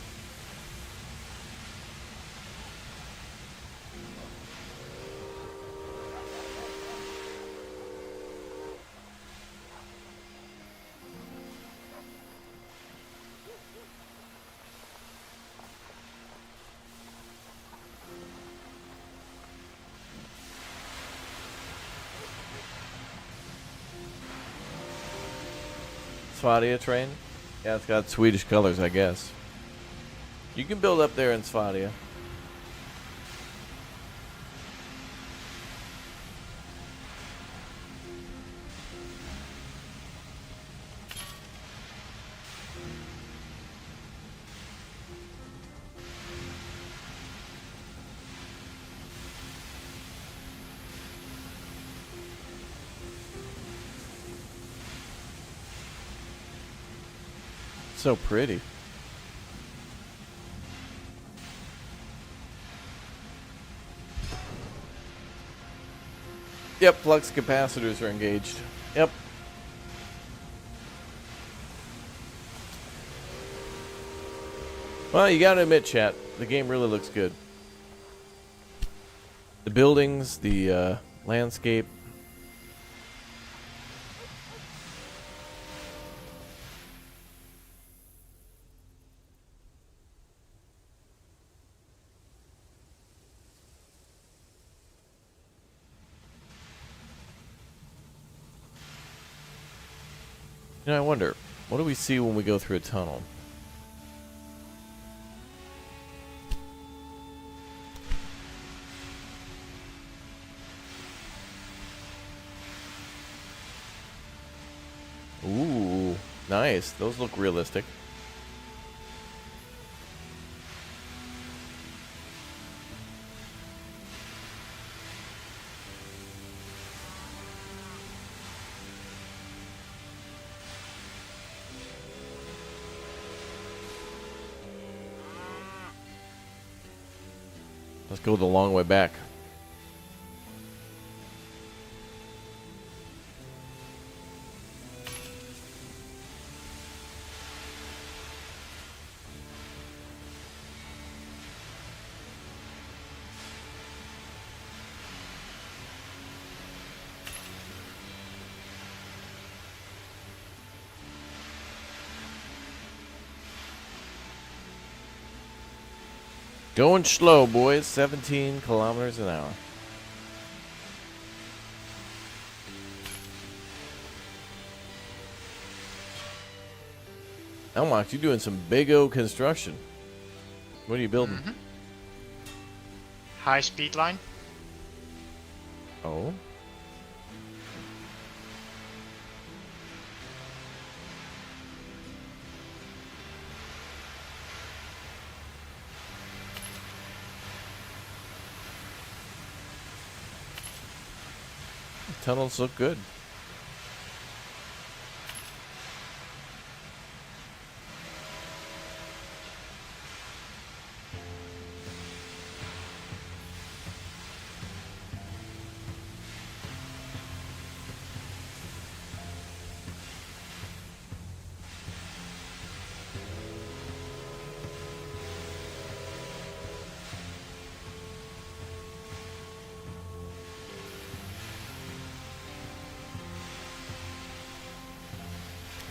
Svadia train? Yeah, it's got Swedish colors, I guess. You can build up there in Svadia. So pretty. Yep, flux capacitors are engaged. Yep. Well, you gotta admit, chat, the game really looks good. The buildings, the landscape. You know, I wonder, what do we see when we go through a tunnel? Ooh, nice. Those look realistic. Let's go the long way back. Going slow, boys. 17 kilometers an hour. Elmox, you're doing some big O construction. What are you building? High speed line. Oh. Tunnels look good.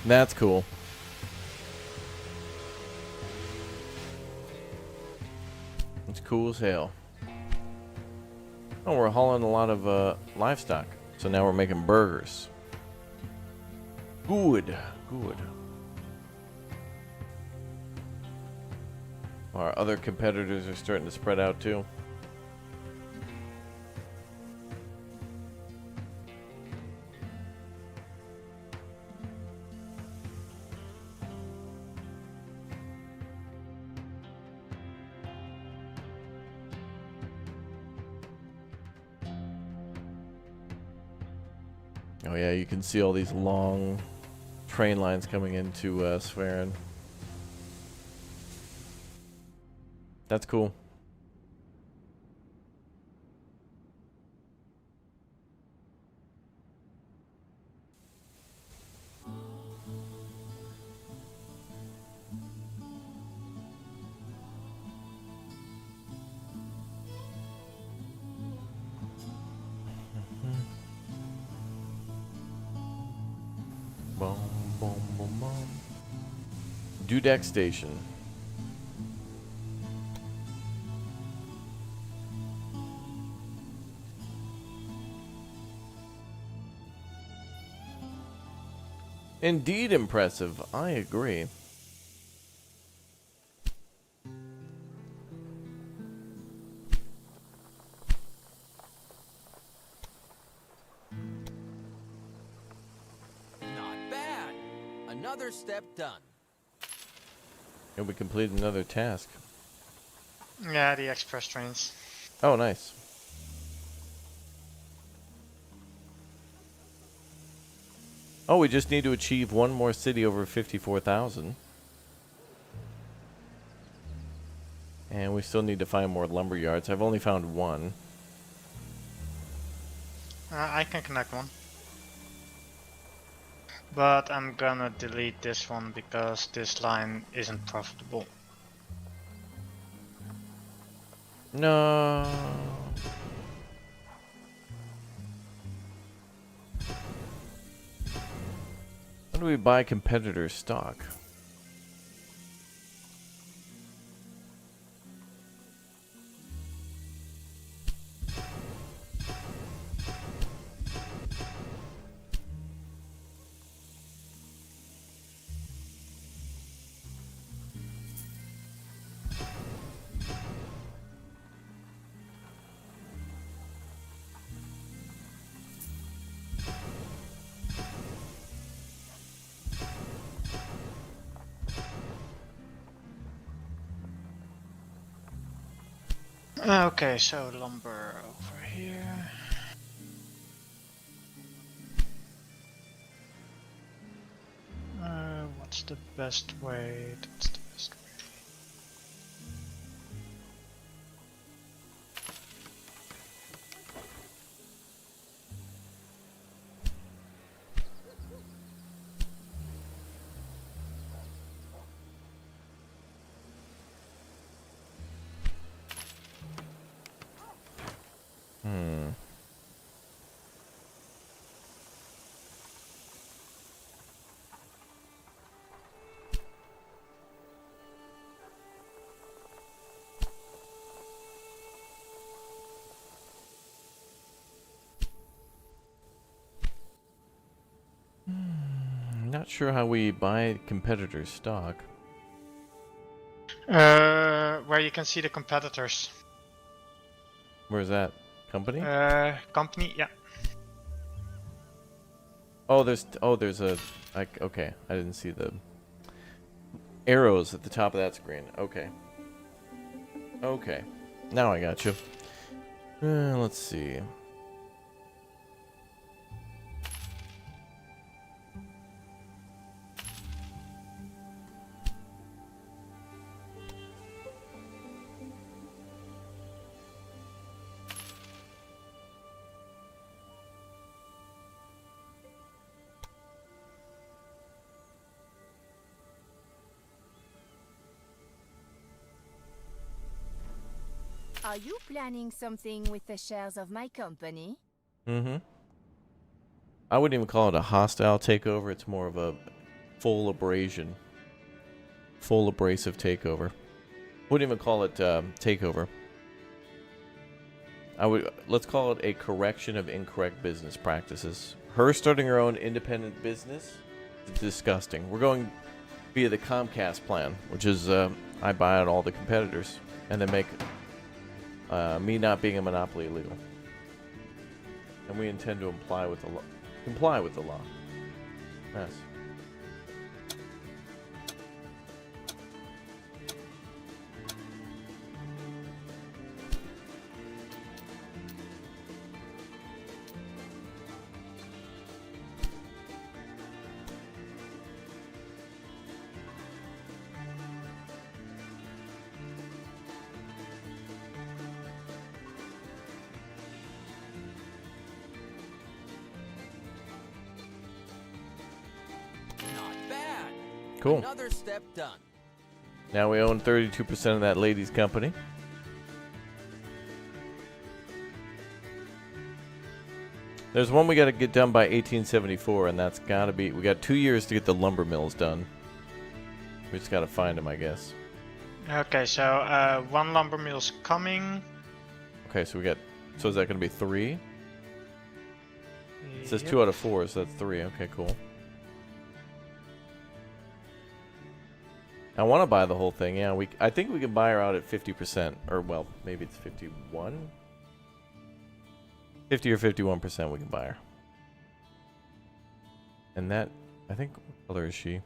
That's cool. It's cool as hell. Oh, we're hauling a lot of livestock. So now we're making burgers. Good. Good. Our other competitors are starting to spread out too. Oh yeah, you can see all these long train lines coming into Swearin. That's cool. Boom, boom, boom, boom. Dudek Station. Indeed impressive. I agree. Not bad. Another step done. And we completed another task. Yeah, the express trains. Oh, nice. Oh, we just need to achieve one more city over 54,000. And we still need to find more lumber yards. I've only found one. I can connect one. But I'm gonna delete this one because this line isn't profitable. No. How do we buy competitor stock? Okay, so lumber over here. What's the best way? What's the best way? Not sure how we buy competitor stock. Where you can see the competitors. Where's that? Company? Company, yeah. Oh, there's a. Okay, I didn't see the arrows at the top of that screen. Okay. Okay, now I got you. Let's see. Are you planning something with the shares of my company? Mm-hmm. I wouldn't even call it a hostile takeover. It's more of a full abrasion. Full abrasive takeover. Wouldn't even call it takeover. Let's call it a correction of incorrect business practices. Her starting her own independent business is disgusting. We're going via the Comcast plan, which is I buy out all the competitors and then make me not being a monopoly illegal. And we intend to comply with the law. Yes. Not bad. Cool. Another step done. Now we own 32% of that lady's company. There's one we got to get done by 1874, and that's got to be... We got 2 years to get the lumber mills done. We just got to find them, I guess. Okay, so one lumber mill's coming. Okay, so we got... So is that going to be 3? It says Yep. 2 out of 4, so that's 3. Okay, cool. I want to buy the whole thing. Yeah, I think we can buy her out at 50%. Or, well, maybe it's 51? 50 or 51% we can buy her. And that... I think... What color is she?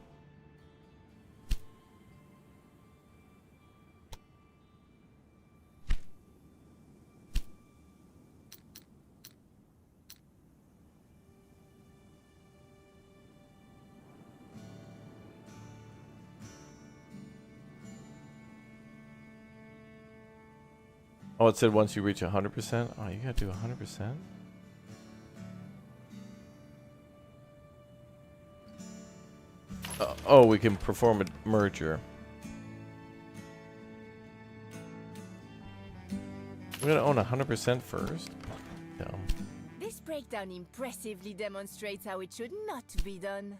Oh, it said once you reach 100%. Oh, you gotta do 100%. Oh, we can perform a merger. We're gonna own 100% first. No. This breakdown impressively demonstrates how it should not be done.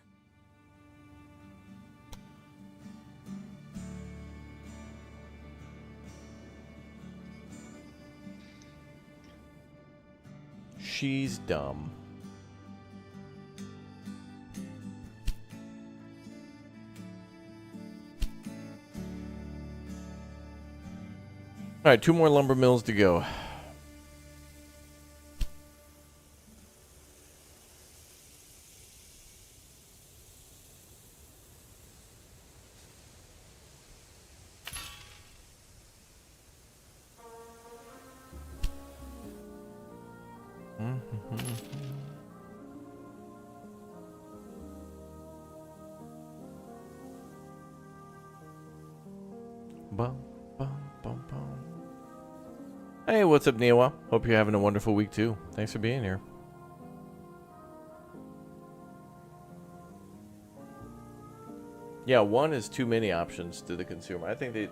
She's dumb. All right, 2 more lumber mills to go. Bum, bum, bum, bum. Hey, what's up, Niwa? Hope you're having a wonderful week too. Thanks for being here. Yeah, 1 is too many options to the consumer. I think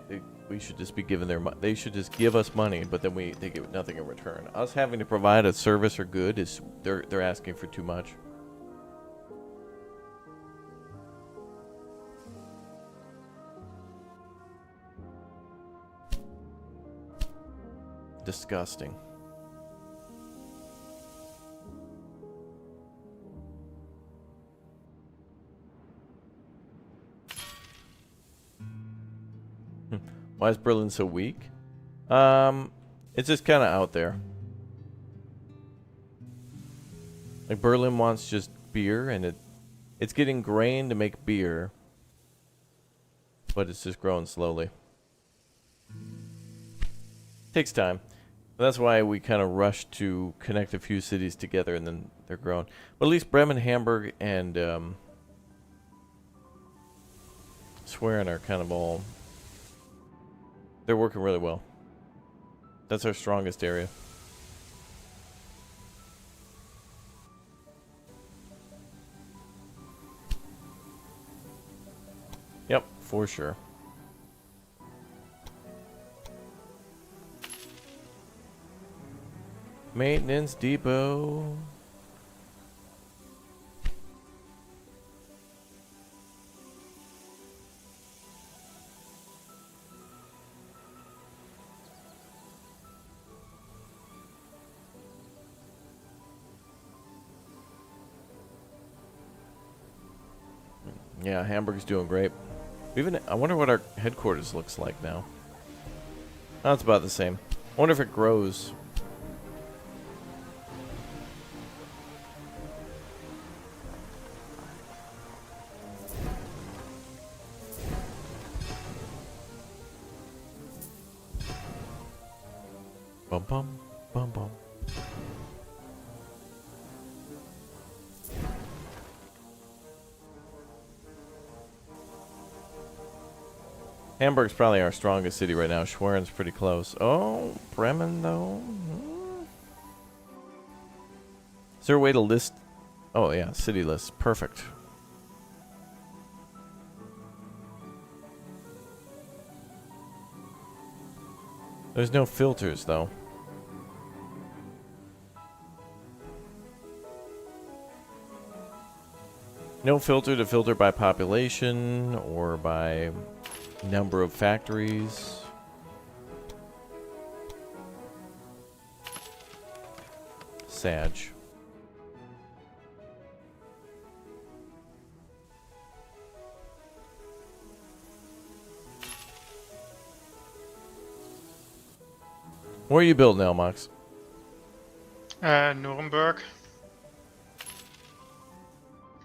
we should just be giving they should just give us money, but then they give nothing in return. Us having to provide a service or good is they're asking for too much. Disgusting. Why is Berlin so weak? It's just kind of out there. Like Berlin wants just beer, and it's getting grain to make beer, but it's just growing slowly. Takes time. That's why we kind of rush to connect a few cities together, and then they're growing. But at least Bremen, Hamburg, and Schwerin are kind of all... They're working really well. That's our strongest area. Yep, for sure. Maintenance depot. Yeah, Hamburg's doing great. I wonder what our headquarters looks like now. Oh, it's about the same. I wonder if it grows. Bum bum bum bum. Hamburg's probably our strongest city right now. Schwerin's pretty close. Oh, Bremen though. Is there a way to list? Oh yeah, city list. Perfect. There's no filters though. No filter to filter by population or by number of factories. Sag. Where are you building, Elmox? Nuremberg.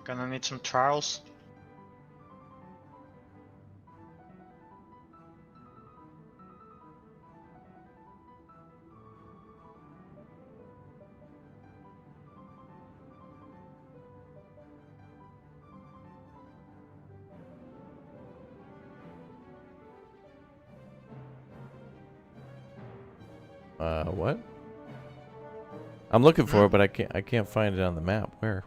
Gonna need some trials. What? I'm looking for it, but I can't find it on the map. Where?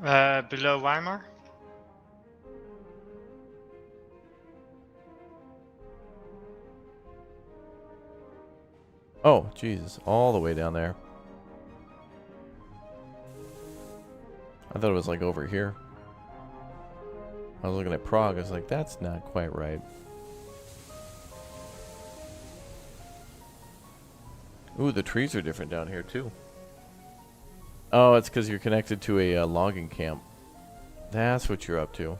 Below Weimar. Oh, Jesus, all the way down there. I thought it was like over here. I was looking at Prague. I was like, that's not quite right. Ooh, the trees are different down here too. Oh, it's because you're connected to a logging camp. That's what you're up to.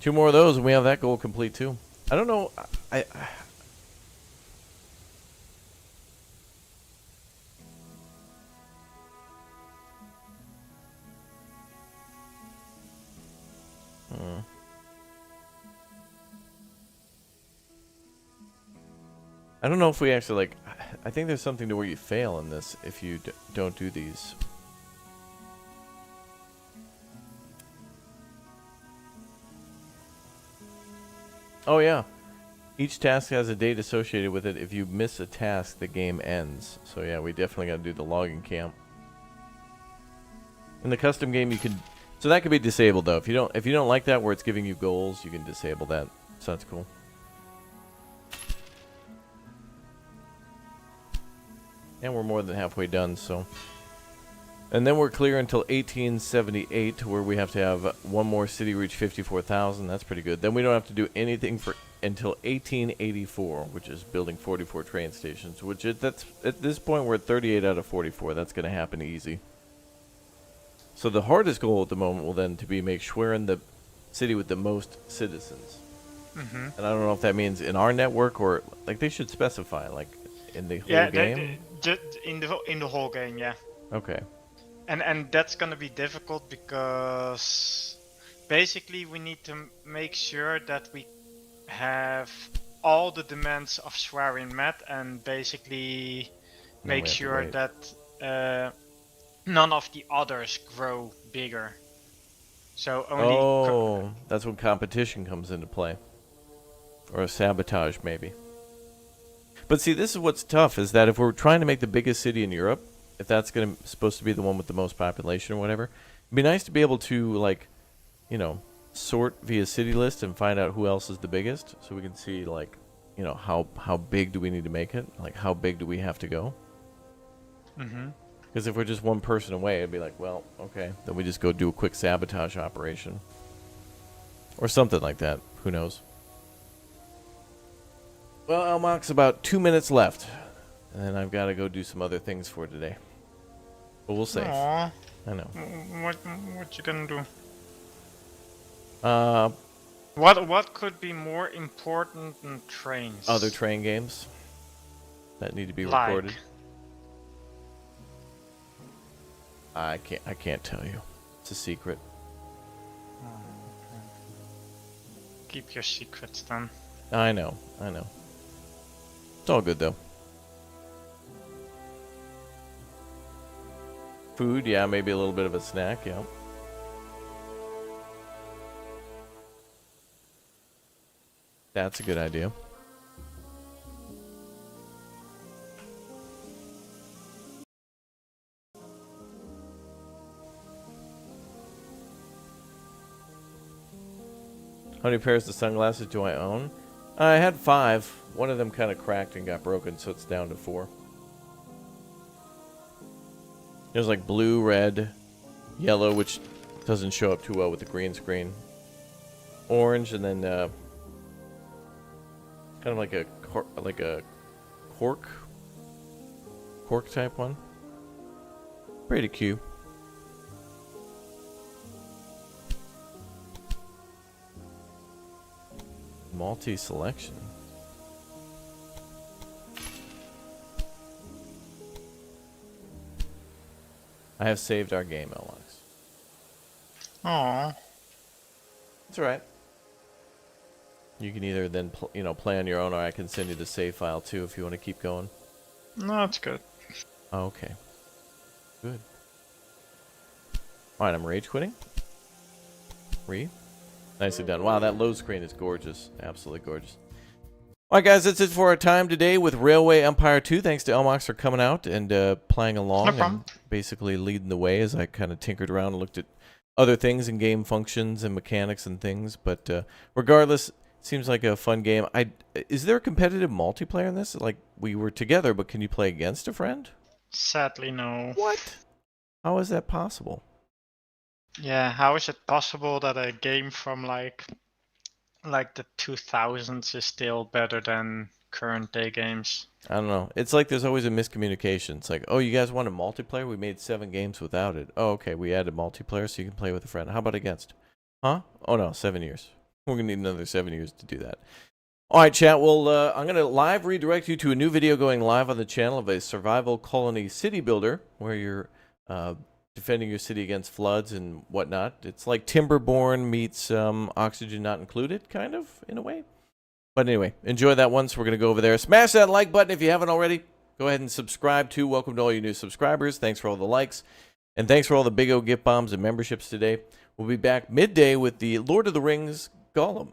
2 more of those and we have that goal complete too. I don't know. I don't know if we actually like. I think there's something to where you fail in this if you don't do these. Oh yeah, each task has a date associated with it. If you miss a task, the game ends. So yeah, we definitely got to do the logging camp. In the custom game, you can. So that could be disabled though. If you don't like that where it's giving you goals, you can disable that. So that's cool. And we're more than halfway done, so. And then we're clear until 1878, where we have to have one more city reach 54,000. That's pretty good. Then we don't have to do anything for until 1884, which is building 44 train stations. That's at this point we're at 38 out of 44. That's going to happen easy. So the hardest goal at the moment will then to be make Schwerin the city with the most citizens. Mm-hmm. And I don't know if that means in our network or like they should specify like in the whole game. In the whole game, yeah. Okay. And that's gonna be difficult because basically we need to make sure that we have all the demands of Schwerin met and basically make sure that none of the others grow bigger. So only. Oh, that's when competition comes into play, or a sabotage maybe. But see, this is what's tough, is that if we're trying to make the biggest city in Europe, if that's supposed to be the one with the most population or whatever, it'd be nice to be able to, like, you know, sort via city list and find out who else is the biggest, so we can see, like, you know, how big do we need to make it? Like, how big do we have to go? Mm-hmm. Because if we're just one person away, it'd be like, well, okay, then we just go do a quick sabotage operation. Or something like that. Who knows? Well, Elmock's about 2 minutes left. And then I've got to go do some other things for today. But we'll see. Aww. I know. What you gonna do? Uh, What could be more important than trains? Other train games that need to be Like? recorded. I can't tell you. It's a secret. Keep your secrets then. I know. It's all good though. Food, yeah, maybe a little bit of a snack, yeah. That's a good idea. How many pairs of sunglasses do I own? I had 5. One of them kind of cracked and got broken, so it's down to 4. There's like blue, red, yellow, which doesn't show up too well with the green screen. Orange, and then kind of like a cork type one. Pretty cute. Multi-selection. I have saved our game, Alex. Aww. That's alright. You can either then play on your own, or I can send you the save file too if you want to keep going. No, it's good. Okay. Good. Alright, I'm rage quitting. Nicely done. Wow, that load screen is gorgeous. Absolutely gorgeous. All right, guys, that's it for our time today with Railway Empire 2. Thanks to Elmox for coming out and playing along and basically leading the way as I kind of tinkered around and looked at other things and game functions and mechanics and things. But regardless, it seems like a fun game. Is there a competitive multiplayer in this? Like, we were together, but can you play against a friend? Sadly, no. What? How is that possible? Yeah, how is it possible that a game from like the 2000s is still better than current day games? I don't know. It's like there's always a miscommunication. It's like, oh, you guys want a multiplayer? We made 7 games without it. Oh, okay, we added multiplayer so you can play with a friend. How about against? Huh? Oh, no, 7 years. We're going to need another 7 years to do that. All right, chat. Well, I'm going to live redirect you to a new video going live on the channel of a survival colony city builder where you're defending your city against floods and whatnot. It's like Timberborn meets Oxygen Not Included, kind of, in a way. But anyway, enjoy that one, so we're going to go over there. Smash that like button if you haven't already. Go ahead and subscribe, too. Welcome to all you new subscribers. Thanks for all the likes. And thanks for all the big O gift bombs and memberships today. We'll be back midday with the Lord of the Rings Gollum.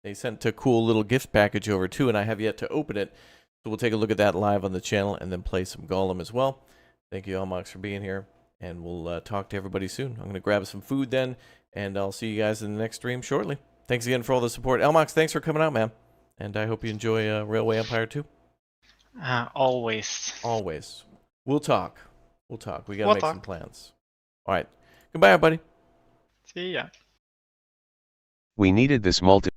They sent a cool little gift package over, too, and I have yet to open it. So we'll take a look at that live on the channel and then play some Gollum as well. Thank you, Elmox, for being here. And we'll talk to everybody soon. I'm going to grab some food then, and I'll see you guys in the next stream shortly. Thanks again for all the support. Elmox, thanks for coming out, man. And I hope you enjoy Railway Empire 2. Always. Always. We'll talk. We'll talk. We got to make some plans. All right. Goodbye, everybody. See ya. We needed this multi